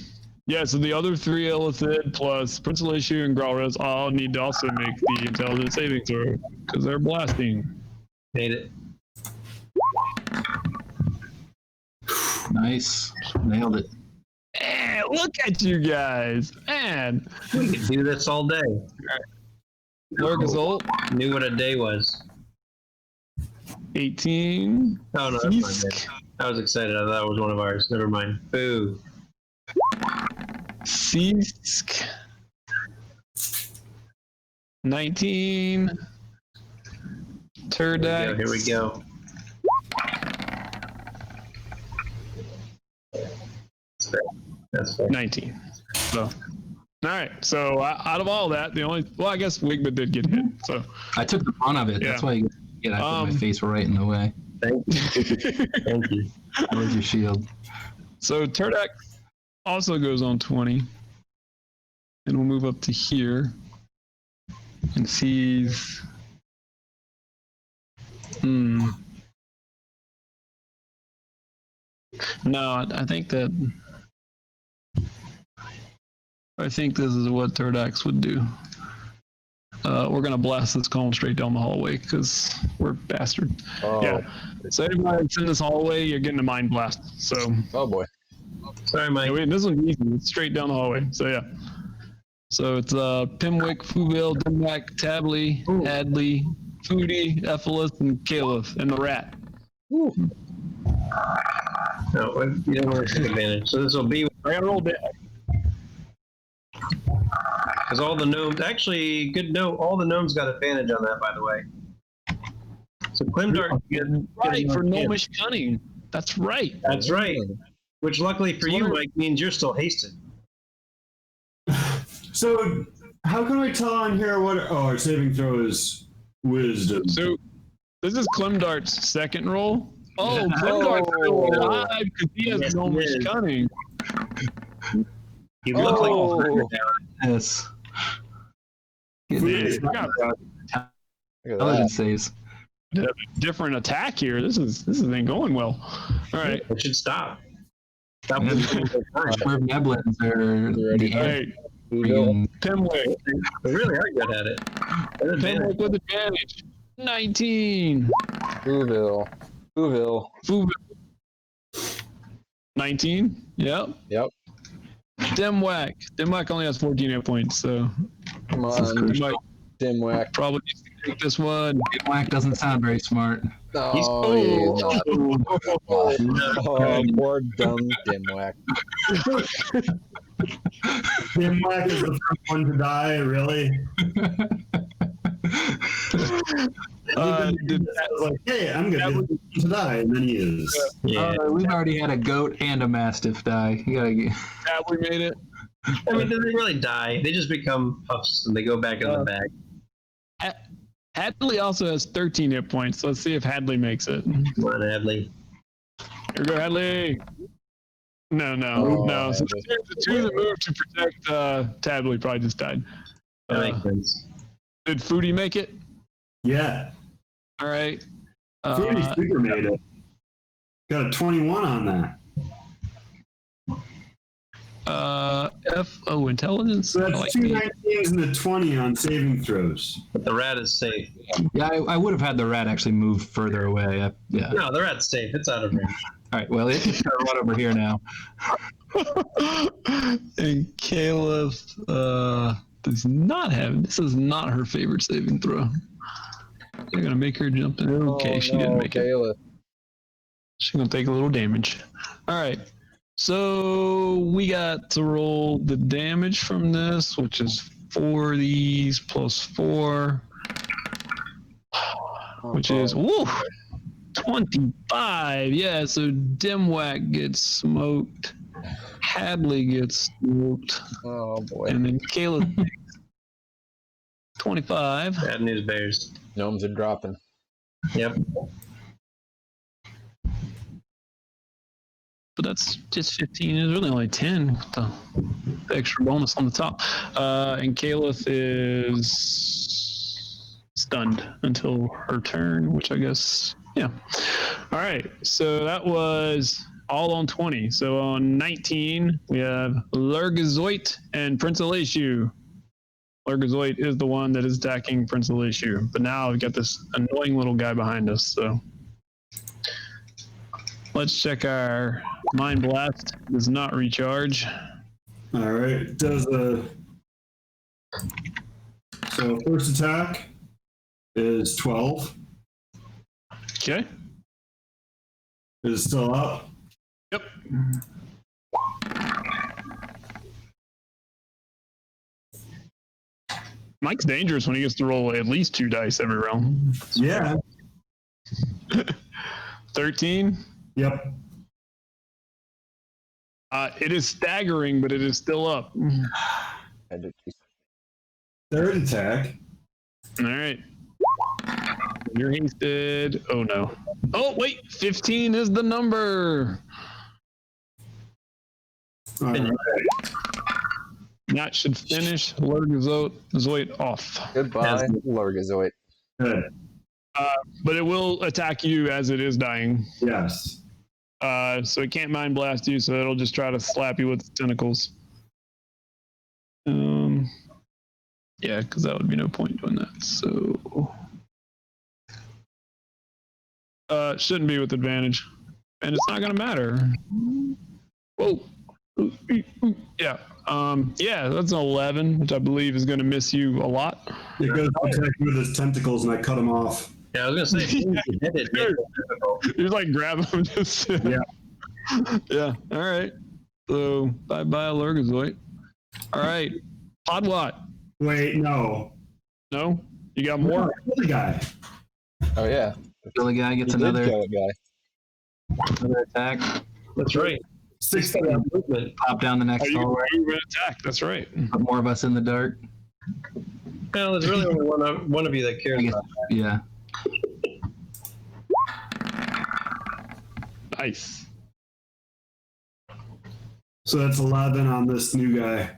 yeah, so the other 3 Illithid plus Prince Alishu and Growrez all need to also make the intelligence saving throw because they're blasting. Made it. Nice. Nailed it. Man, look at you guys. Man. We could do this all day. Lurgazult, Knew what a day was. 18. Oh, no, that's not good. I was excited. I thought it was one of ours. Never mind. Boo. Sisk. 19. Turdax. Here we go. That's fair. 19. So, all right. So out of all that, the only I guess Wigba did get hit. So I took the brunt of it. Yeah. That's why you get. I put my face right in the way. Thank you. Thank you. Where's your shield? So Turdak also goes on 20, and we'll move up to here and sees. No, I think this is what Turdax would do. We're gonna blast this column straight down the hallway because we're bastard. Oh. Yeah. So anybody that's in this hallway, you're getting a mind blast. So. Oh boy. Sorry, Mike. Yeah, wait, this one's easy. It's straight down the hallway. So yeah. So it's Pimwick, Fuville, Dimwak, Tably, Hadley, Foodie, Emelis, and Caliph, and the rat. Ooh. No, you don't want to take advantage. So this will be I gotta roll that. because all the gnomes. Actually, good note. All the gnomes got advantage on that, by the way. So Glimdark Right, for gnomish cunning. That's right. That's right. Which luckily for you, Mike, means you're still hasted. So, how can we tell on here what? Oh, our saving throw is wisdom. So this is Glimdart's second roll. Oh, Glimdart's still alive because he has Yes, he gnomish is. cunning. You look like Yes. Man, we got Look at that. Intelligence saves. a different attack here. This ain't going well. All right. it should stop. Stop. Yeah. Swerve Neblins are the All ant right. freaking. Pimwick. They really are good at it. They're Pimwick advantage. with advantage. 19. Whoville. Fuville. 19. Yep. Yep. Dimwak. Dimwak only has 14 hit points, so Come on, Dimwak Dimwak. probably needs to take this one. Whack doesn't sound very smart. No, He's- he's not. Oh, poor dumb Dimwak. Dimwak is the first one to die. Really? I was like, hey, I'm gonna be the first to die, and then he is. Yeah. We've already had a goat and a mastiff die. You gotta get. Yeah, we made it. I mean, they really die. They just become puffs and they go back in the bag. Hadley also has 13 hit points. Let's see if Hadley makes it. Come on, Hadley. Here we go, Hadley. No. Oh, So the two that moved to protect Tably probably just died. That makes sense. Did Foodie make it? Yeah. All right. Pretty super made it. Got a 21 on that. Intelligence. So I that's like two the- 19s and a 20 on saving throws. But the rat is safe. Yeah, I would have had the rat actually move further away. Yeah. No, the rat's safe. It's out of range. All right. Well, it's gonna run over here now. And Caliph does not have. This is not her favorite saving throw. They're gonna make her jump in. Okay, she didn't make it. Caleb. She's gonna take a little damage. All right. So we got to roll the damage from this, which is 4 of these plus 4, which is 25. Yeah, so Dimwak gets smoked, Hadley gets smoked, Oh boy. and then Caleb takes 25. Bad news bears. Gnomes are dropping. Yep. But that's just 15. It's really only 10. The extra bonus on the top. And Caliph is stunned until her turn, which I guess, yeah. All right. So that was all on 20. So on 19, we have Lurgazoit and Prince Elishu. Lurgazoit is the one that is attacking Prince Elishu. But now we've got this annoying little guy behind us. So let's check our Mind Blast. Does not recharge. All right. So first attack is 12. Okay. Is it still up? Yep. Mike's dangerous when he gets to roll at least 2 dice every round. Yeah. 13. Yep. It is staggering, but it is still up. Third attack. All right. You're hasted. Oh, no. Oh, wait. 15 is the number. All right. That should finish Lurgazoid off. Goodbye, Lurgazoid. Good. But it will attack you as it is dying. Yes. So it can't mind blast you, so it'll just try to slap you with its tentacles. Yeah, because that would be no point doing that. So shouldn't be with advantage. And it's not gonna matter. Whoa. Yeah. Yeah, that's an 11, which I believe is gonna miss you a lot. It goes to attack with his tentacles, and I cut him off. Yeah, I was gonna say. You like grab him just Yeah. Yeah. All right. So bye Lurgazoid. All right. Podwat. Wait, no. No? You got more? The guy. Oh yeah. The other guy gets You did another kill it, guy. attack. That's right. 16. Movement. Pop down the next You hallway. can move and attack. That's right. Put more of us in the dark. Well, there's really only one of you that cares I guess, about yeah. Nice. So that's 11 on this new guy.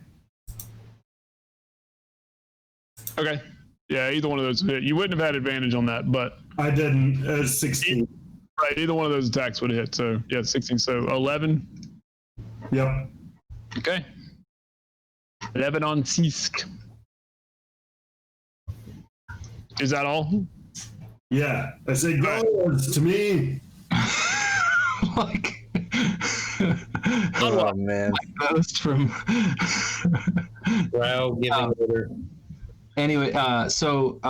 Okay. Yeah, either one of those. You wouldn't have had advantage on that, but I didn't. It was 16. right, either one of those attacks would have hit. So yeah, 16. So 11. Yep. Okay. 11 on Sisk. Is that all? Yeah. I said, go to me. Like Oh man. ghost from Drow giving order. Anyway, so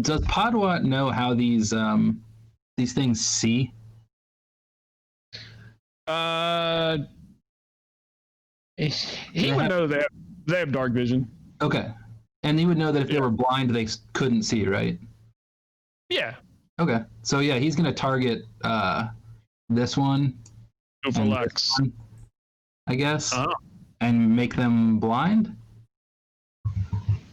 does Podwat know how these things see? He would know they have dark vision. Okay. And he would know that if they were blind, they couldn't see, right? Yeah. Okay. So yeah, he's gonna target this one, Go for and Lex. this one, I guess, Oh. and make them blind.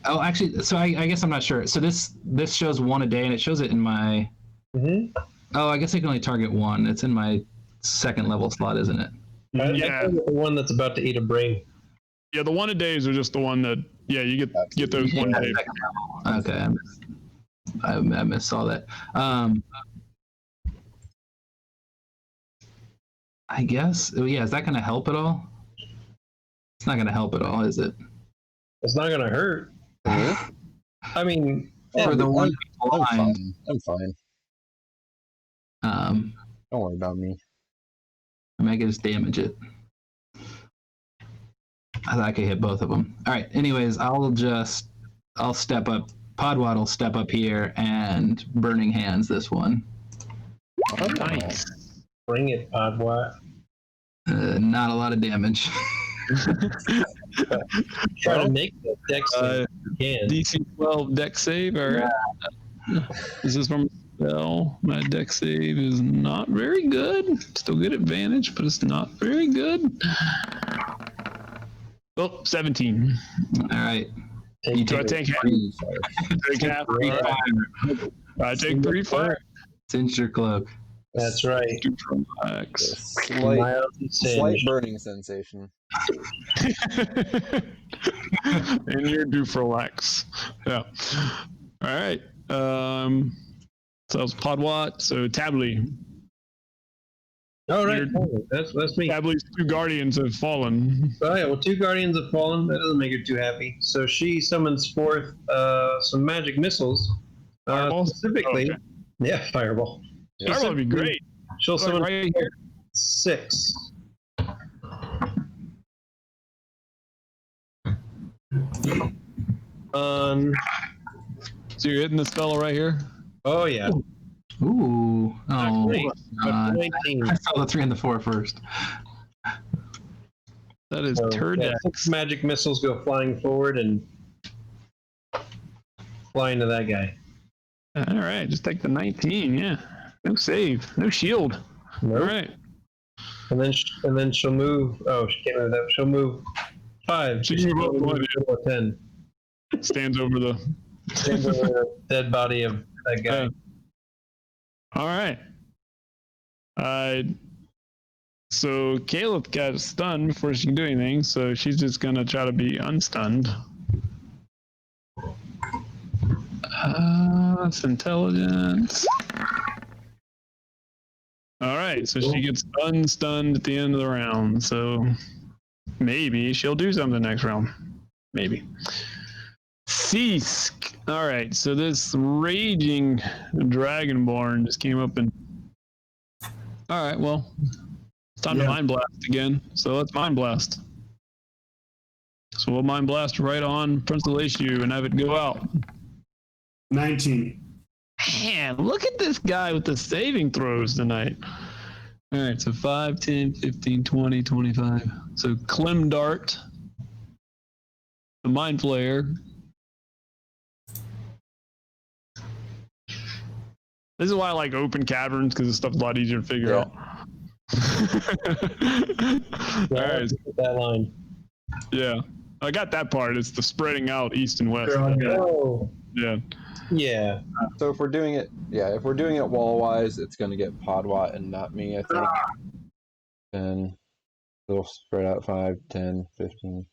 Oh, actually, so I guess I'm not sure. So this shows one a day, and it shows it in my. Mm-hmm. Oh, I guess I can only target one. It's in my second level slot, isn't it? I Yeah. think the one that's about to eat a brain. Yeah, the 1 a days are just the one that you get those one Yeah, day. second level. Okay, I missed all that. I guess. Oh, yeah. Is that going to help at all? It's not going to help at all, is it? It's not gonna hurt. Mhm. I mean, For the one I'm blind, fine. I'm fine. I Don't worry about me. mean, I can just damage it. I thought I could hit both of them. All right. Anyways, I'll step up. Podwat will step up here and Burning Hands this one. Oh, Nice. bring it, Podwat. Not a lot of damage. Try to make the dex save if you can. DC 12 deck save. All right. This is from spell. My deck save is not very good. Still good advantage, but it's not very good. Oh, 17. All right. Take Do I take half? Take half. All right. I take 3 fire. Cinch your cloak. That's right. Do from X. Slight Mildly singed. burning sensation. And you're due for Lex. Yeah. All right. So that was Podwat. So Tably. All right. That's me. Tably's 2 guardians have fallen. Oh yeah, well, 2 guardians have fallen. That doesn't make her too happy. So she summons forth some magic missiles. Fireballs? Specifically, Okay. yeah, fireball. That would be great. She'll summon right here. 6. So you're hitting this fellow right here? Oh yeah. Ooh. Oh. Great. God. 19. I saw the 3 and the 4 first. That is So, turd. yeah, 6 magic missiles go flying forward and fly into that guy. All right, just take the 19. Yeah, no save, no shield. Nope. All right, And then she'll move. Oh, she can't move that. She'll move 5. She can move up one, 10. stands over the. Stands over the dead body of that guy. All right. So Caleb got stunned before she can do anything, so she's just gonna try to be unstunned. That's intelligence. All right, so she gets unstunned at the end of the round. So maybe she'll do something next round. Maybe. Seask. All right, so this raging dragonborn just came up and. All right, well, it's time to mind blast again. So let's mind blast. So we'll mind blast right on Prince Elatiu and have it go out. 19. Man, look at this guy with the saving throws tonight. All right, so 5, 10, 15, 20, 25. So Clem Dart, the Mind Flayer. This is why I like open caverns, because this stuff's a lot easier to figure out. All right. That line. Yeah, I got that part. It's the spreading out east and west. Oh. Yeah. Yeah. So if we're doing it wall-wise, it's going to get Podwat and not me, I think. And it'll spread out 5, 10, 15.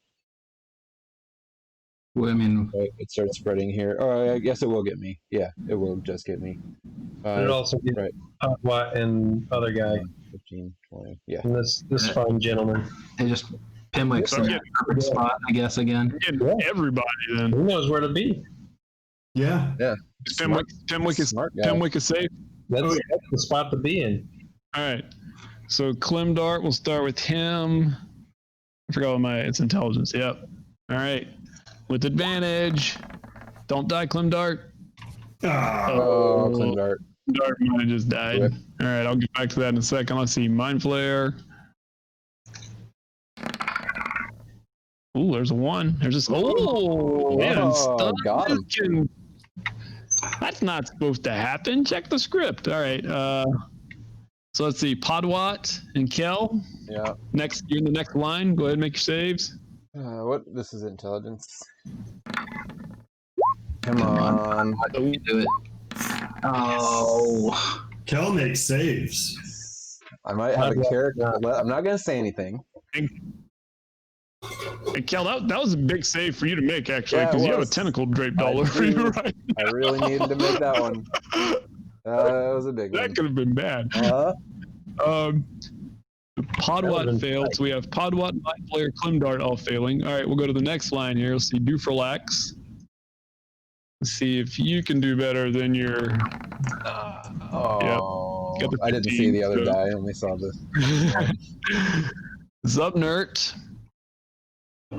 Well, I mean, Right, it starts spreading here. Oh, I guess it will get me. Yeah, it will just get me. It also gets right. Watt and other guy. 15, 20. Yeah. And this fine gentleman. they just Pimwick's in that perfect spot, I guess, again. Getting everybody then. Who knows where to be? Yeah. Pimwick is Smart guy. Pimwick is safe. That's the spot to be in. All right. So Clem Dart, we'll start with him. I forgot what it's intelligence. Yep. All right. With advantage. Don't die, Clem Dart. Oh, Clem Dart. Dart might have just died. Rip. All right, I'll get back to that in a second. Let's see. Mind Flare. Ooh, there's a 1. There's this. Oh, man. Oh, got him. Stun. That's not supposed to happen. Check the script. All right. So let's see. Podwat and Kell. Yeah. You're in the next line. Go ahead and make your saves. What? This is intelligence. Come on. You do it. Oh. Kell makes saves. I might have a character. I'm not going to say anything. And Kell, that was a big save for you to make, actually, Yeah, it because you have a was. tentacle draped all over you, right? I really needed to make that one. That was a big That one. could have been bad. Podwat failed, so we have Podwat, Mind Flayer, Clem Dart all failing. All right, we'll go to the next line here. Let's see, Dufrelax. Let's see if you can do better than your... Oh, Got the I didn't 15, see the other so- die. I only saw this. Zubnert. He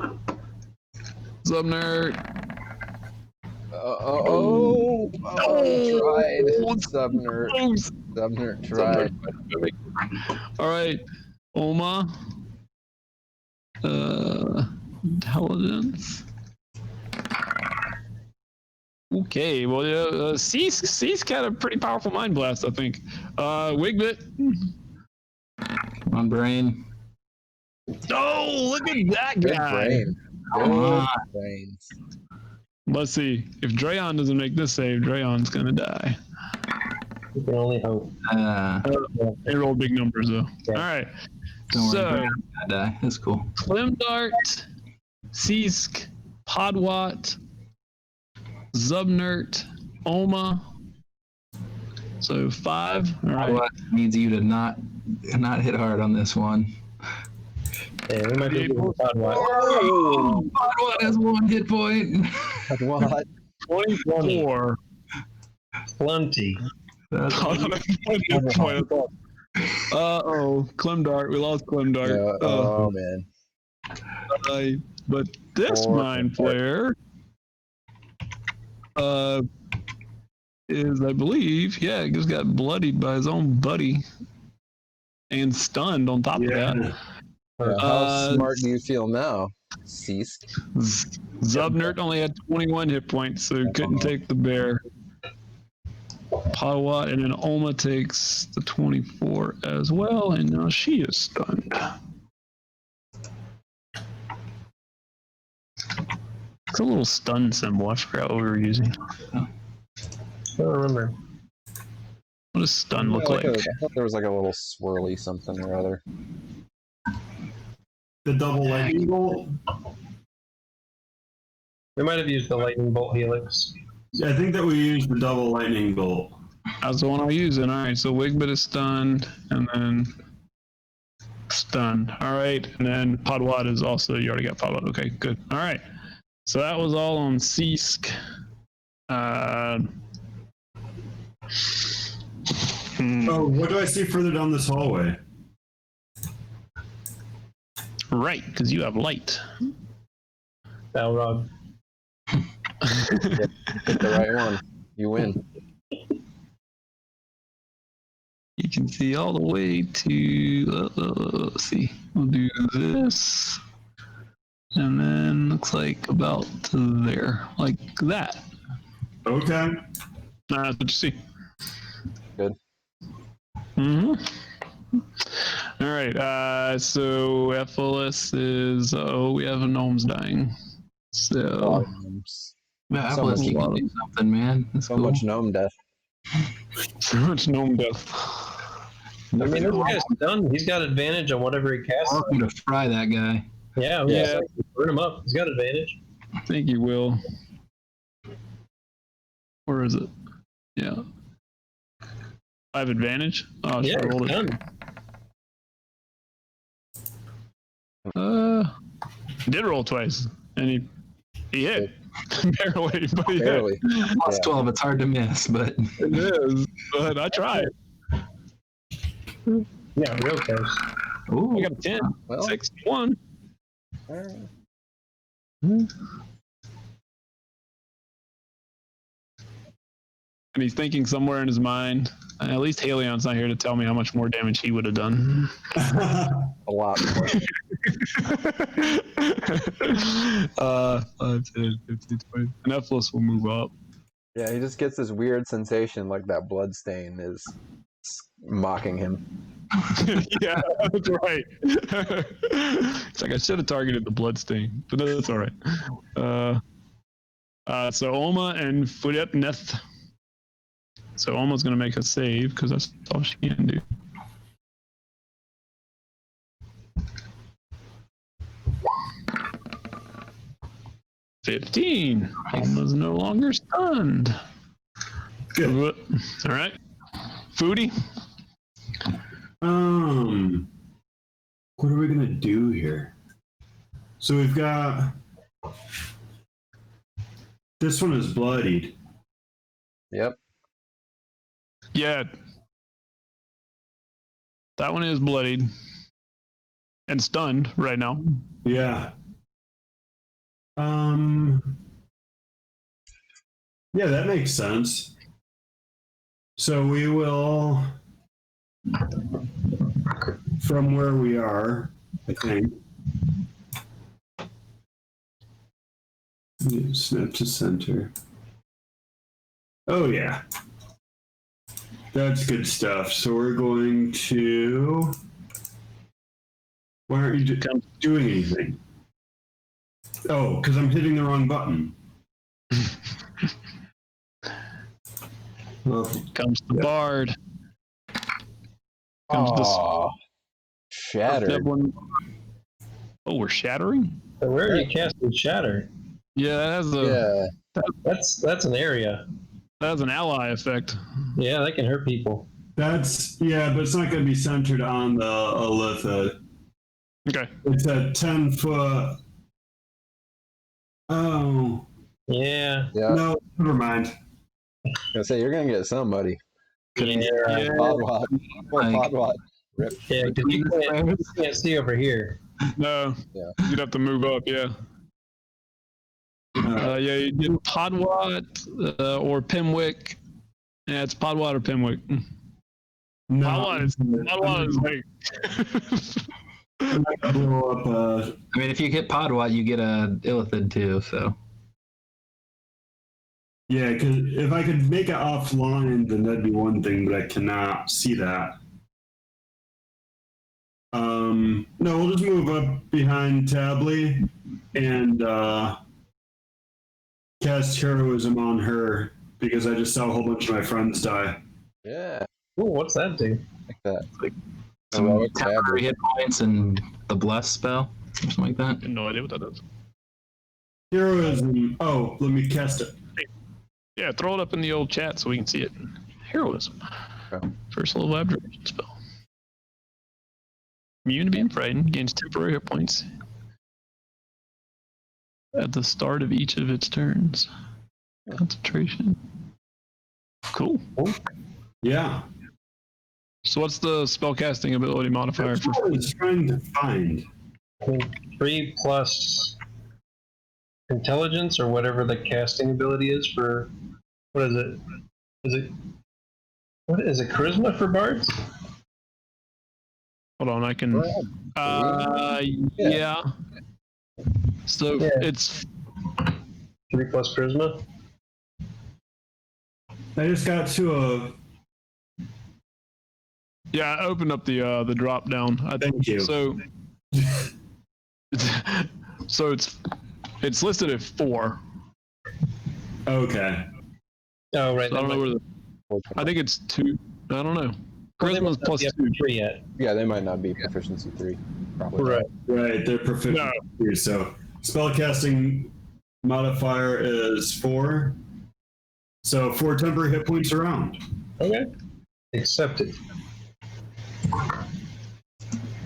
tried. Subnert tried. All right, Oma. Intelligence. Okay, well, Seask had a pretty powerful mind blast, I think. Wigbit. Come on, brain. Oh, look at that Good guy. brain. Come on. Good brains. Let's see. If Drayon doesn't make this save, Drayon's gonna die. You can only hope. They roll big numbers though. Yeah. All right. Don't So worry, I die. That's cool. Clem Dart, Seask, Podwat, Zubnert, Oma. So 5. All right. What needs you to not hit hard on this one? Yeah, we might be able to find one. Oh, Podwat has 1 hit point. What? 24. Plenty. That's Clemdart. We lost Clemdart. Yeah, oh man. But this Poor mind Clemdart. flayer is, I believe, he just got bloodied by his own buddy and stunned on top of that. Yeah, how smart do you feel now? Ceased. Zubnert only had 21 hit points, so he couldn't take the bear. Pawat, and then Olma takes the 24 as well, and now she is stunned. It's a little stun symbol. I forgot what we were using. I don't remember. What does stun look like? I thought there was like a little swirly something or other. The double lightning bolt? We might have used the lightning bolt helix. Yeah, I think that we used the double lightning bolt. That's the one I'm using. All right, so Wigbit is stunned, and then stunned. All right, and then Podwad is also, you already got Podwad. Okay, good. All right, so that was all on Seask. Oh, what do I see further down this hallway? Right, because you have light. Balrog. Pick the right one. You win. You can see all the way to, let's see, we'll do this. And then looks like about to there, like that. Okay. That's what you see. Good. Mm-hmm. All right, so Emelis is, we have a gnome's dying. So, Yeah, So Apple's much you can love. do something, man. That's So cool. much gnome death. so much gnome death. I mean, this guy's done. He's got advantage on whatever he casts. Welcome to fry that guy. Yeah, burn him up. He's got advantage. I think you will. Where is it? Yeah. I have advantage? Oh, Yeah, should I roll he's it? done. He did roll twice, and he hit. Barely, but he Barely. Plus Yeah. 12, it's hard to miss, but hit. It is, but I tried. Yeah, real close. ooh, I got a 10. Well, 61. alright. And he's thinking somewhere in his mind, at least Halion's not here to tell me how much more damage he would have done. A lot more. 5, 10, 15, 20. And Emelis will move up. Yeah, he just gets this weird sensation like that blood stain is mocking him. Yeah, that's right. It's like I should have targeted the bloodstain, but that's all right. So Oma and Fudepneth. So Oma's gonna make a save because that's all she can do. $15. Oma's no longer stunned. Good. All right, Foodie. What are we gonna do here? So we've got this one is bloodied. Yep. Yeah. That one is bloodied and stunned right now. Yeah. Yeah, that makes sense. So we will, from where we are, I think. Snap to center. Oh yeah. That's good stuff. So we're going to. Why aren't you doing anything? Oh, because I'm hitting the wrong button. Well, Comes the bard. Comes the Aw, shattered. Oh, we're shattering? So where are you casting Shatter? Yeah, that has a That's an area. that has an ally effect. Yeah, that can hurt people. that's, yeah, but it's not going to be centered on the Illithid. Okay. It's a 10-foot. Oh, Yeah. Yeah, no, never mind. I was gonna say you're gonna get somebody. Yeah. Podwad. Poor Like- Podwad. Rip. Yeah, because you can't see over here. No. Yeah. You'd have to move up, yeah. Yeah, you get Podwat or Pimwick. Yeah, it's Podwat or Pimwick. No, Podwat is like. I'm not gonna blow up. I mean, if you hit Podwat, you get a Illithid too. So Yeah, because if I could make it offline, then that'd be one thing, but I cannot see that. No, we'll just move up behind Tably and cast heroism on her because I just saw a whole bunch of my friends die. Yeah, Ooh, what's that do? like that. some Heroic temporary tablet. hit points and the bless spell, something like that. No idea what that is. Heroism. Oh, let me cast it. Yeah, throw it up in the old chat so we can see it. Heroism. Okay. First level abjuration spell. Immune to being frightened, gains temporary hit points at the start of each of its turns. Concentration. Cool. Yeah. So what's the spellcasting ability modifier That's for? what I was trying to find. 3 plus intelligence or whatever the casting ability is for. What is it? What is it? Charisma for bards? Hold on, I can. Yeah. So Yeah. it's 3 plus charisma. I just got to a. yeah. I opened up the drop down. I think Thank you. so. So it's listed at 4. Okay. Oh, right. So I don't know where the. I think it's 2. I don't know. Charisma's plus 2. 3 yet. Yeah, they might not be proficiency 3. Probably. Right. Right, they're proficient No. here. So spellcasting modifier is 4. So 4 temporary hit points around. Okay. Accepted. Go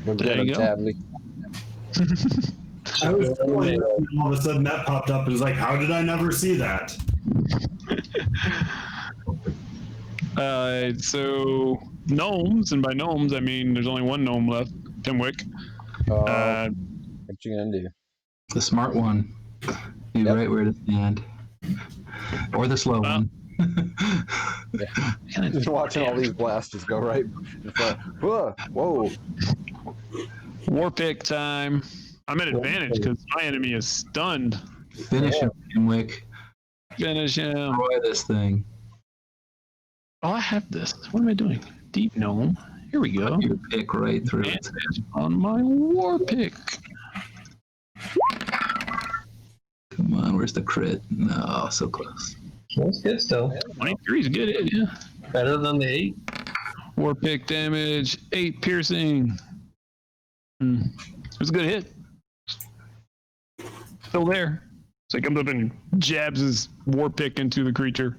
There get him, you go. Tably. I was playing, and all of a sudden that popped up and was like, how did I never see that? So gnomes, and by gnomes I mean there's only one gnome left, Pimwick. Oh, Uh, what you gonna do? The smart one. He's Yep. right where to stand. Or the slow one. Just watching all these blasters go right. It's like, whoa. War pick time. I'm at advantage because my enemy is stunned. Finish him, Pimwick. Finish him. Destroy this thing. Oh, I have this. What am I doing? Deep gnome. Here we go. Your pick right through it. Advantage on my war pick. Come on, where's the crit? No, so close. That's good still. 23 is a good hit, yeah. Better than the 8. War pick damage, 8 piercing. It was a good hit. Still there. So he comes up and jabs his war pick into the creature.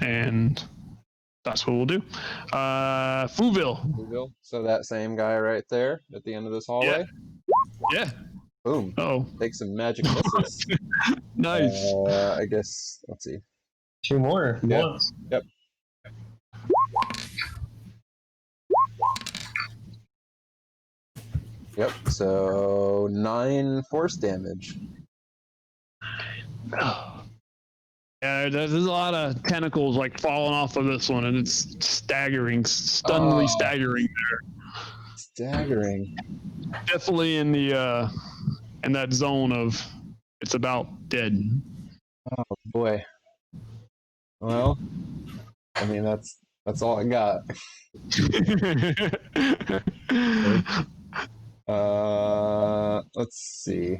And that's what we'll do. Fouville. So that same guy right there at the end of this hallway. Yeah. Boom. Oh, Take some magic misses. nice. I guess. Let's see. 2 more if you Yeah. want. Yep. Yep. So 9 force damage. Yeah, there's a lot of tentacles like falling off of this one, and it's staggering, stunningly Oh. staggering. Staggering. Definitely in the in that zone of it's about dead. Oh boy. Well, I mean that's all I got. Let's see.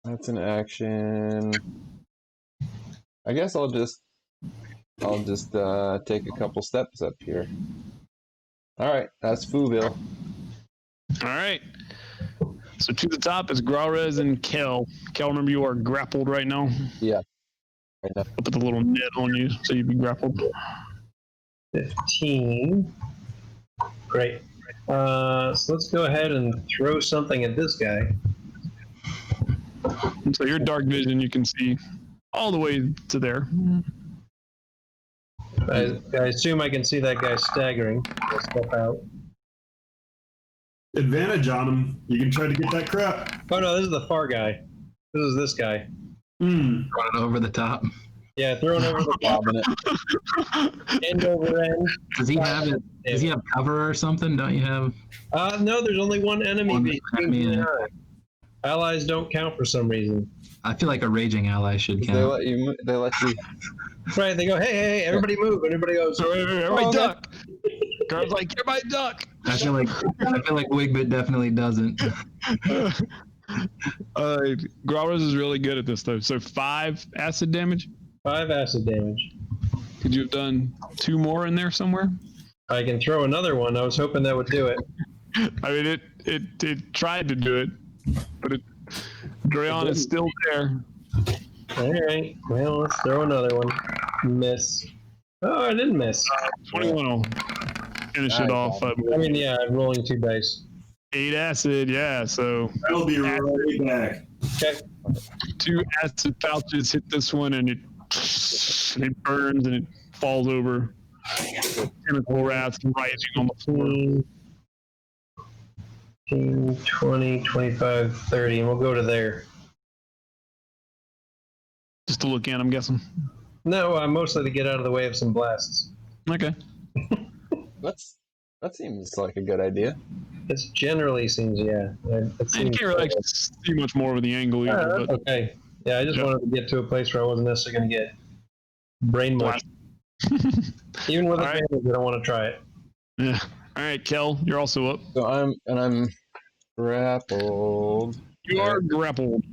That's an action. I guess I'll just take a couple steps up here. All right, that's Fouville. All right. So to the top is Grauraz and Kell. Kell, remember you are grappled right now. Yeah. Right now. I'll put the little net on you so you be grappled. 15. Great. So let's go ahead and throw something at this guy. And so your dark vision, you can see all the way to there. I assume I can see that guy staggering. I'll step out. Advantage on him. You can try to get that crap. Oh no, this is the far guy. This is this guy. Run it over the top. Yeah, throwing over the Bobbing it. end over end. Does he have it? Does he have cover or something? Don't you have? No, there's only one enemy. One between enemy, you and yeah. I. Allies don't count for some reason. I feel like a raging ally should They count. let you. They let you. Right? They go, hey, everybody move. Everybody goes, Everybody Oh, duck. Guard's like, everybody duck. I feel like Wigbit definitely doesn't. Growlers is really good at this though. So 5 acid damage. 5 acid damage. Could you have done 2 more in there somewhere? I can throw another one. I was hoping that would do it. I mean, it tried to do it, but Drayon is still there. All right. Well, let's throw another one. Miss. Oh, I didn't miss. 21 will finish it off. I mean, yeah, I'm rolling 2 dice. 8 acid, yeah. So I'll be right back. Okay. 2 acid pouches hit this one, and it burns and it falls over. Chemical rats rising on the floor. 15, 20, 25, 30, and we'll go to there. Just to look in, I'm guessing. No, mostly to get out of the way of some blasts. Okay. That seems like a good idea. It generally seems, yeah. You can't really actually see much more with the angle Yeah, either. that's But okay. Yeah, I just wanted to get to a place where I wasn't necessarily going to get brain mush. Even with All right. advantage, I don't want to try it. Yeah. All right, Kel, you're also up. So I'm grappled. You are grappled.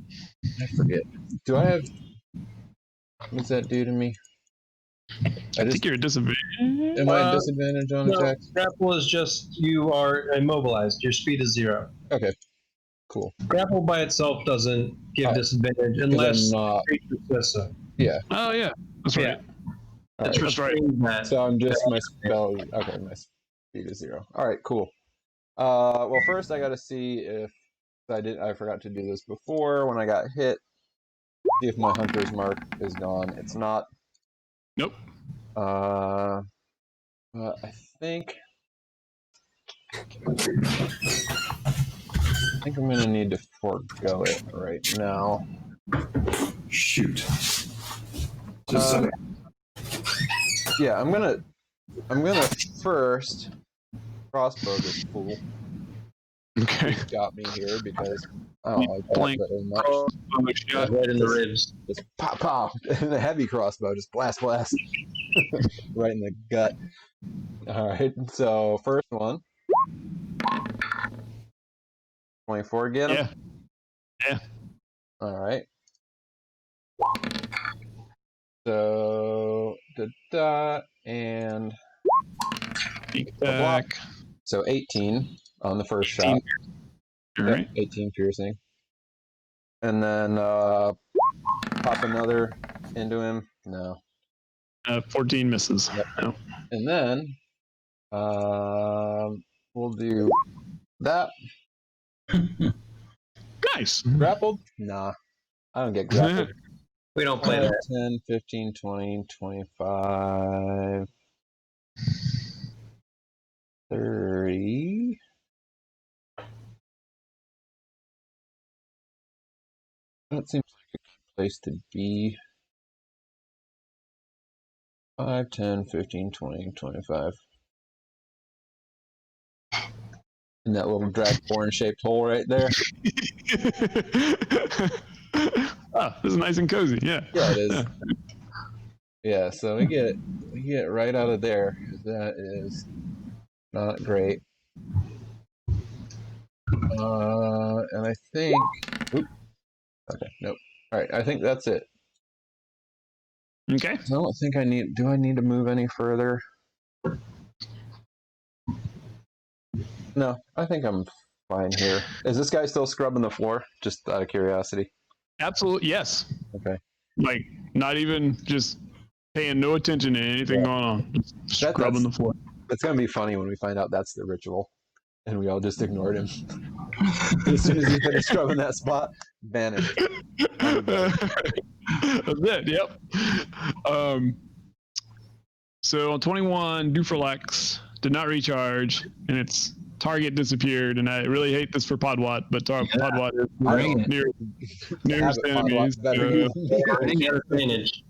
I forget. Do I have? What does that do to me? I think you're at disadvantage. Am I at disadvantage on No, attacks? grapple is just you are immobilized. Your speed is 0. Okay. Cool. Grapple by itself doesn't give Oh, disadvantage 'Cause unless I'm not. creature says so. Oh yeah, that's right. Alright, That's right. That. So I'm just my spell. Okay, my speed is 0. All right, cool. Well, first I got to see if I forgot to do this before when I got hit. See if my hunter's mark is gone. It's not. Nope. But I think I'm gonna need to forego it right now. Shoot. Just Yeah, I'm gonna first crossbow this fool. Okay. He's got me here because I don't like that Blank. very much. Right in the ribs. Just pop pop, and the heavy crossbow just blast blast right in the gut. All right, so first one. 24 get him? Yeah. All right. So and Sneak attack. so 18 on the first 18. shot. All right. 18 piercing. And then pop another into him. No. 14 misses. Yep. No. And then we'll do that. Nice. Grappled? Nah. I don't get grappled. We don't play that. 10, 15, 20, 25, 30. That seems like a good place to be. 5, 10, 15, 20, 25. In that little dragonborn shaped hole right there. Oh, this is nice and cozy. Yeah. Yeah, it is. Yeah, so we get right out of there. That is not great. And I think. Oop. Okay, nope. All right, I think that's it. Okay. I don't think I need. Do I need to move any further? No, I think I'm fine here. Is this guy still scrubbing the floor? Just out of curiosity. Absolutely. Yes. Okay. Like, not even just paying no attention to anything going on. Just scrubbing the floor. It's gonna be funny when we find out that's the ritual, and we all just ignored him. As soon as he finished scrubbing that spot, vanished. That's it. Yep. So on 21, Dufrelex did not recharge, and its target disappeared. And I really hate this for Podwat, but Podwat is nearest enemies. He's got advantage.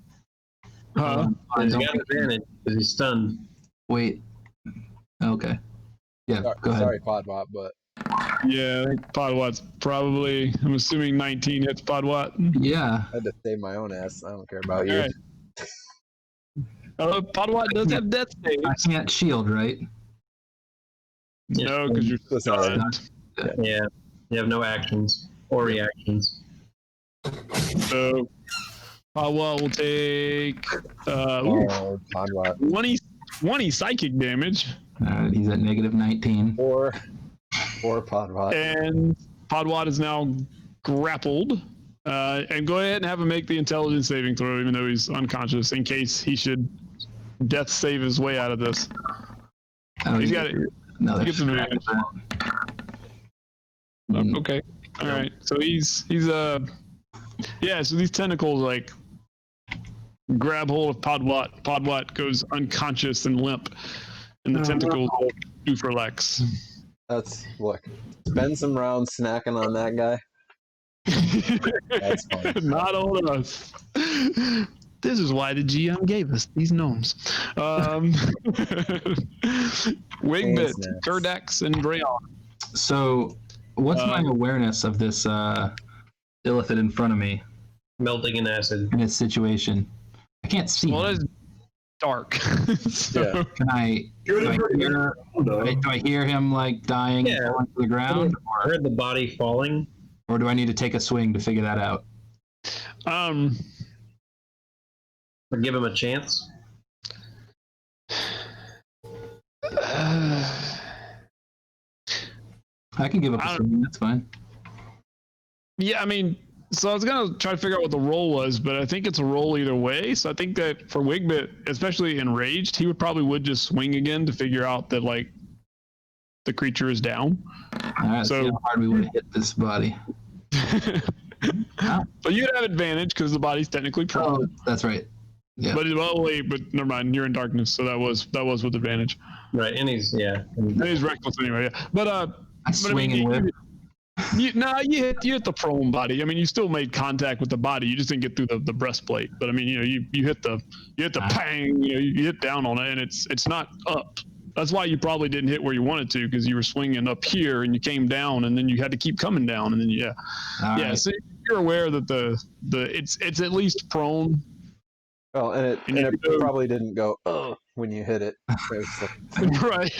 Huh? He's got advantage because he's stunned. Wait. Okay. Yeah, go ahead. Sorry, Podbot, but Yeah, I think Podwat's probably, I'm assuming 19 hits Podwat. Yeah. I had to save my own ass. I don't care about you. Right. Podwat does have death saves. I can't shield, right? No, because you're That's all right. stunned. Yeah, you have no actions or reactions. So Podwat will take Podbot. 20 psychic damage. He's at negative 19. Or Podbot. And Podwat is now grappled. And go ahead and have him make the intelligence saving throw, even though he's unconscious, in case he should death save his way out of this. Oh, He's got it. another He gets an advantage. Okay. All right. So he's yeah. So these tentacles like grab hold of Podwat. Podwat goes unconscious and limp, and the tentacles do for Lex. Look. Spend some rounds snacking on that guy. That's fine. Not on us. This is why the GM gave us these gnomes. Wigbit, Kurdax, and Drayon. So, what's my awareness of this Illithid in front of me Melting in acid. in its situation? I can't see Well, him. it's dark. So, Yeah. Can do I hear him like dying and Yeah. falling to the ground, I heard the body falling. or do I need to take a swing to figure that out? Or give him a chance. I can give up a swing. That's fine. Yeah, I mean, so I was gonna try to figure out what the roll was, but I think it's a roll either way. So I think that for Wigbit, especially enraged, he would just swing again to figure out that like the creature is down. All right. So- So how hard we would hit this body. But you'd have advantage because the body's technically prone. Oh, that's right. Yeah. But never mind. You're in darkness, so that was with advantage. Right, and he's And he's reckless anyway. Yeah, but I swing and whip. you hit the prone body. I mean, you still made contact with the body. You just didn't get through the breastplate. But I mean, you hit the pang. You hit down on it, and it's not up. That's why you probably didn't hit where you wanted to, because you were swinging up here and you came down, and then you had to keep coming down, and then All right. So you're aware that it's at least prone. Well, and it probably didn't go when you hit it. It was like, Right.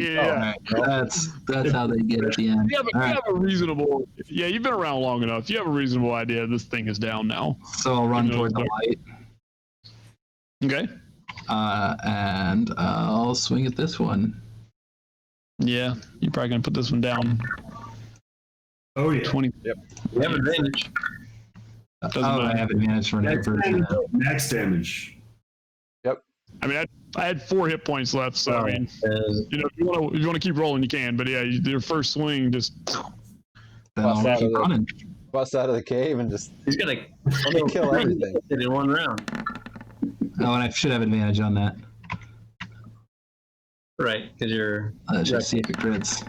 Yeah. All right. That's how they get at the end. You have a reasonable. Yeah, you've been around long enough. You have a reasonable idea this thing is down now. So I'll run toward the light. Okay. And I'll swing at this one. Yeah, you're probably gonna put this one down. Oh yeah. 20. we have advantage. I have advantage for another person. Max damage. I mean, I had 4 hit points left, so I mean, if you want to keep rolling, you can. But yeah, your first swing just. Then I'll Bust keep running. bust out of the cave and just He's gonna kill everything. in one round. Oh, and I should have advantage on that. Right, because you're. Let's just see if it crits.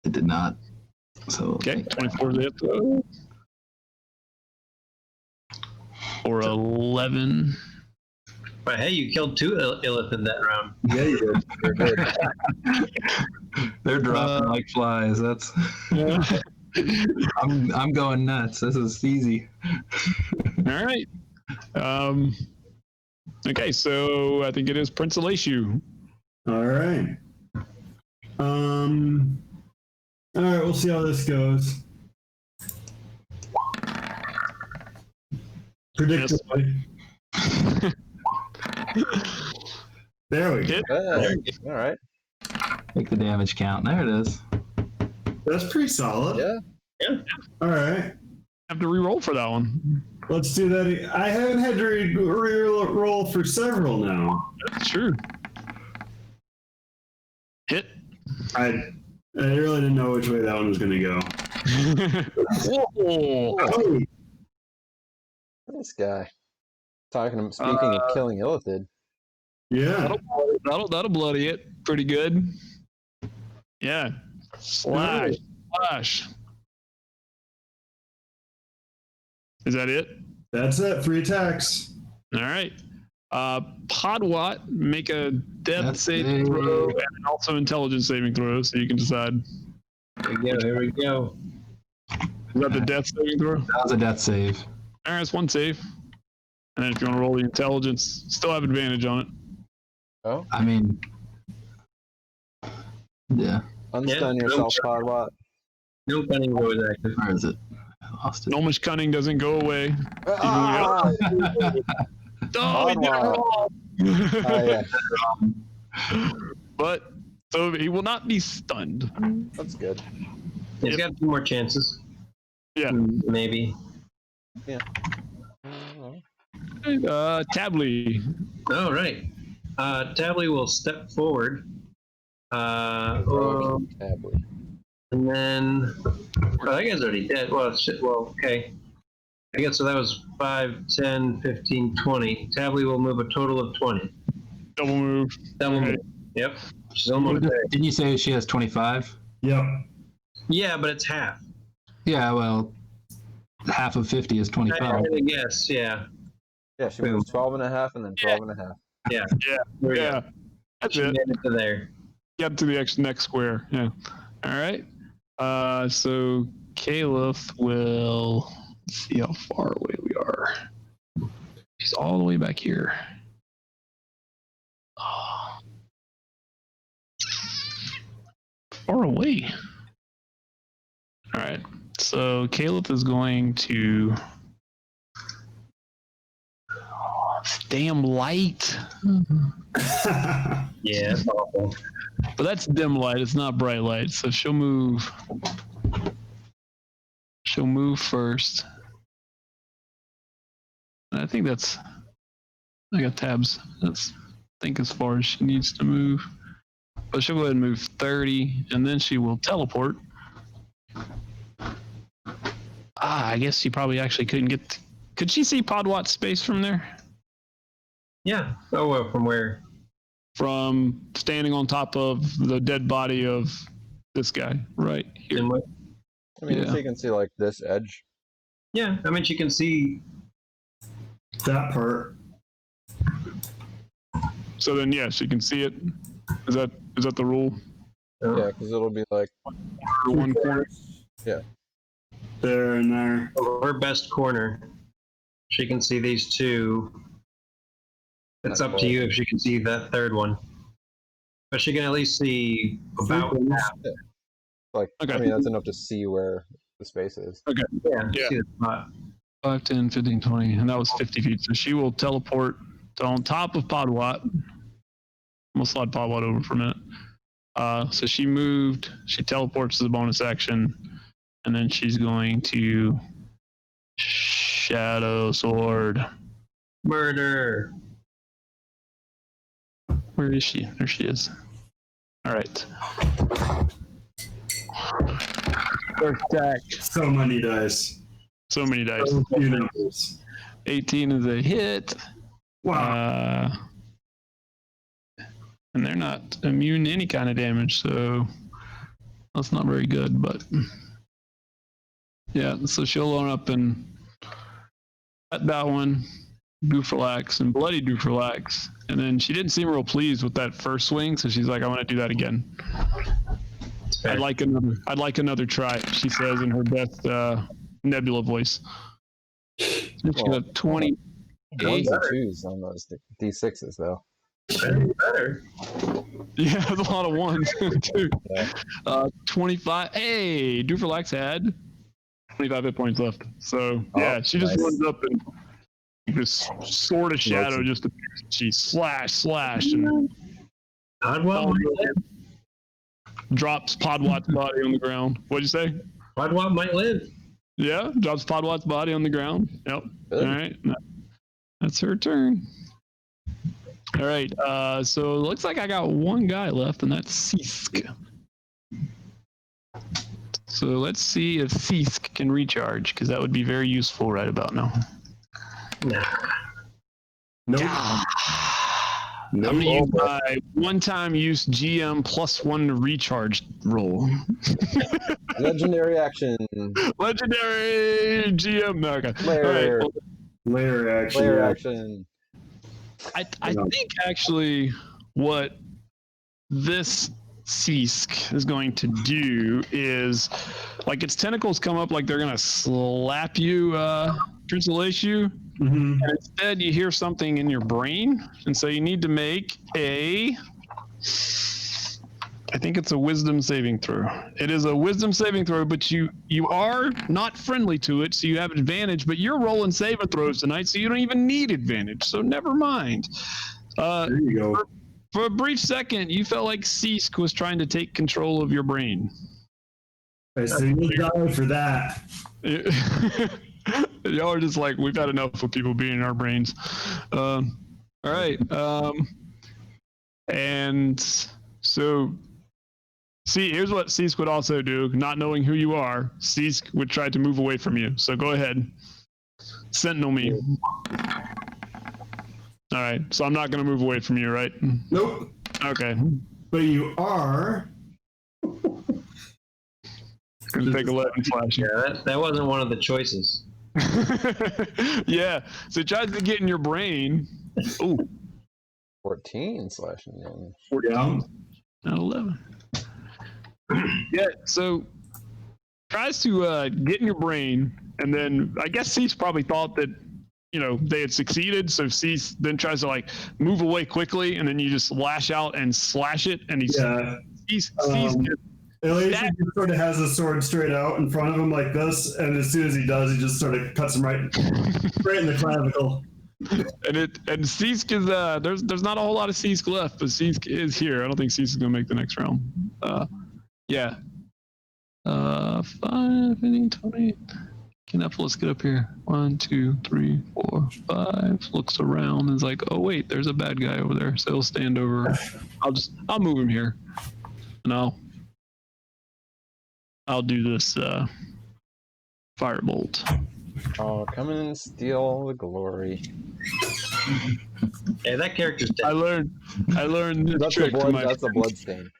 It did not. So Okay, 24 to hit. Or 11. But hey, you killed 2 Illithid that round. Yeah, you did. You're good. they're dropping like flies. That's. I'm going nuts. This is easy. All right. Okay, so I think it is Prince Elishu. All right. All right. We'll see how this goes. Predictably. There we go. Hit. All right. Make the damage count. There it is. That's pretty solid. Yeah. All right. Have to re-roll for that one. Let's do that. I haven't had to re-roll for several now. That's true. Hit. I really didn't know which way that one was going to go. Whoa. Oh, This guy. Speaking of killing Illithid. Yeah. That'll bloody it pretty good. Yeah. Slash. Is that it? That's it. 3 attacks. All right. Podwat, make a death That's saving it. throw and also intelligence saving throw, so you can decide. Here we go. Is that the death saving throw? That was a death save. All right, it's 1 save. And then if you want to roll the intelligence, still have advantage on it. Oh, I mean, yeah. unstun yourself, Podwat. No cunning roll is active. Where is it? I lost it. Gnomish cunning doesn't go away. Ah! Oh, he did it wrong. Yeah. But so he will not be stunned. That's good. He's got 2 more chances. Yeah. Maybe. Yeah. Tably. All right. Tably will step forward. Tably. And then, that guy's already dead. Well, shit, well, okay. I guess so that was 5, 10, 15, 20. Tably will move a total of 20. Double move. Double move. Yep. She's almost there. Didn't you say she has 25? Yep. Yeah, but it's half. Yeah, well, half of 50 is 25. I guess, yeah. Yeah, she moves 12 and a half and then 12 and a half. Yeah. Yeah. There we Yeah. go. That's She it. made it to there. Get to the next square. Yeah. All right. So Caliph will see how far away we are. She's all the way back here. Oh. Far away. All right. So Caliph is going to. Oh, this damn light. Yeah, it's awful. But that's dim light. It's not bright light. So she'll move. She'll move first. And I think that's. I got tabs. That's I think as far as she needs to move. But she'll go ahead and move 30, and then she will teleport. I guess she probably actually couldn't get. Could she see Podwat's space from there? Yeah. Oh, well, from where? From standing on top of the dead body of this guy right here. And what? I mean, Yeah. so you can see like this edge. Yeah, I mean, she can see. That part. So then, yes, you can see it. Is that the rule? Yeah, because it'll be like One corner. There and there. Her best corner. She can see these 2. It's up to you if she can see that third one. But she can at least see about half. like. Okay. I mean, that's enough to see where the space is. Yeah, Yeah. see the spot. 5, 10, 15, 20, and that was 50 feet. So she will teleport to on top of Podwat. We'll slide Podwat over for a minute. So she moved. She teleports to the bonus action, and then she's going to Shadow Sword. Murder. Where is she? There she is. All right. First attack. So many dice. So many dice. Few numbers. 18 is a hit. Wow. And they're not immune to any kind of damage, so that's not very good, but yeah, so she'll run up and at that one, Doofrelax and Bloody Doofrelax. And then she didn't seem real pleased with that first swing, so she's like, I want to do that again. I'd like another try, she says in her best Nebula voice. She got 20. Ones and twos on those D6s though. Better. Yeah, there's a lot of ones too. Yeah. 25. Hey, Doofrelax had 25 hit points left. So yeah, she just nice. runs up and this sword of shadow just appears. She slash and Podwat might live. drops Podwat's body on the ground. What'd you say? Podwat might live. Yeah, drops Podwat's body on the ground. Yep. Good. All right, that's her turn. All right, so it looks like I got one guy left, and that's Sisk. So let's see if Sisk can recharge, because that would be very useful right about now. Nah. Nope. I'm Nope. gonna use my one-time use GM +1 recharge roll. Legendary action. Legendary GM. No, okay. Layer. All right. Well, Layer action. Layer yeah. action. I think actually what this Seask is going to do is, like, its tentacles come up like they're gonna slap you, Prince you. Mhm. And instead, you hear something in your brain, and so you need to make a. I think it's a wisdom saving throw. It is a wisdom saving throw, but you are not friendly to it, so you have advantage. But you're rolling saving throws tonight, so you don't even need advantage. So never mind. There you go. For a brief second, you felt like Seask was trying to take control of your brain. I see you die for that. Y'all are just like, we've had enough of people being in our brains. All right. And so, see, here's what Seask would also do. Not knowing who you are, Seask would try to move away from you. So go ahead. Sentinel me. All right. So I'm not going to move away from you, right? Nope. Okay. But you are. Going to take 11 slashing. Yeah, that wasn't one of the choices. Yeah. So it tries to get in your brain. Ooh. 14 slashing damage. 14. Yeah. Not 11. Yeah, so tries to get in your brain, and then I guess Cease probably thought that, you know, they had succeeded, so Cease then tries to, like, move away quickly, and then you just lash out and slash it, and he's Yeah. Cease Elijah just sort of has a sword straight out in front of him like this, and as soon as he does, he just sort of cuts him right in the clavicle. and Cease is there's not a whole lot of Cease left, but Cease is here. I don't think Cease is gonna make the next round. Yeah. 5, 15, 20. Can Emelis get up here? 1, 2, 3, 4, 5. Looks around and is like, oh wait, there's a bad guy over there. So he'll stand over. I'll move him here. And I'll do this firebolt. Oh, come in and steal the glory. Yeah, that character's dead. I learned this That's trick from my that's a blood stain.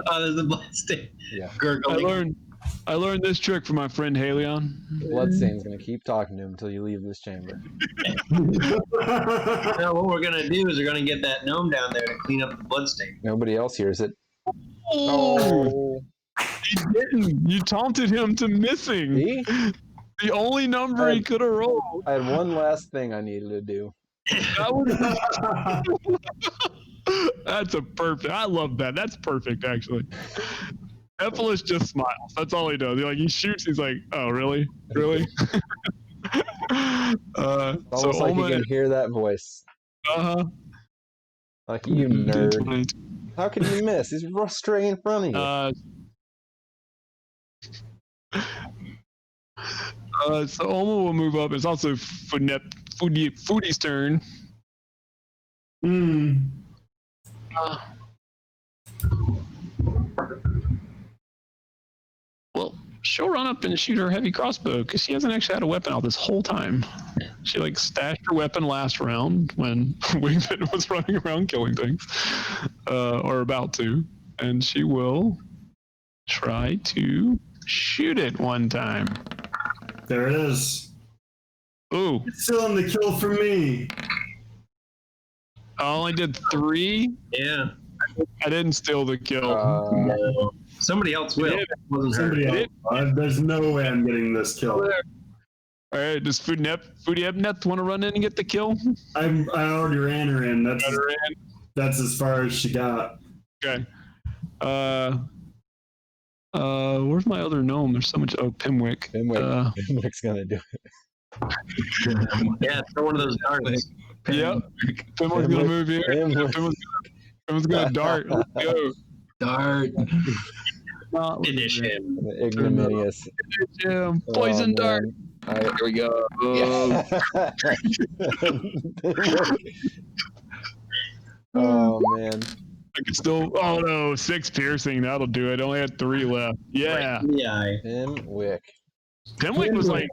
Oh, there's a blood stain. Yeah. Gurgling. I learned this trick from my friend Halion. Bloodstain's gonna keep talking to him until you leave this chamber. Now, what we're gonna do is we're gonna get that gnome down there to clean up the blood stain. Nobody else hears it. Oh, he didn't. You taunted him to missing. See? The only number he could have rolled. I had one last thing I needed to do. That's a perfect. I love that. That's perfect, actually. Emelis just smiles. That's all he does. He shoots. He's like, "Oh, really, really?" It's almost like you can hear that voice. Like, you nerd. How can you miss? He's straight in front of you. So Oma will move up. It's also Foodie's turn. Well, she'll run up and shoot her heavy crossbow because she hasn't actually had a weapon out this whole time. She stashed her weapon last round when Wingfit was running around killing things, or about to, and she will try to shoot it one time. There it is. Ooh. It's still in the kill for me. I only did 3. Yeah. I didn't steal the kill. No. Somebody else will. It wasn't her. There's no way I'm getting this kill. All right, does Foodie want to run in and get the kill? I already ran her in. That's as far as she got. Okay. Where's my other gnome? There's so much. Oh, Pimwick. Pimwick's gonna do it. Yeah, throw one of those darts. Yep. Pimwick's gonna move here. Pimwick's gonna dart. Let's go. Dart. Finish him. Ignominious. Poison dart. Here we go. Oh man. I can still. Oh no, 6 piercing. That'll do it. Only had 3 left. Yeah. Right in the eye. Pimwick. Pimwick was like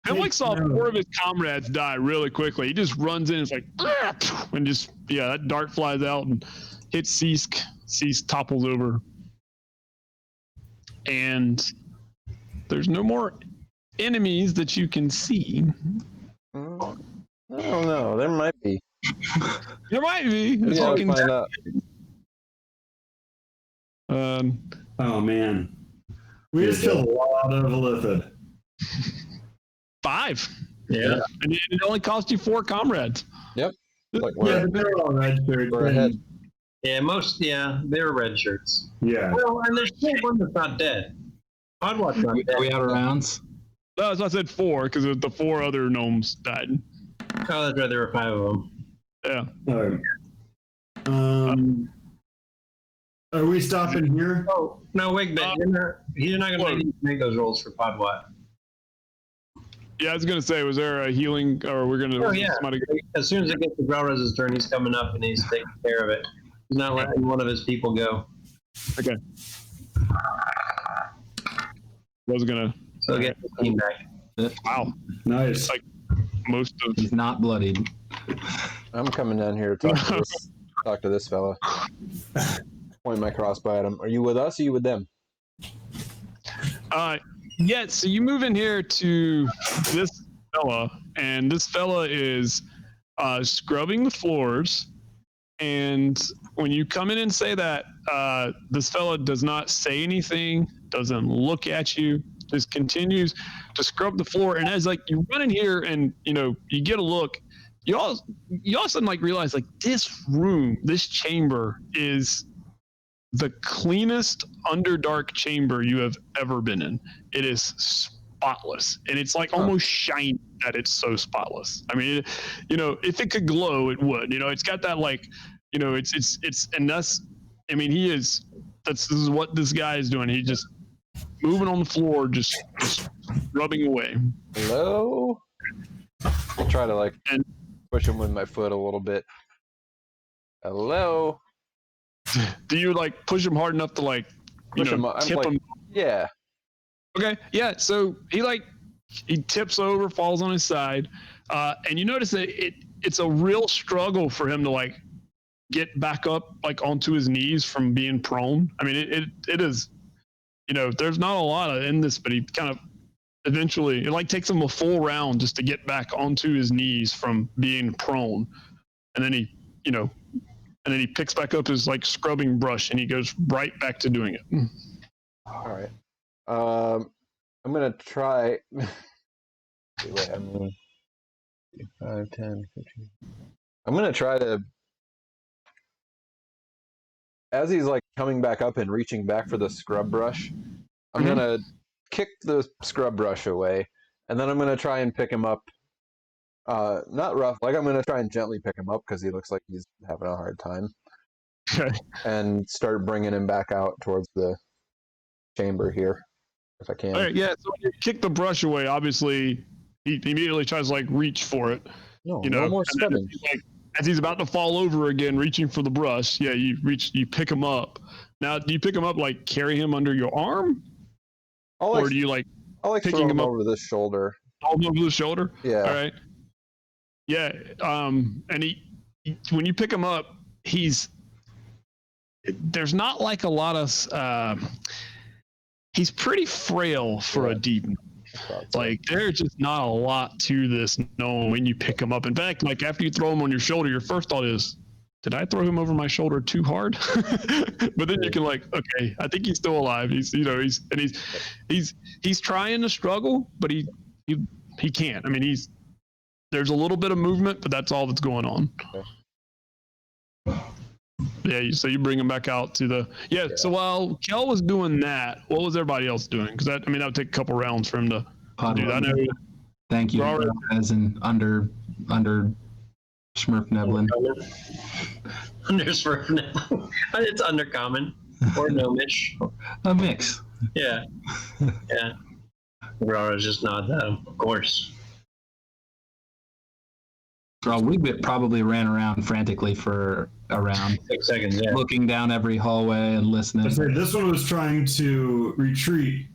Hemwick saw 4 of his comrades die really quickly. He just runs in, it's like, and just, that dart flies out and hits Ceask. Ceask topples over. And there's no more enemies that you can see. I don't know. There might be. There might be. We gotta find out. Oh man, we just killed a lot of Illithid. 5. Yeah. And it only cost you 4 comrades. Yep. Like Yeah, they're all red shirts. we're ahead. Yeah, they're red shirts. Yeah. Well, and there's still one that's not dead. Podwat's not dead. Are we out of rounds? No, that's why I said 4, because the 4 other gnomes died. Oh, that's right. There were 5 of them. Yeah. All right. Are we stopping here? Oh, no, Wigbit, you're not going to make those rolls for Podwat. Yeah, I was going to say, was there a healing, or we're going to... Oh, yeah. As soon as it gets to Grelraz's turn, he's coming up and he's taking care of it. He's not letting one of his people go. Okay. I was going to... So get the team back. Wow. Nice. Like most of... He's not bloodied. I'm coming down here to talk to this fella. Point my crossbow at him. Are you with us or are you with them? Yeah, so you move in here to this fella, and this fella is scrubbing the floors. And when you come in and say that, this fella does not say anything, doesn't look at you, just continues to scrub the floor. And as like you run in here and you get a look, you all of a sudden like realize like this room, this chamber is the cleanest Underdark chamber you have ever been in. It is spotless, and it's like almost shiny that it's so spotless. I mean, if it could glow, it would. It's got that like, it's and that's. I mean, this is what this guy is doing. He's just moving on the floor, just rubbing away. Hello. I'll try to like push him with my foot a little bit. Hello. Do you like push him hard enough to like Push him up. tip him? Yeah. Okay, yeah. So he tips over, falls on his side, and you notice that it's a real struggle for him to like get back up like onto his knees from being prone. I mean, it is, there's not a lot in this, but he kind of eventually it like takes him a full round just to get back onto his knees from being prone, and then he picks back up his like scrubbing brush and he goes right back to doing it. All right. I'm gonna try. Wait, I'm gonna 5, 10, 15. I'm gonna try to, as he's like coming back up and reaching back for the scrub brush, I'm gonna kick the scrub brush away, and then I'm gonna try and pick him up. Not rough, like I'm gonna try and gently pick him up because he looks like he's having a hard time. Okay. And start bringing him back out towards the chamber here, if I can. All right, yeah. So when you kick the brush away, obviously he immediately tries to like reach for it. No more scrubbing. As he's about to fall over again, reaching for the brush, you pick him up. Now, do you pick him up like carry him under your arm, or do you like picking him over the shoulder? Over the shoulder. Yeah. All right. Yeah. And he when you pick him up, there's not like a lot of. He's pretty frail for a demon. Like there's just not a lot to this gnome when you pick him up. In fact, like after you throw him on your shoulder, your first thought is, did I throw him over my shoulder too hard? But then you can like, okay, I think he's still alive. He's trying to struggle, but he can't. I mean, there's a little bit of movement, but that's all that's going on. Okay. Yeah, so you bring him back out to the So while Kell was doing that, what was everybody else doing? Because that would take a couple rounds for him to do that. Thank you, as an under Smurf Neblin. Under Smurf Neblin. It's undercommon or gnomish. A mix. Yeah. Yeah. Aurora just nods at him, of course. Wigbit probably ran around frantically for around 6 seconds, yeah. Looking down every hallway and listening. I said this one was trying to retreat.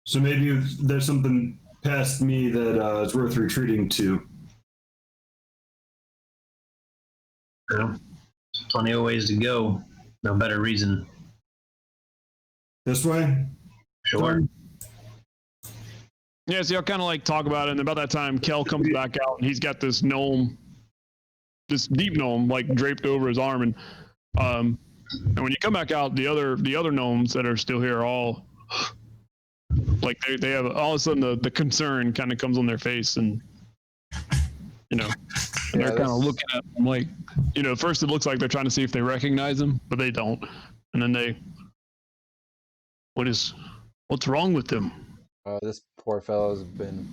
So maybe there's something past me that it's worth retreating to? Well, plenty of ways to go. No better reason. This way? Sure. Yeah, so y'all kind of like talk about it, and about that time, Kell comes back out, and he's got this gnome, this deep gnome, like draped over his arm, and when you come back out, the other gnomes that are still here are all like they have all of a sudden the concern kind of comes on their face, and and they're kind of looking at him like, first it looks like they're trying to see if they recognize him, but they don't, and then what's wrong with them? This poor fellow's been.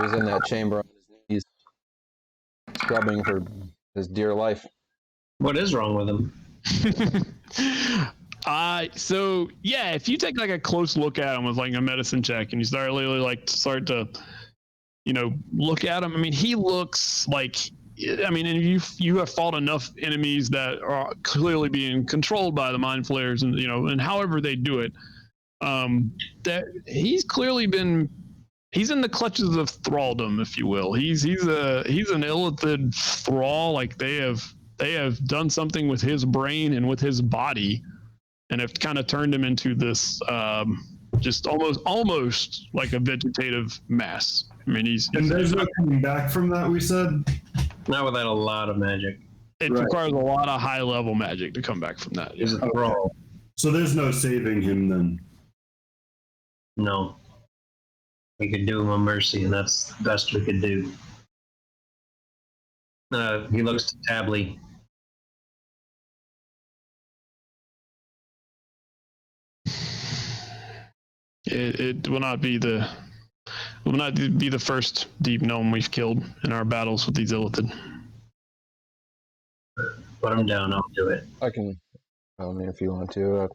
He's in that chamber on his knees, scrubbing for his dear life. What is wrong with him? So yeah, if you take like a close look at him with like a medicine check, and you start to, look at him. I mean, he looks like. I mean, and you have fought enough enemies that are clearly being controlled by the mind flayers, and and however they do it. That he's clearly he's in the clutches of thraldom, if you will. He's an Illithid thrall. Like they have done something with his brain and with his body, and have kind of turned him into this just almost like a vegetative mass. I mean, and there's no coming back from that. We said not without a lot of magic. It requires a lot of high level magic to come back from that. Is it the brawl? So there's no saving him then. No. We could do him a mercy, and that's the best we could do. He looks to Tably. It will not be the first deep gnome we've killed in our battles with these Illithid. Put him down. I'll do it. I mean, if you want to,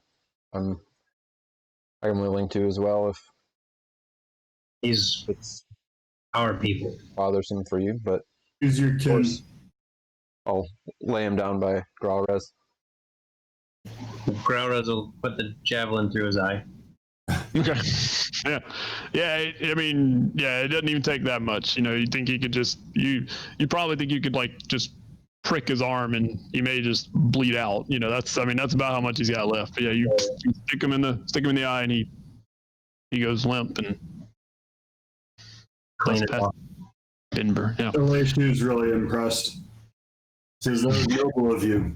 I'm willing to as well if it's our people. bothersome for you, but Who's your kin? I'll lay him down by Growlrez. Growlrez will put the javelin through his eye. Okay. Yeah. I mean, it doesn't even take that much. You think he could just you probably think you could like just prick his arm and he may just bleed out. That's about how much he's got left. But yeah, you stick him in the eye and he goes limp and Clean it off. Denver. Yeah. Elishu's really impressed. Says that was noble of you.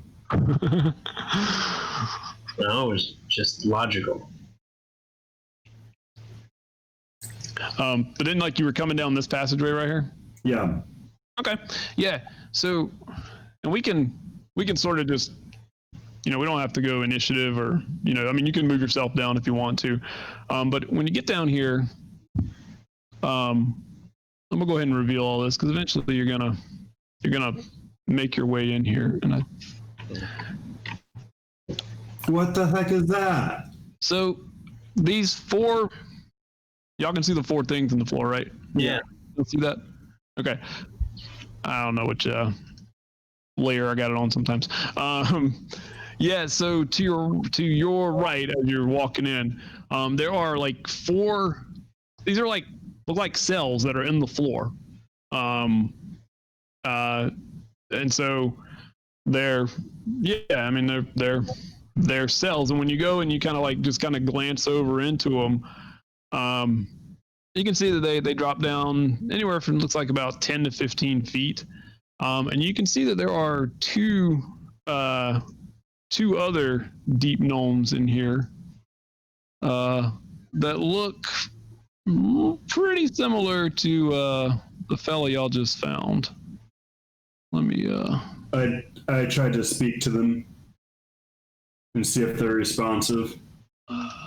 No, it was just logical. But then like you were coming down this passageway right here? Yeah. Okay. Yeah. So, and we can sort of just, we don't have to go initiative or, you can move yourself down if you want to. But when you get down here, I'm gonna go ahead and reveal all this because eventually you're gonna make your way in here. And What the heck is that? so these four, y'all can see the four things in the floor, right? Yeah. You see that? Okay. I don't know which layer I got it on sometimes. Yeah, so to your right as you're walking in, there are like four. These are look like cells that are in the floor, and so they're cells. And when you go and you kind of glance over into them, you can see that they drop down anywhere from looks like about 10 to 15 feet. And you can see that there are two other deep gnomes in here that look pretty similar to the fella y'all just found. Let me I tried to speak to them and see if they're responsive.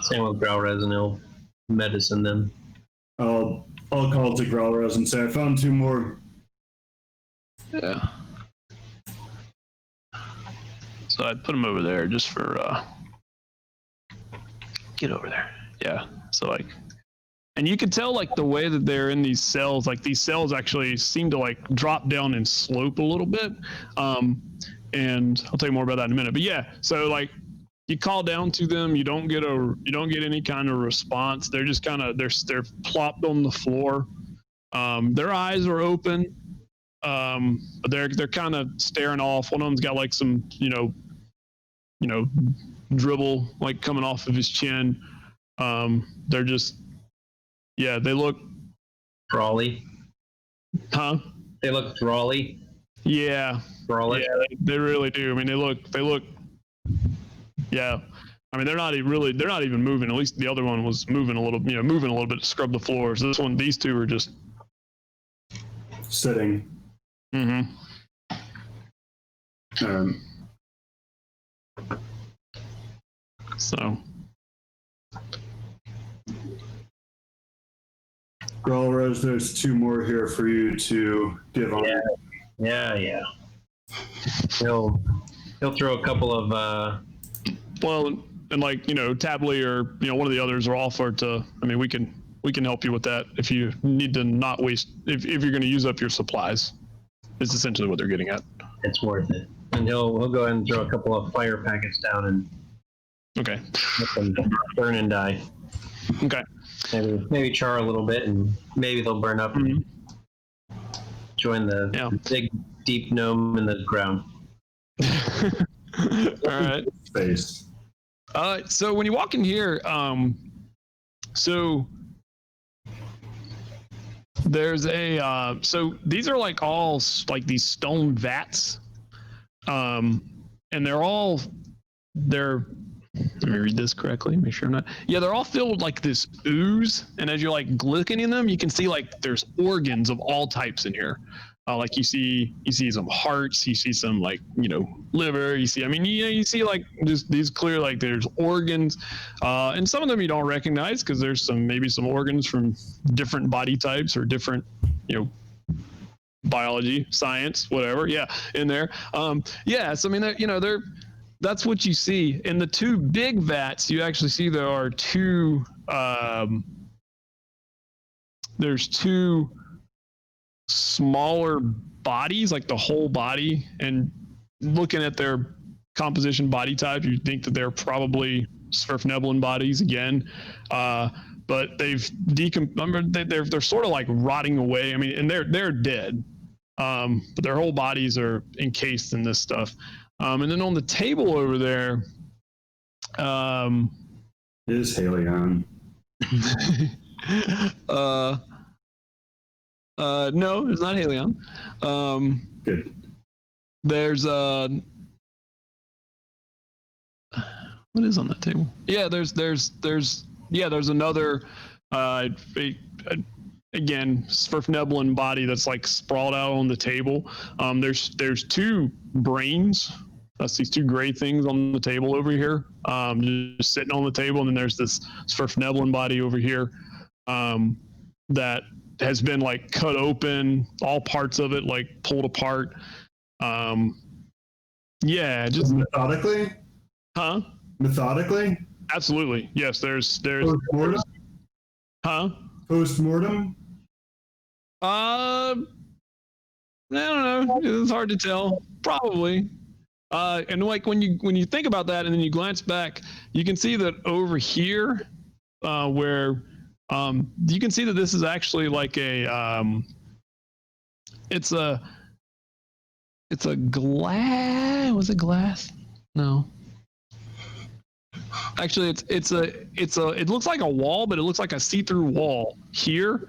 Same with Growlrez, and he'll medicine them. I'll call to Growlrez and say I found two more. Yeah. So I'd put them over there just for get over there. Yeah. So and you can tell the way that they're in these cells, these cells actually seem to drop down and slope a little bit. And I'll tell you more about that in a minute. But yeah, so you call down to them, you don't get any kind of response. They're just kind of they're plopped on the floor. Their eyes are open, but they're kind of staring off. One of them's got like some dribble like coming off of his chin. They're just they look Brawly. Huh? They look brawly. Yeah. Brawly. Yeah, they really do. I mean, they look. Yeah. I mean, they're not even moving. At least the other one was moving a little bit to scrub the floors. These two are just sitting. Mm-hmm. So. Gralrose, there's 2 more here for you to give on. Yeah. He'll throw a couple of and like Tabley or one of the others are offered to. I mean, we can help you with that if you need to not waste if you're going to use up your supplies. Is essentially what they're getting at. It's worth it, and he'll go ahead and throw a couple of fire packets down and okay, let them burn and die. Okay. Maybe char a little bit, and maybe they'll burn up and join the big, deep gnome in the ground. All right. Space. So when you walk in here, so there's so these are like all like these stone vats, and they're let me read this correctly, make sure I'm not. Yeah, they're all filled with like this ooze, and as you're like looking in them, you can see like there's organs of all types in here. Like you see some hearts, you see some like liver, you see like just these clear like there's organs, and some of them you don't recognize because there's maybe some organs from different body types or different biology, science, whatever. Yeah, in there. So I mean they're that's what you see. In the 2 big vats, you actually see there are 2. There's 2 smaller bodies, like the whole body. And looking at their composition body type, you think that they're probably Svirfneblin bodies again. But they've they're sort of like rotting away. I mean, and they're dead. But their whole bodies are encased in this stuff. And then on the table over there, is Halion. No, it's not Halion. Good. There's what is on that table? Yeah, there's another again Svirfneblin body that's like sprawled out on the table. There's 2 brains. That's these 2 gray things on the table over here, just sitting on the table. And then there's this Svirfneblin body over here that has been like cut open, all parts of it like pulled apart. Just methodically. Huh? Methodically. Absolutely. Yes. There's. Post-mortem? Huh? Post-mortem. I don't know. It's hard to tell. Probably. And like when you think about that and then you glance back, you can see that over here, where you can see that this is actually like it's a glass. Was it glass? No. Actually, it looks like a wall, but it looks like a see-through wall here.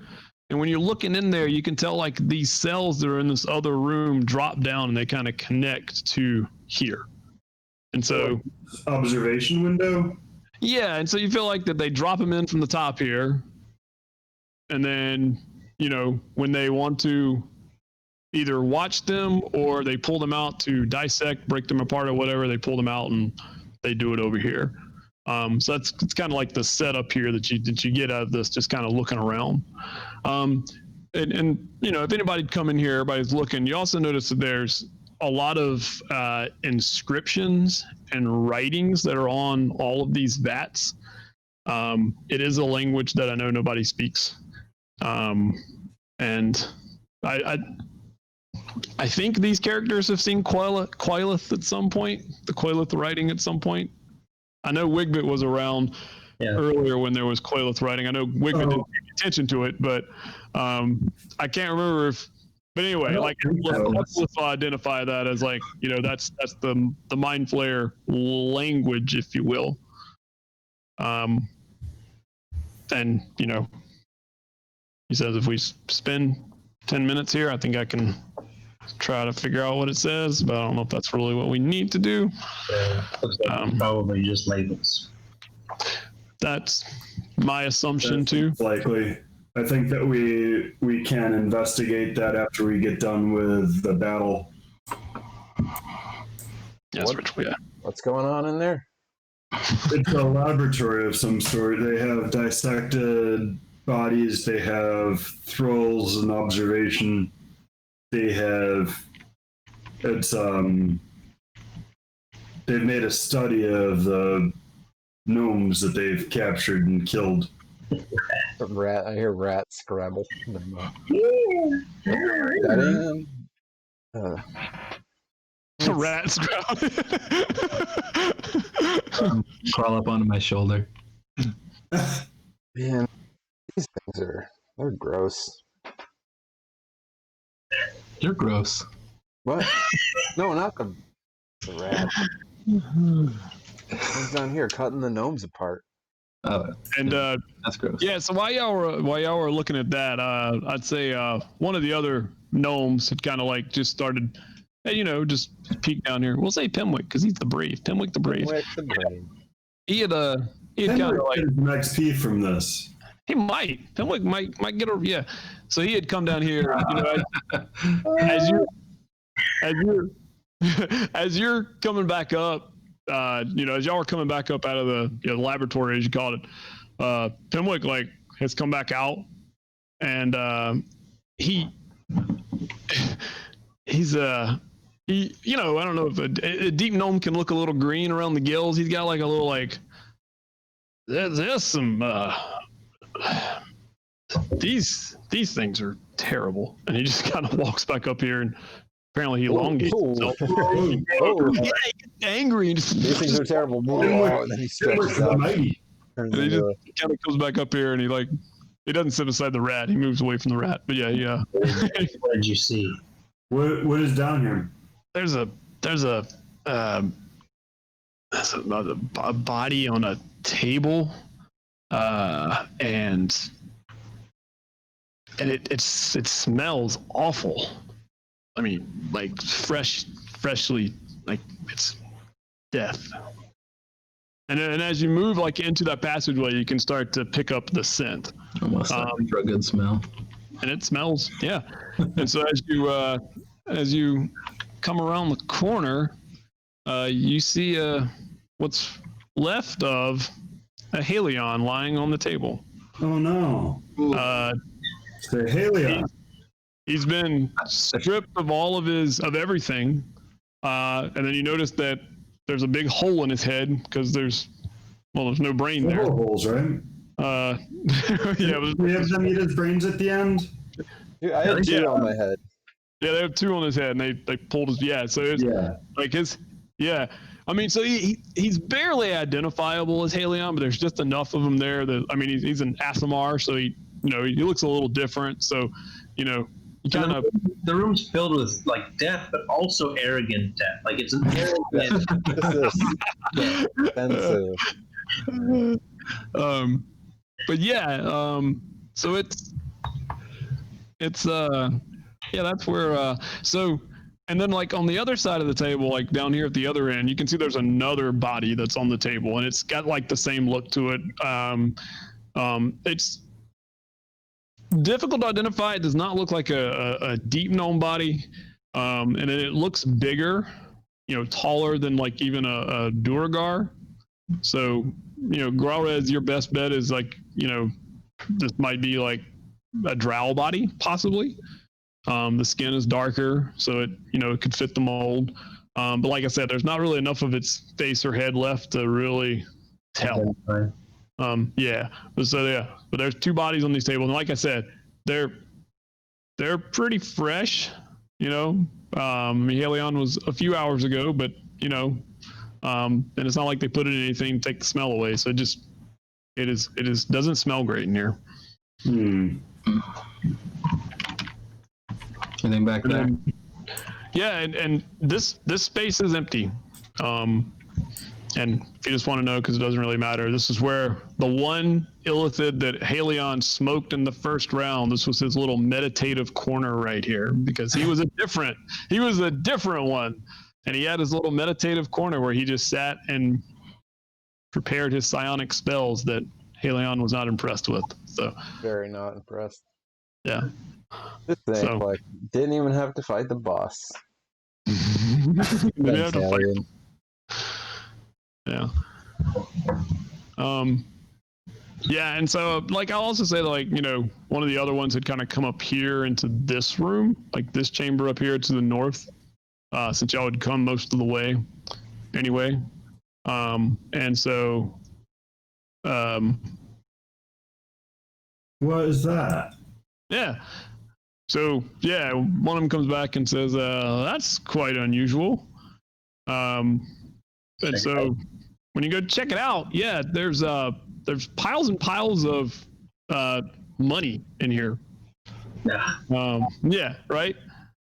And when you're looking in there, you can tell like these cells that are in this other room drop down and they kind of connect to here. And so observation window. Yeah, and so you feel like that they drop them in from the top here, and then when they want to either watch them or they pull them out to dissect, break them apart or whatever, they pull them out and they do it over here. So it's kind of like the setup here that you get out of this, just kind of looking around. And if anybody come in here, everybody's looking. You also notice that there's a lot of inscriptions and writings that are on all of these vats. It is a language that I know nobody speaks, and I think these characters have seen Quailith at some point, the Quailith writing at some point. I know Wigbit was around earlier when there was Claylith writing. I know Wigbit didn't pay attention to it, but I can't remember if. But anyway, like let's identify that as like, you know, that's the Mind Flayer language, if you will. And you know, he says if we spend 10 minutes here, I think I can try to figure out what it says, but I don't know if that's really what we need to do. Looks like probably just labels. That's my assumption too. Likely. I think that we can investigate that after we get done with the battle. Yes, Rich, yeah. What's going on in there? It's a laboratory of some sort. They have dissected bodies. They have thralls and observation. They have. It's They've made a study of the gnomes that they've captured and killed. I hear rats scrabble. Rats ground. Crawl up onto my shoulder. Man, these things they're gross. You're gross. What? No, not the rat. One's down here cutting the gnomes apart. Oh, and that's gross. Yeah, so while y'all were looking at that, I'd say one of the other gnomes had kind of like just started, you know, just peek down here. We'll say Pimwick because he's the brave. Pimwick the brave. He had kind of like XP from this. He might. Pimwick might get a So he had come down here, you know, as you're coming back up, you know, as y'all are coming back up out of the laboratory, as you called it, Pimwick like has come back out, and he's you know, I don't know if a deep gnome can look a little green around the gills. He's got like a little like there's some these things are terrible, and he just kind of walks back up here and. Apparently he elongates himself. Yeah, he gets angry. And just, these things are terrible. And then he stretches out. And he just kind of comes back up here, and he doesn't sit beside the rat. He moves away from the rat. But yeah. What did you see? What is down here? There's a body on a table, and it smells awful. I mean, like freshly, like it's death. And as you move like into that passageway, you can start to pick up the scent. Almost like a good smell. And it smells, yeah. And so as you come around the corner, you see what's left of a Halion lying on the table. Oh no! It's the Halion. He's been stripped of all of everything, and then you notice that there's a big hole in his head because there's no brain there. Holes, right? Yeah. We have them eat his brains at the end. Yeah, I had two on my head. Yeah, they have two on his head, and they pulled his. Yeah, so it's like his. Yeah, I mean, so he's barely identifiable as Halion, but there's just enough of him there that I mean, he's an Aasimar, so he looks a little different. So, you know. Kind of the room's filled with like death, but also arrogant death. Like it's an arrogant. But yeah, so it's that's where so and then like on the other side of the table, like down here at the other end, you can see there's another body that's on the table, and it's got like the same look to it. It's difficult to identify. It does not look like a deep gnome body, and it looks bigger, taller than like even a Duragar. So, Growrez, your best bet is like, this might be like a drow body, possibly. The skin is darker, so it could fit the mold. But like I said, there's not really enough of its face or head left to really tell. But there's two bodies on these tables, and like I said, they're pretty fresh. Halion was a few hours ago, but And it's not like they put it in anything to take the smell away. So it is doesn't smell great in here. Anything back there? Yeah, and this space is empty. And if you just want to know, because it doesn't really matter, this is where the one Illithid that Halion smoked in the first round, this was his little meditative corner right here, because he was a different one. And he had his little meditative corner where he just sat and prepared his psionic spells that Halion was not impressed with. So Very not impressed. yeah. This thing, like, didn't even have to fight the boss. They have to fight. Halion. Yeah. Yeah, and so like I'll also say, like, you know, one of the other ones had kind of come up here into this room, like this chamber up here to the north, since y'all had come most of the way anyway. And so What is that? yeah. So yeah, one of them comes back and says, that's quite unusual. And so when you go check it out, yeah, there's piles and piles of money in here. Yeah. Yeah, right.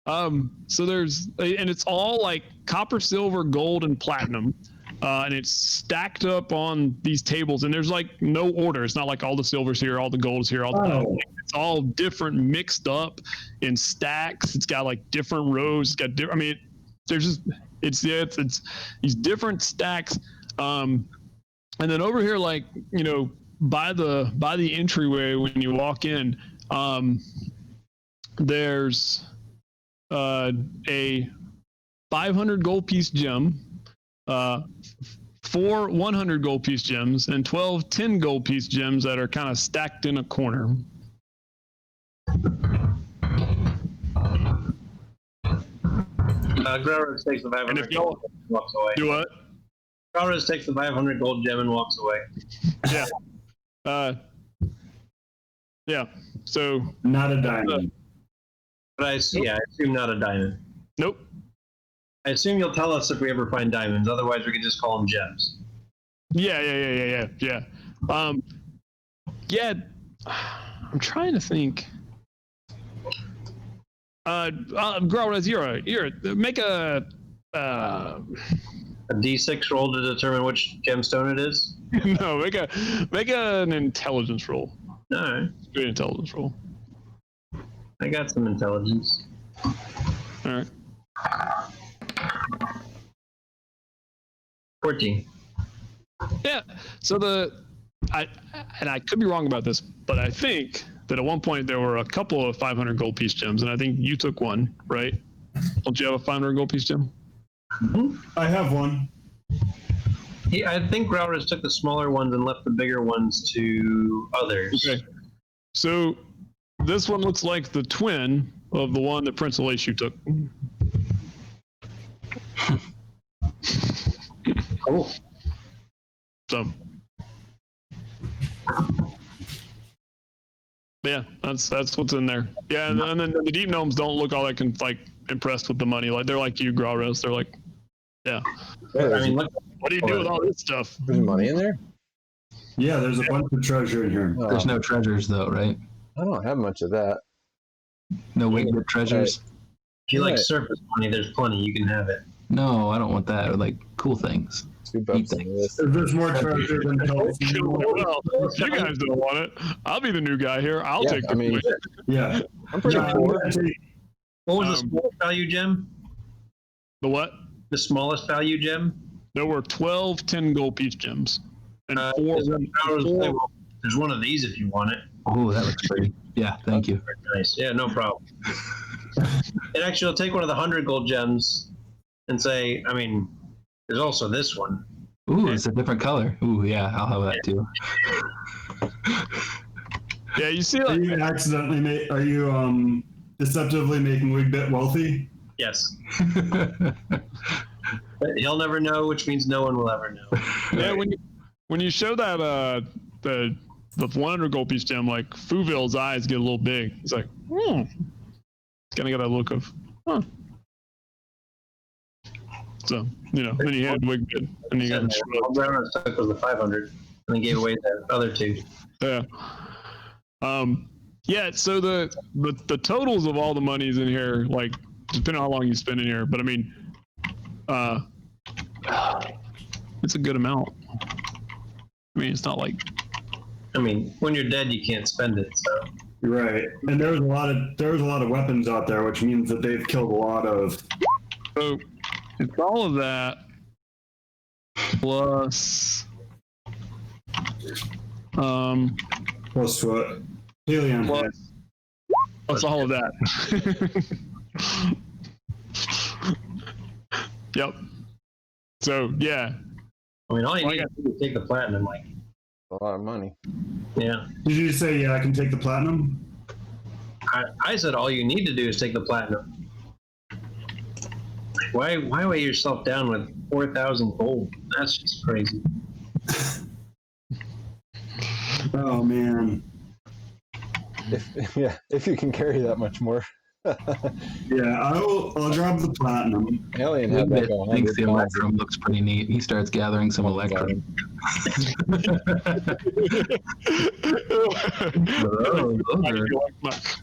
So and it's all like copper, silver, gold, and platinum. And it's stacked up on these tables, and there's like no order. It's not like all the silver's here, all the gold is here, it's all different, mixed up in stacks. It's got like different rows. It's got different. I mean, there's just it's these different stacks. And then over here, like, you know, by the entryway when you walk in, there's a 500 gold piece gem, 4 100 gold piece gems, and 12 10 gold piece gems that are kind of stacked in a corner. Growrose takes the 500 gold and walks away. Do what? Growrose takes the 500 gold gem and walks away. Yeah. Yeah. So Not a diamond. But I assume not a diamond. nope. I assume you'll tell us if we ever find diamonds. Otherwise, we could just call them gems. Yeah. Yeah. I'm trying to think. Growrose, make a A D6 roll to determine which gemstone it is. no, make an intelligence roll. All right. Good intelligence roll. I got some intelligence. All right. 14. Yeah. So I could be wrong about this, but I think that at one point there were a couple of 500 gold piece gems, and I think you took one, right? Don't you have a 500 gold piece gem? I have one. I think Growrose took the smaller ones and left the bigger ones to others. Okay. So this one looks like the twin of the one that Prince Elishu took. Cool. So yeah, that's what's in there. Yeah, and then the deep gnomes don't look all that impressed with the money. Like they're like you, Growrose. They're like, yeah. I mean, look, What do you do with all this stuff? There's money in there? Yeah, there's a bunch of treasure in here. There's no treasures though, right? I don't have much of that. No winged treasures. if you like Right. surface money, there's plenty. You can have it. No, I don't want that. Or like cool things. Two bucks on this. If there's more treasure than health, Well, you guys don't want it. I'll be the new guy here. I'll take the I mean, queen. yeah. I'm pretty Yeah, poor. What was the Um, smallest value gem? The what? The smallest value gem? There were 12 10 gold piece gems. And four. There's one of these if you want it. Oh, that looks pretty. Yeah, thank you. Very nice. Yeah, no problem. And actually, I'll take one of the 100 gold gems and say, I mean, there's also this one. Ooh, it's a different color. Ooh, yeah, I'll have that too. Yeah, you see, Are like, you deceptively making Wigbit wealthy? Yes. But he'll never know, which means no one will ever know. yeah, when you show that the 100 gold piece gem, like Fuville's eyes get a little big. He's like, It's kind of got that look of, huh. So, then you had Wigbid, and you got All Brown stuck was the 500, and then gave away the other two. Yeah. Yeah, so the totals of all the monies in here, like, depending on how long you spend in here, but I mean, it's a good amount. I mean, it's not like... I mean, when you're dead, you can't spend it, so... Right, and there's a lot of weapons out there, which means that they've killed a lot of. So it's all of that plus Plus what? Halion. plus all of that. Yep. So yeah. I mean, all you need to do is take the platinum, like... A lot of money. Yeah. Did you say, yeah, I can take the platinum? I said all you need to do is take the platinum. Why weigh yourself down with 4,000 gold? That's just crazy. Oh, man. If you can carry that much more. Yeah, I'll drop the platinum. Alien had like Wigbid thinks the electrum looks pretty neat. He starts gathering some electrum.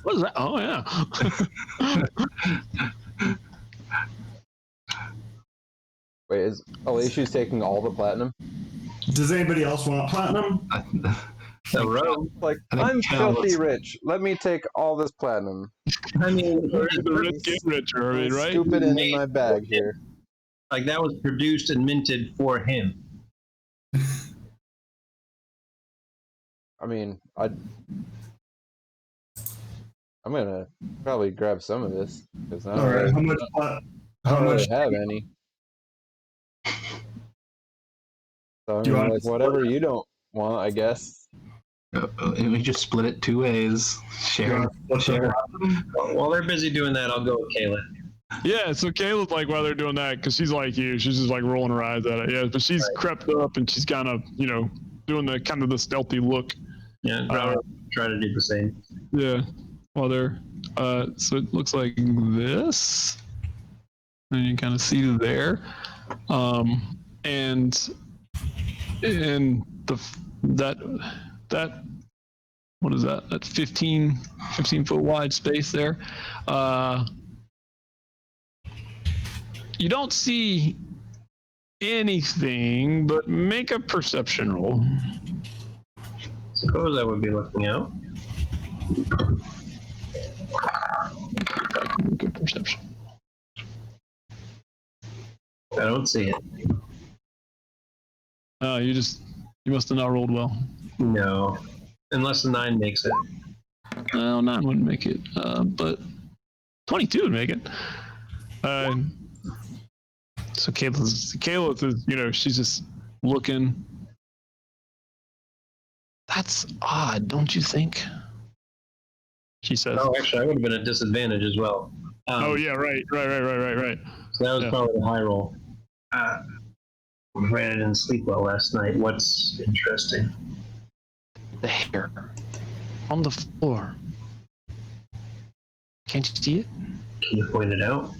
What is that? Oh yeah. Wait, is Aleshu's taking all the platinum? Does anybody else want platinum? The rogue. Like, I think I'm Cal filthy was- rich. Let me take all this platinum. I mean, The rich get richer, I mean, right? Scoop it in my bag here. like that was produced and minted for him. I mean, I'm gonna probably grab some of this because I don't, All right, really, how much? I How don't really much? have any. So I Do you mean, want like to whatever you don't want, I guess. We just split it 2 ways. Share. Share. While they're busy doing that, I'll go with Kayla. Yeah, so Kayla's like, while they're doing that, because she's like you, she's just like rolling her eyes at it. Yeah, but she's crept up and she's kind of, doing the kind of the stealthy look. Yeah, try to do the same. Yeah, while they're, so it looks like this, and you kind of see there, and that what is that? That 15 foot wide space there. You don't see anything, but make a perception roll. Suppose I would be looking out. Good perception. I don't see it. You must have not rolled well. No. Unless the 9 makes it. No, 9 wouldn't make it, but 22 would make it. So Kayla is, she's just looking. That's odd, don't you think? She says. Oh, actually, I would have been at disadvantage as well. Oh yeah, right. So that was Yeah. probably the high roll. I'm afraid I didn't sleep well last night. What's interesting? The hair on the floor. Can't you see it? Can you point it out?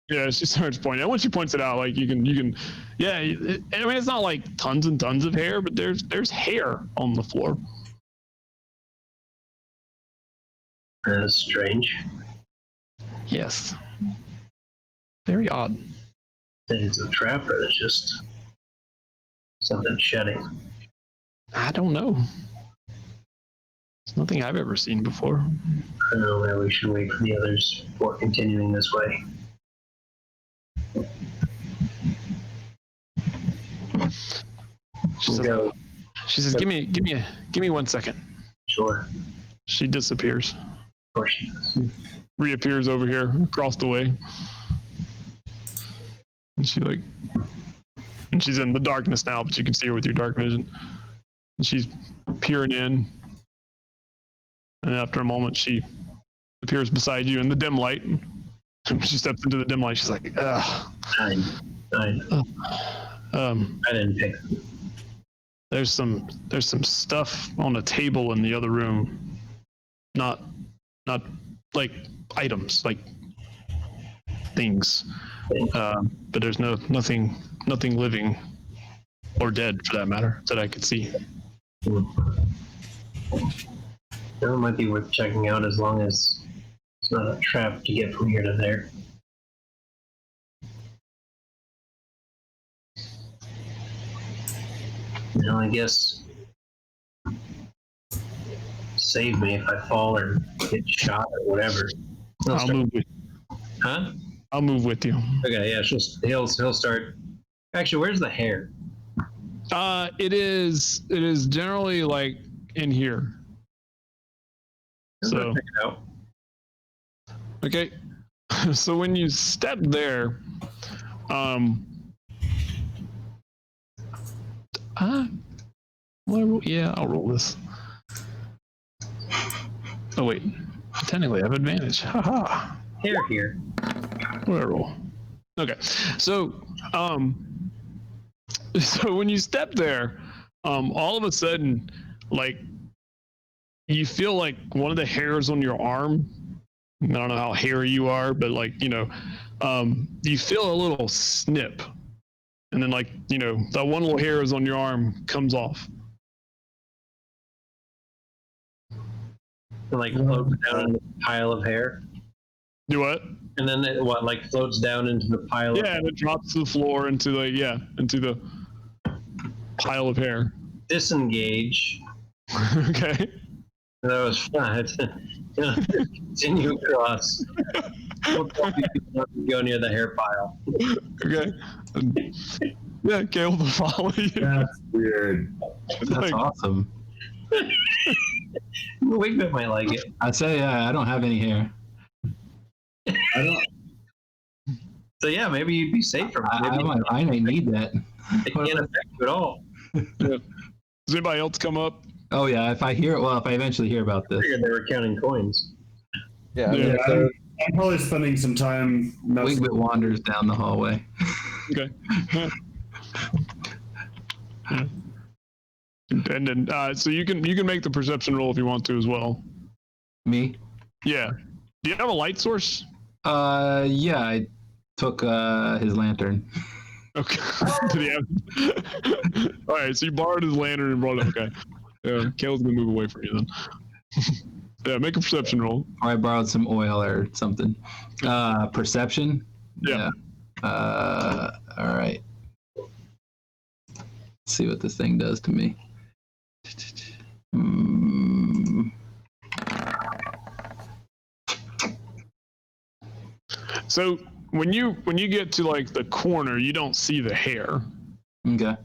Yeah, she starts pointing. And once she points it out, like you can. Yeah, I mean, it's not like tons and tons of hair, but there's hair on the floor. That's strange. Yes. Very odd. Think it's a trap or it's just something shedding. I don't know. It's nothing I've ever seen before. I don't know, maybe we should wait for the others before continuing this way. She says, give me 1 second. Sure. She disappears. Of course she does. Reappears over here across the way. And she's in the darkness now, but you can see her with your dark vision. And she's peering in. And after a moment, she appears beside you in the dim light. She steps into the dim light. She's like, ugh. 9. I didn't pick. There's some stuff on a table in the other room. Not like items, like things. But there's nothing living or dead for that matter that I could see. That might be worth checking out as long as it's not a trap to get from here to there. I guess save me if I fall or get shot or whatever. I'll move with Huh? I'll move with you. Okay, yeah, he'll start. Actually, where's the hair? It is generally like in here. So check it out. okay. So when you step there, I'll roll this. Oh wait, technically I have advantage. Haha. Hair here. What do I roll? Okay, so so when you step there, all of a sudden, like you feel like one of the hairs on your arm. I don't know how hairy you are, but like you feel a little snip, and then like that one little hair is on your arm comes off. And like floats down into the pile of hair. Do what? And then it floats down into the pile of and it drops to the floor into the pile of hair. Disengage. Okay. That was fun. Continue across. Don't go near the hair pile. Okay. Yeah, Kell will follow you. That's weird. That's awesome. Wigman might like it. I'd say I don't have any hair. I don't. So yeah, maybe you'd be safer. I may need that. It can't affect you at all. Does anybody else come up? Oh yeah, if I eventually hear about I this. figured they were counting coins. Yeah, Yeah. I'm probably spending some time. Wigbit wanders down the hallway. Okay. And then, so you can make the perception roll if you want to as well. Me? Yeah. Do you have a light source? Yeah, I took his lantern. Okay. Did he have? All right. So you borrowed his lantern and brought it. Okay. Yeah. Kell's gonna move away from you then. Yeah. Make a perception roll. Or I borrowed some oil or something. Perception? Yeah. All right. Let's see what this thing does to me. So when you get to like the corner, you don't see the hair. Okay.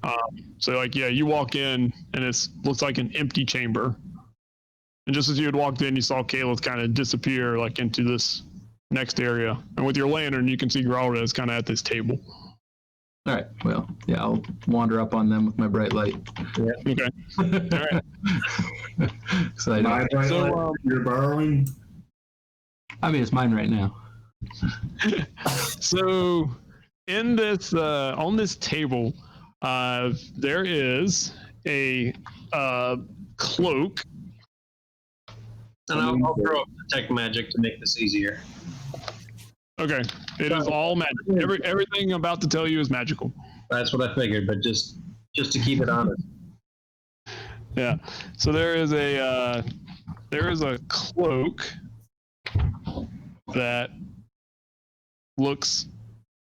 So like you walk in and it looks like an empty chamber. And just as you had walked in, you saw Caleb kind of disappear like into this next area. And with your lantern, you can see Gralda is kind of at this table. All right. Well, yeah, I'll wander up on them with my bright light. Yeah. Okay. All right. Excited. My bright light you're borrowing? I mean, it's mine right now. So in this on this table, there is a cloak. And I'll throw up detect magic to make this easier. Okay, it is all magic. Everything I'm about to tell you is magical. That's what I figured, but just to keep it honest. Yeah. So there is a cloak that looks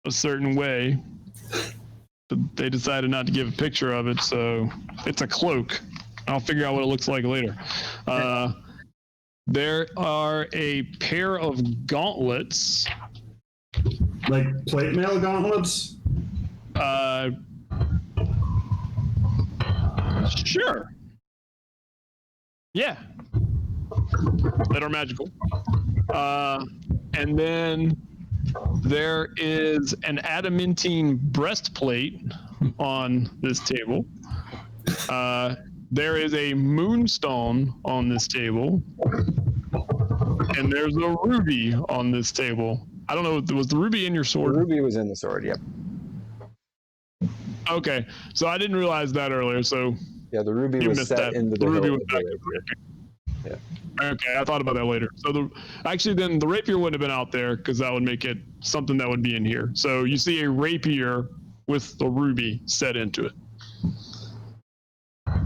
a certain way, but they decided not to give a picture of it, so it's a cloak. I'll figure out what it looks like later. There are a pair of gauntlets. Like plate mail gauntlets? Sure. Yeah. That are magical. And then there is an adamantine breastplate on this table. There is a moonstone on this table. And there's a ruby on this table. I don't know, was the ruby in your sword? The ruby was in the sword, yep. Okay, so I didn't realize that earlier, so Yeah, the ruby you was missed set that. into The the ruby hilt was of back the there. Yeah. All Okay, I thought about that later. So then the rapier wouldn't have been out there because that would make it something that would be in here. So you see a rapier with the ruby set into it.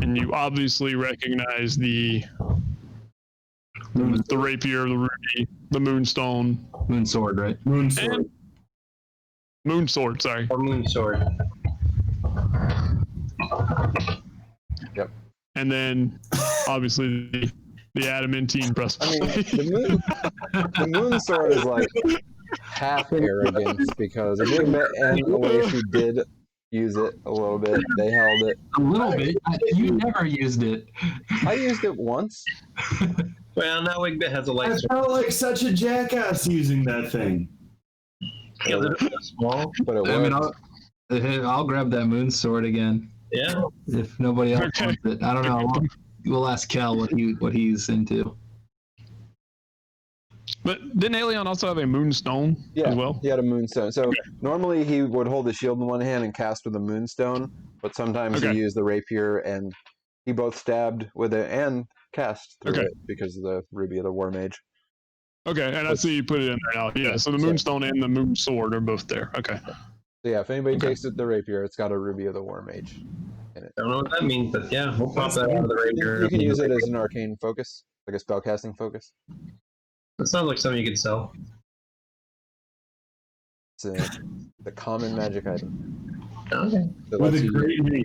And you obviously recognize the rapier, the ruby, the moonstone. Moon sword, right? Moon sword. Moon sword, sorry. Or moon sword. Yep. And then obviously the adamantine breastplate. I mean, the moon sword is like half arrogance because Enigma and Alashi did use it a little bit. They held it. A little bit. You never used it. I used it once. Well, now Wigbit has a I light felt like such a jackass using that thing. sword. Small. But it I mean, worked. I'll grab that moon sword again Yeah. if nobody else Okay. wants it. I don't know. We'll ask Kel what he's into. But didn't Halion also have a moonstone Yeah, as well? he had a moonstone. So normally he would hold the shield in one hand and cast with a moonstone, but sometimes Okay. he used the rapier and he both stabbed with it and cast through Okay. it because of the ruby of the war mage. Okay, and I see you put it in there now. Yeah, so the moonstone and the moon sword are both there. Okay. So yeah, if anybody Okay. takes it the rapier, it's got a ruby of the war mage. Don't know what that means, but yeah, we'll pop that out of the rapier. You can use it as an arcane focus, like a spellcasting focus. That sounds like something you could sell. It's the common magic item. Okay. That With lets a you great name.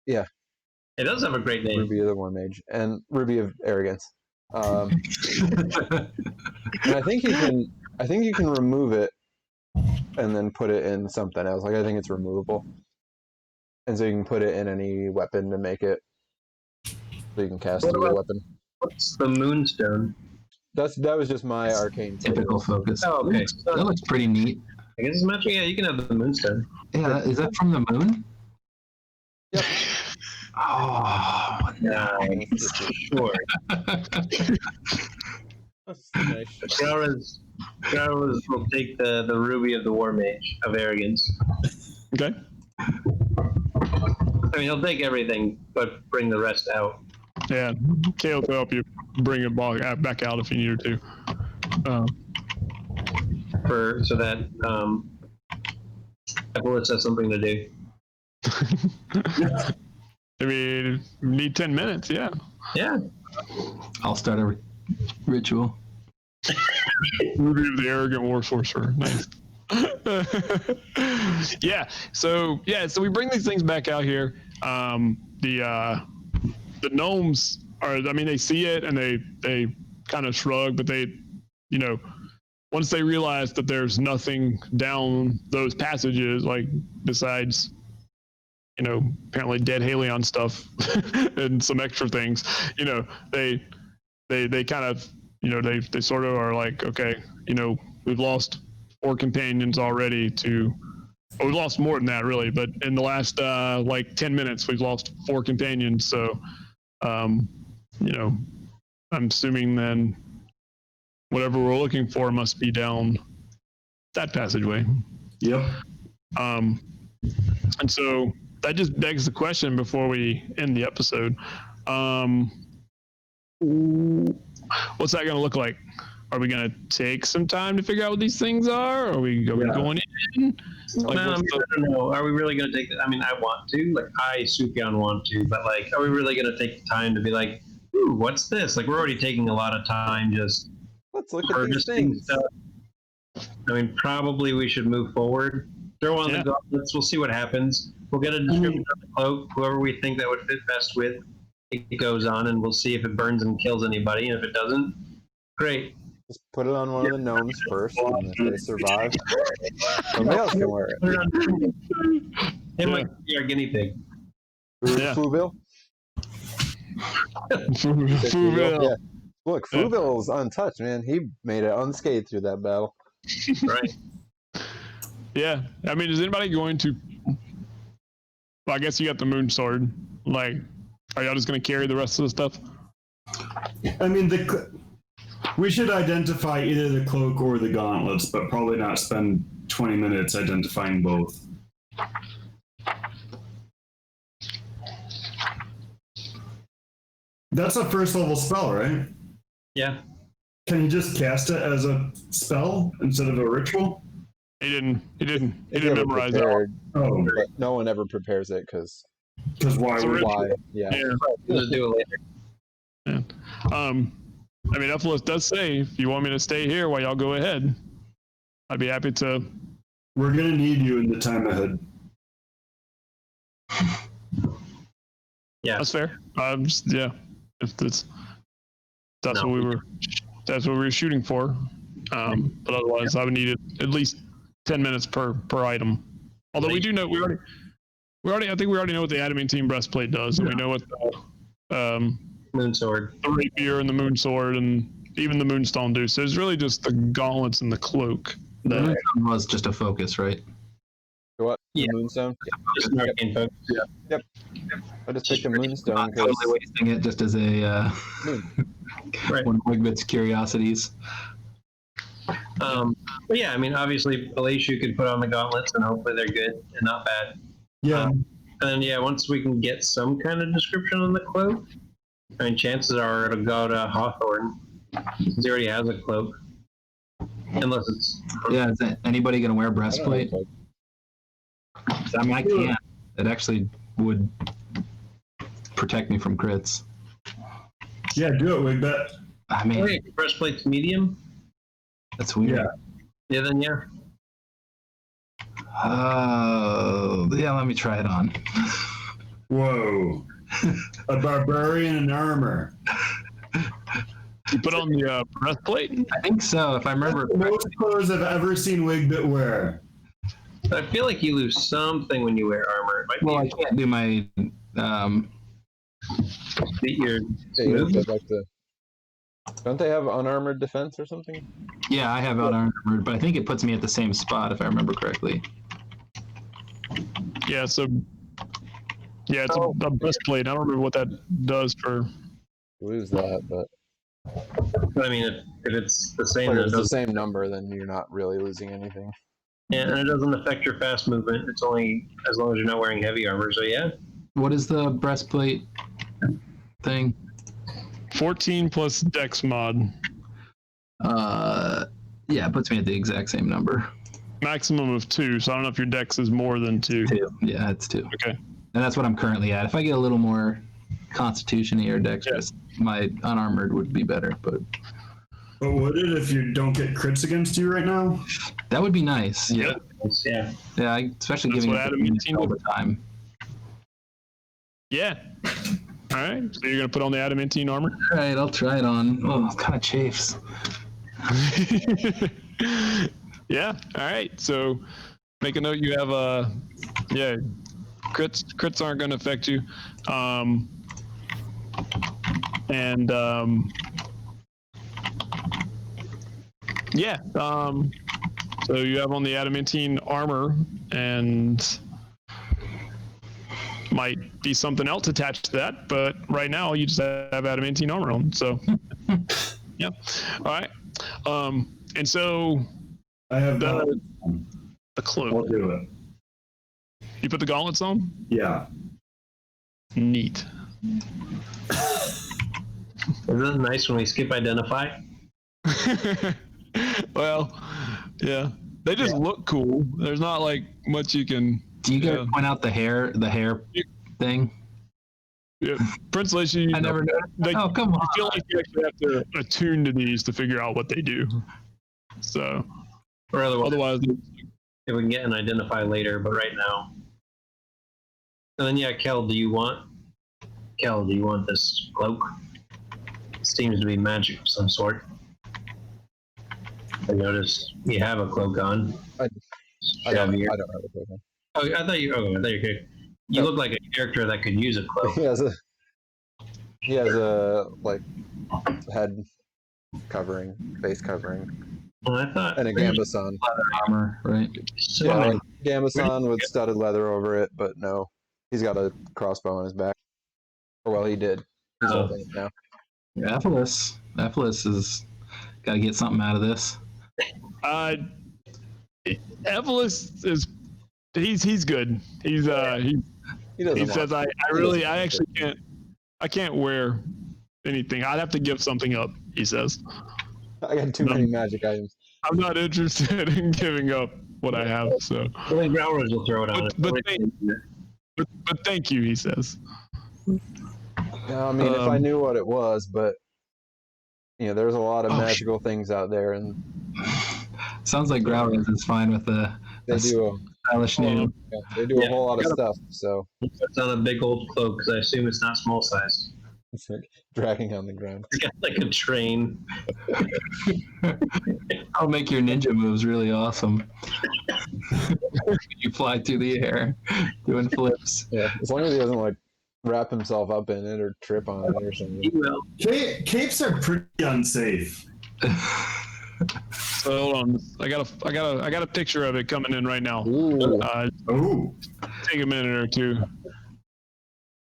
It does have a great name. ruby of the war mage and ruby of arrogance. And I think you can remove it and then put it in something else. Like I think it's removable, and so you can put it in any weapon to make it so you can cast What it with a about- weapon. What's the moonstone? That was just my arcane Typical focus. Oh, okay. That looks pretty neat. I guess it's magic. Yeah, you can have the moonstone. Yeah, is that from the moon? Yep. Oh, Nice. Sure. Graras will take the ruby of the war mage of arrogance. Okay. I mean, he'll take everything, but bring the rest out. Yeah, Kale will help you bring it back out if you need her to. So that Emelis has something to do. I mean, you need 10 minutes, yeah. Yeah. I'll start a ritual. Ruby of the arrogant war sorcerer. Nice. So we bring these things back out here. The gnomes are, I mean, they see it and they kind of shrug, but they, once they realize that there's nothing down those passages, like besides, apparently dead Halion stuff and some extra things, they kind of, they sort of are like, okay, we've lost 4 companions already we've lost more than that really, but in the last 10 minutes, we've lost 4 companions. So, I'm assuming then whatever we're looking for must be down that passageway. Yep. And so that just begs the question before we end the episode. What's that going to look like? Are we going to take some time to figure out what these things are? Are we going in? Like, I don't know. Are we really going to take that? I mean, I want to. Like, I, Sufjan, want to. But, like, are we really going to take the time to be like, ooh, what's this? Like, we're already taking a lot of time just Let's look at these harvesting things. stuff. I mean, probably we should move forward. Throw on the gauntlets. We'll see what happens. We'll get a description of the cloak. Whoever we think that would fit best with, it goes on, and we'll see if it burns and kills anybody. And if it doesn't, great. Just put it on one of the gnomes first, and if they survive, somebody else can wear it. Put it on. It might be our guinea pig. Yeah. Fuville? Fuville. Yeah. Look, Fuville's untouched, man. He made it unscathed through that battle. Right. Yeah. I mean, is anybody going to? Well, I guess you got the moon sword. Like, are y'all just going to carry the rest of the stuff? I mean, we should identify either the cloak or the gauntlets, but probably not spend 20 minutes identifying both. That's a first level spell, right? Yeah. Can he just cast it as a spell instead of a ritual? He didn't It's never memorize it. prepared, Oh, but no one ever prepares it because because why It's a would ritual. why? Yeah. Yeah. We'll do it later. I mean, Emelis does say, if you want me to stay here while y'all go ahead, I'd be happy to. we're gonna need you in the time ahead? Yeah. That's fair. Yeah, if that's No. that's what we were shooting for. But otherwise, I would need at least 10 minutes per item. Although we do know I think we already know what the adamantine breastplate does, and we know what the Moon sword. the rapier and the moon sword and even the moonstone do. So it's really just the gauntlets and the cloak. The moonstone was just a focus, right? What? Yeah. The moonstone? Just an arcane focus. I just picked a moonstone Not because totally wasting it just as a Right. one of Wigbit's curiosities. But yeah, I mean, obviously, Alicia could put on the gauntlets, and hopefully they're good and not bad. Yeah. And then, yeah, once we can get some kind of description on the cloak, I mean, chances are it'll go to Hawthorn. He already has a cloak. Unless it's... Yeah, is anybody going to wear a breastplate? I mean, I can't. It actually would protect me from crits. Yeah, do it, Wigbet. I mean, Wait, breastplate's medium? that's weird. Yeah. Yeah, then yeah. Yeah, let me try it on. Whoa. A barbarian in armor. You put on the breastplate. I think so, if I remember. Most clothes I've ever seen Wigbet wear. I feel like you lose something when you wear armor. It might Well, I be can't do my. your yeah, they'd like to. Don't they have unarmored defense or something? Yeah, I have unarmored, but I think it puts me at the same spot if I remember correctly. Yeah. So. Yeah, it's a breastplate. I don't remember what that does for. Lose that, but I mean, if it's the same, if then it it's the doesn't, same number, then you're not really losing anything. yeah, and it doesn't affect your fast movement. It's only as long as you're not wearing heavy armor. So yeah, What is the breastplate thing? 14 plus Dex mod. Yeah, it puts me at the exact same number. Maximum of 2. So I don't know if your Dex is more than 2. 2. Yeah, it's 2. Okay. And that's what I'm currently at. If I get a little more constitution-y or dexterous, my unarmored would be better. But would it if you don't get crits against you right now? that would be nice. Yeah. yeah. Yeah, especially That's giving what it adamantine all the time. Yeah. All right. So you're gonna put on the adamantine armor. All right, I'll try it on. Oh, it kind of chafes. Yeah. All right. So make a note. You have crits aren't going to affect you. So you have on the adamantine armor, and might be something else attached to that, but right now you just have adamantine armor on. So, yeah. All right. And so I have the I'll cloak. do it. You put the gauntlets on? Yeah. Neat. Isn't it nice when we skip identify? Well, yeah. They just look cool. There's not like much you can. Do you guys point out the hair thing? Yeah. Prince Lacey, I never noticed. Oh, come on. I feel like you actually have to attune to these to figure out what they do. So, Or otherwise, if we can get an identify later, but right now. And then yeah, Kell, do you want this cloak? It seems to be magic of some sort. I noticed you have a cloak on. I don't have a cloak on. Oh, I thought you could. You look like a character that could use a cloak. He has a like head covering, face covering, Well, I thought and a gambeson. Leather armor, right? So, Yeah, like gambeson with studded leather over it, but no, he's got a crossbow on his back. Or well, he did. He's holding it now. Emelis has got to get something out of this. Emelis is he's good. He doesn't He want says to. I actually can't wear anything. I'd have to give something up, he says. I got too many magic items. I'm not interested in giving up what I have, so. I think Growlers will throw it on us. But thank you, he says. Yeah, I mean, if I knew what it was, but there's a lot of magical things out there, and sounds like Growlers is fine with the. They do stylish name. They do a whole lot of stuff. So it's on a big old cloak because I assume it's not small size. it's like dragging on the ground. It's got like a train. I'll make your ninja moves really awesome. You fly through the air, doing flips. Yeah, as long as he doesn't like wrap himself up in it or trip on it or something. He will. Capes are pretty unsafe. So hold on, I got a picture of it coming in right now. Ooh. Ooh. Take a minute or two,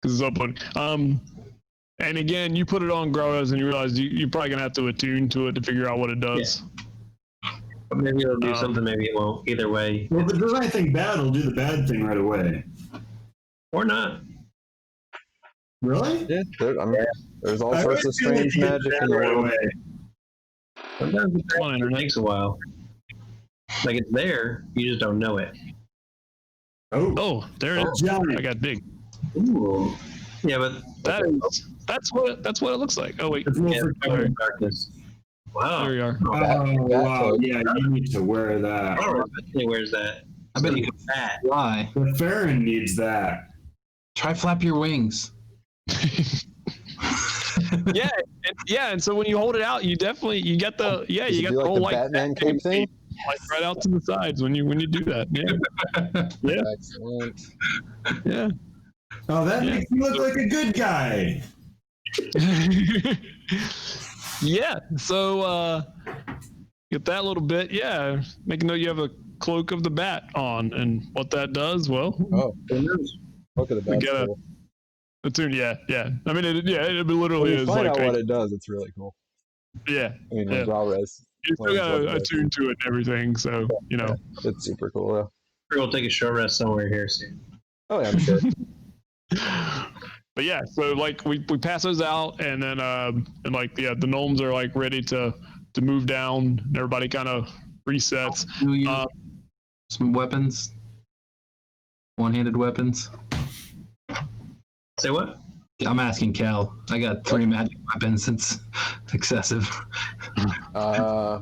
because it's open. And again, you put it on Growers, and you realize you're probably gonna have to attune to it to figure out what it does. But maybe it'll do something, maybe it won't. Either way. Well, if it does anything bad, it'll do the bad thing right away. Or not. Really? Yeah, there's all sorts of strange magic in the world. Sometimes it takes a while. Like it's there, you just don't know it. Oh, there it is. Johnny. I got big. Ooh. Yeah, but That's what it looks like. Oh wait, It's more for cover in darkness. Wow. there we are. Oh, wow. Yeah, you need to wear that. Oh, where's that? I bet you can fat. fly. The Farron needs that. Try flap your wings. And so when you hold it out, you get the you got the whole the like Batman cape thing. like right out to the sides when you do that. Yeah, Excellent. yeah. Oh, that makes you look like a good guy. Yeah. So get that little bit. Yeah, make a note you have a cloak of the bat on, and what that does. Well, Oh, look at the we bat. gotta attune. Yeah. I mean, it literally When you is find like out what it does, it's really cool. yeah. I mean, Yeah. Growlers. You still gotta attune to it and everything. So It's super cool though. We'll take a short rest somewhere here soon. Oh yeah, I'm sure. But yeah, so like we pass those out, and then and like the gnomes are like ready to move down, and everybody kind of resets. Do you some weapons? One-handed weapons? Say what? I'm asking Cal. I got 3 magic weapons. It's excessive. I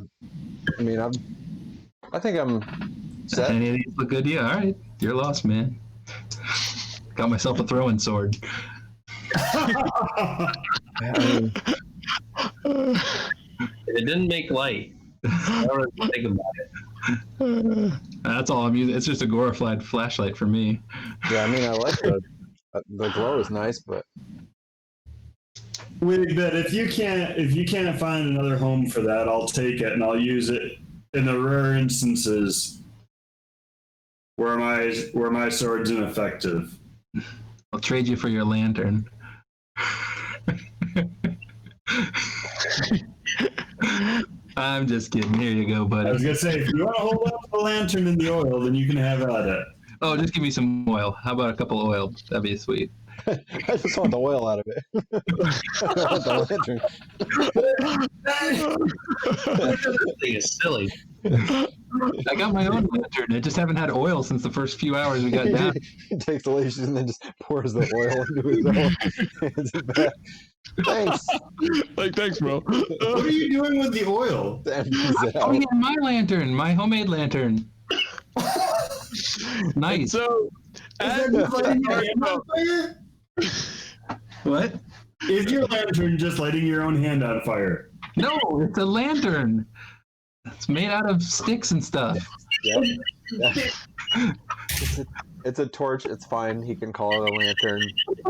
mean, I think I'm set. Any of these look good? Yeah, all right. You're lost, man. Got myself a throwing sword. I mean, If it didn't make light, I don't really think about it. That's all I'm using. It's just a glorified flashlight for me. yeah, I mean, I like the glow is nice, but Wait, but if you can't find another home for that, I'll take it and I'll use it in the rare instances where my sword's ineffective. I'll trade you for your lantern. I'm just kidding. Here you go, I buddy. was gonna say, if you want to hold up the lantern in the oil, then you can have at it. Oh, just give me some oil. How about a couple of oil? That'd be sweet. I just want the oil out of it. I want the lantern. This thing is silly. I got my own lantern. I just haven't had oil since the first few hours we got down. He takes the leash and then just pours the oil into his own. Hands it back. Thanks. Like, thanks, bro. What are you doing with the oil? Empties it Oh out. yeah, my lantern, my homemade lantern. Nice. So, Is that just lighting your hand on fire? What? Is your lantern just lighting your own hand on fire? No, it's a lantern. It's made out of sticks and stuff. Yep. Yeah. It's a torch. It's fine. He can call it a lantern.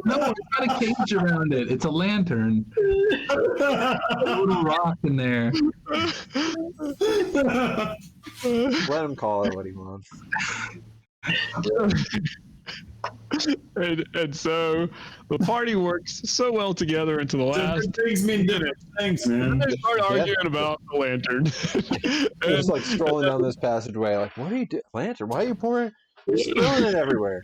No, it's got a cage around it. It's a lantern. A little rock in there. Let him call it what he wants. and so the party works so well together into the last. Different things mean different things, And man. they start arguing about the lantern. Just like strolling down this passageway, like, what are you doing? Lantern? Why are you pouring? You're spilling it everywhere.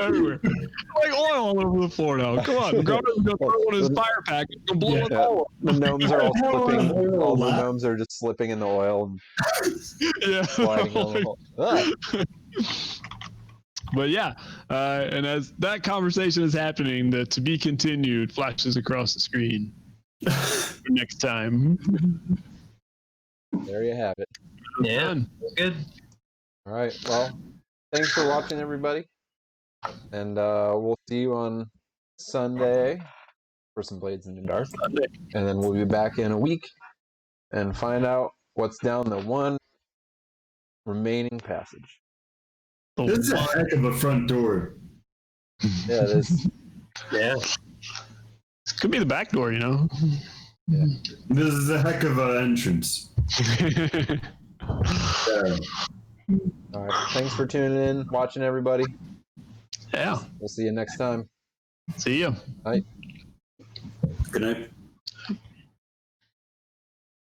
everywhere. Like oil all over the floor now. Come on, Grover's gonna throw one in his fire pack and blow it all up. The gnomes are all slipping. Oil All the lap. gnomes are just slipping in the oil and Yeah. sliding down the hole. Ah. But yeah, and as that conversation is happening, the to be continued flashes across the screen. Next time. There you have it. Yeah, Done. good. All right. Well, thanks for watching, everybody. And we'll see you on Sunday for some Blades in the Dark. And then we'll be back in a week and find out what's down the one remaining passage. This is a heck of a front door. Yeah, it is. Yeah. This could be the back door, you know. Yeah. This is a heck of an entrance. Yeah. All right. Thanks for tuning in, watching, everybody. Yeah. We'll see you next time. See ya. Bye. Good night.